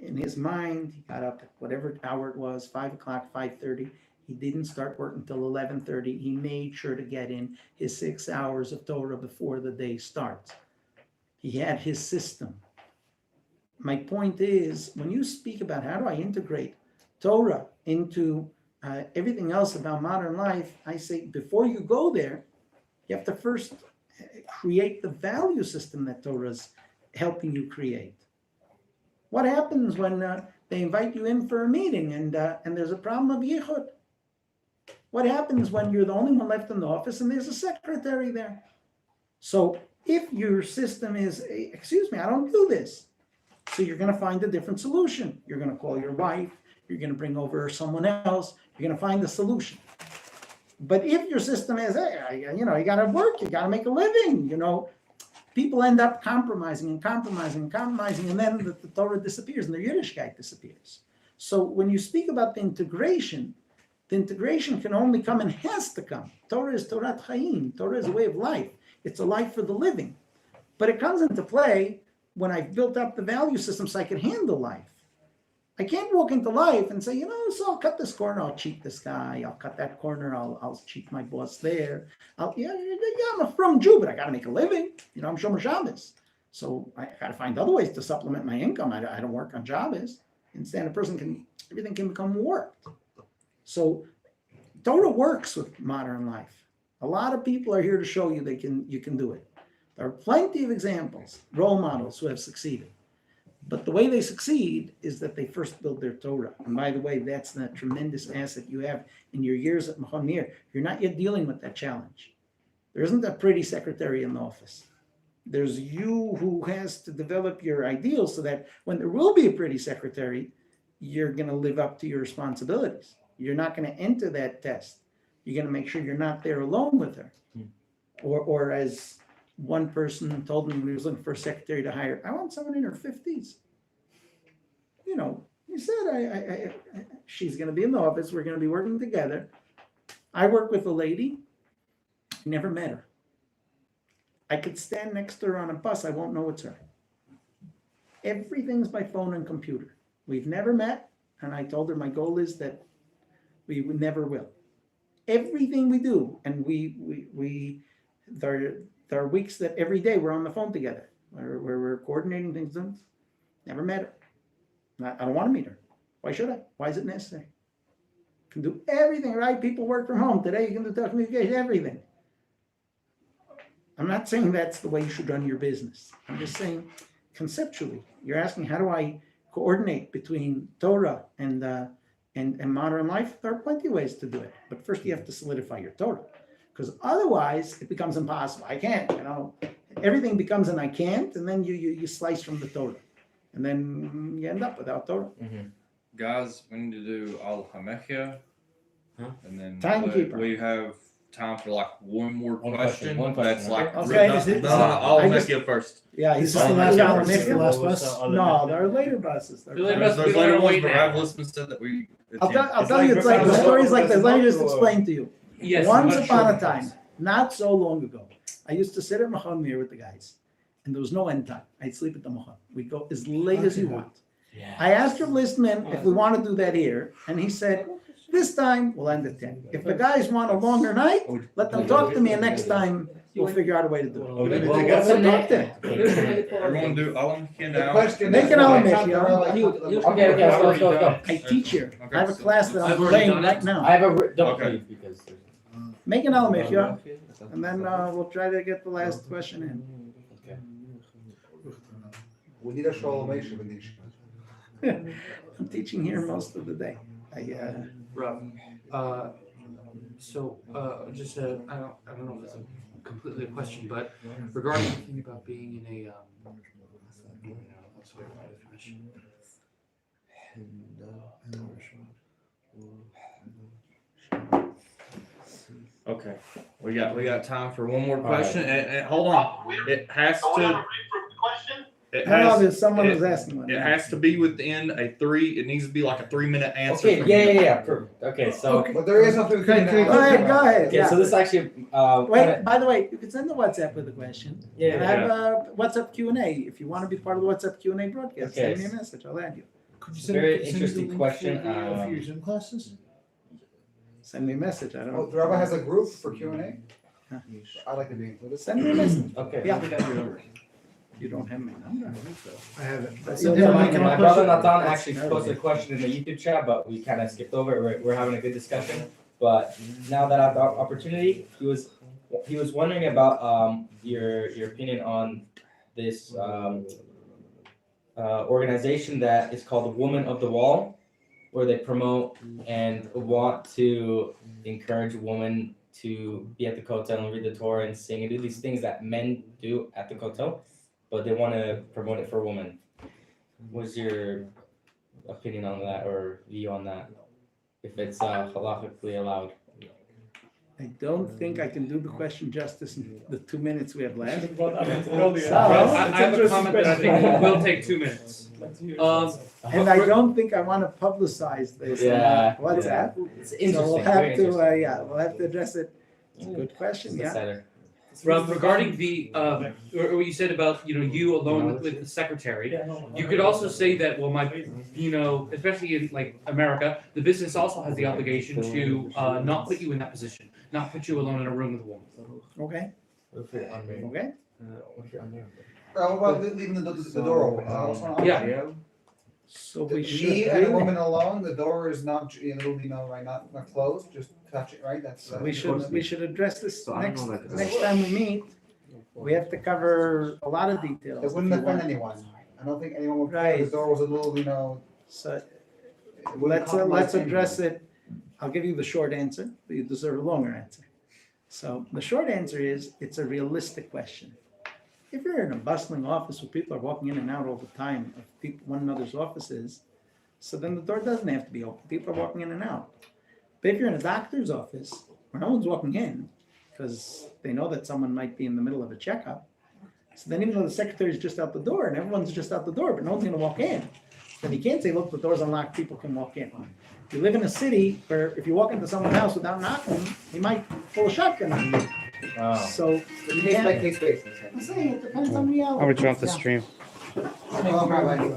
In his mind, he got up at whatever hour it was, 5 o'clock, 5:30. He didn't start work until 11:30. He made sure to get in his 6 hours of Torah before the day starts. He had his system. My point is, when you speak about how do I integrate Torah into everything else about modern life, I say before you go there, you have to first create the value system that Torah is helping you create. What happens when they invite you in for a meeting and there's a problem of yichud? What happens when you're the only one left in the office and there's a secretary there? So if your system is, excuse me, I don't do this. So you're going to find a different solution. You're going to call your wife. You're going to bring over someone else. You're going to find a solution. But if your system is, hey, you got to work. You got to make a living. People end up compromising, and then the Torah disappears and the Yiddishkeit disappears. So when you speak about the integration can only come and has to come. Torah is Torat Chaim. Torah is a way of life. It's a life for the living. But it comes into play when I've built up the value system so I can handle life. I can't walk into life and say, so I'll cut this corner, I'll cheat this guy, I'll cut that corner, I'll cheat my boss there. I'm a from Jew, but I got to make a living. I'm Shomer Shabbos. So I got to find other ways to supplement my income. I don't work on Shabbos. Instead, everything can become warped. So Torah works with modern life. A lot of people are here to show you you can do it. There are plenty of examples, role models who have succeeded. But the way they succeed is that they first build their Torah. And by the way, that's the tremendous asset you have in your years at Machon Meir. You're not yet dealing with that challenge. There isn't a pretty secretary in the office. There's you who has to develop your ideals so that when there will be a pretty secretary, you're going to live up to your responsibilities. You're not going to enter that test. You're going to make sure you're not there alone with her. Or as one person told me when he was looking for a secretary to hire, I want someone in her 50s. He said, she's going to be in the office. We're going to be working together. I work with a lady. I never met her. I could stand next to her on a bus. I won't know it's her. Everything's by phone and computer. We've never met. And I told her my goal is that we never will. Everything we do, and there are weeks that every day we're on the phone together, where we're coordinating things. Never met her. I don't want to meet her. Why should I? Why is it necessary? Can do everything, right? People work from home. Today you can do telecommunication, everything. I'm not saying that's the way you should run your business. I'm just saying conceptually, you're asking how do I coordinate between Torah and modern life? There are plenty of ways to do it. But first you have to solidify your Torah. Because otherwise it becomes impossible. I can't, everything becomes an I can't, and then you slice from the Torah. And then you end up without Torah. Mm-hmm. Guys, we need to do Al Hamechia. And then Timekeeper. We have time for one more question. One question. That's Okay. I'll Hamechia first. Yeah, he's the last bus? No, there are later buses. There's later ones, but Rav Listman said that we. I'll tell you, the story's like this. Let me just explain to you. Yes, Once upon a time, not so long ago, I used to sit at Machon Meir with the guys, and there was no end time. I'd sleep at the Machon. We'd go as late as you want. Yeah. I asked Rav Listman if we want to do that here, and he said, this time we'll end at 10. If the guys want a longer night, let them talk to me, and next time we'll figure out a way to do it. Let them talk to him. We're going to do Al Hamechia now. Make an Al Hamechia. Okay, let's go. I teach here. Okay. I have a class that I've I'm already playing done it. right now. I have a double Okay. please because. Make an Al Hamechia, and then we'll try to get the last question in. We need a Shalom Aleichem in the I'm teaching here most of the day. Just I don't know if it's completely a question, but regarding the thing about being in a Okay, we got time for one more All question, and hold on. It has So we have a to. brief question? It No, has. there's someone it- who's asking one. It has to be within a 3. It needs to be like a 3-minute answer. Okay, from yeah, you. yeah, yeah. Perfect. Okay, so But there is nothing. Go ahead. okay, Yeah. so this actually Wait, by the way, you can send the WhatsApp with a question. Yeah, And I have a WhatsApp Q&A. If you want to be part of the WhatsApp Q&A broadcast, Okay. send me a message. I'll add you. Could you Very send me interesting the link question, for your Zoom classes? Send me a message. I don't Oh, know. the rabbi has a group for Q&A? Huh. I'd like to be included. Send me a message. Okay. Yeah. You don't have my number. I have it. So my brother Nathan actually posted a question in the YouTube chat, but we kind of skipped over it. We're having a good discussion. But now that I have the opportunity, he was wondering about your opinion on this organization that is called the Woman of the Wall, where they promote and want to encourage women to be at the kotel and read the Torah and sing and do these things that men do at the kotel, but they want to promote it for women. What's your opinion on that or view on that? If it's halakhically allowed? I don't think I can do the question justice in the 2 minutes we have left. I have a comment that I think will take 2 minutes. And I don't think I want to publicize this on WhatsApp. It's interesting. So we'll have to, we'll have to address it. It's a good question, yeah. Rob, regarding the or what you said about you alone with the secretary, you could also say that especially in like America, the business also has the obligation to not put you in that position, not put you alone in a room with a woman. Okay. Okay. What about leaving the door open? Is that also an option? Yeah. So we should Me and a really- woman alone, the door is not, it'll be not closed, just touch it, right? That's. We should address this So I don't next know that- next time we meet. We have to cover a lot of details. It wouldn't if you offend want. anyone. I don't think anyone would feel Right. the door was a little, So it wouldn't let's compromise address anyone. it. I'll give you the short answer, but you deserve a longer answer. So the short answer is it's a realistic question. If you're in a bustling office where people are walking in and out all the time of one another's offices, so then the door doesn't have to be open. People are walking in and out. But if you're in a doctor's office where no one's walking in because they know that someone might be in the middle of a checkup, so then even though the secretary's just out the door and everyone's just out the door, but no one's going to walk in, then you can't say, look, the door's unlocked, people can walk in. If you live in a city where if you walk into someone's house without knocking, he might pull a shotgun on you. So Case by case basis. I'm saying it depends on reality. I'll return off the stream. Oh, my God.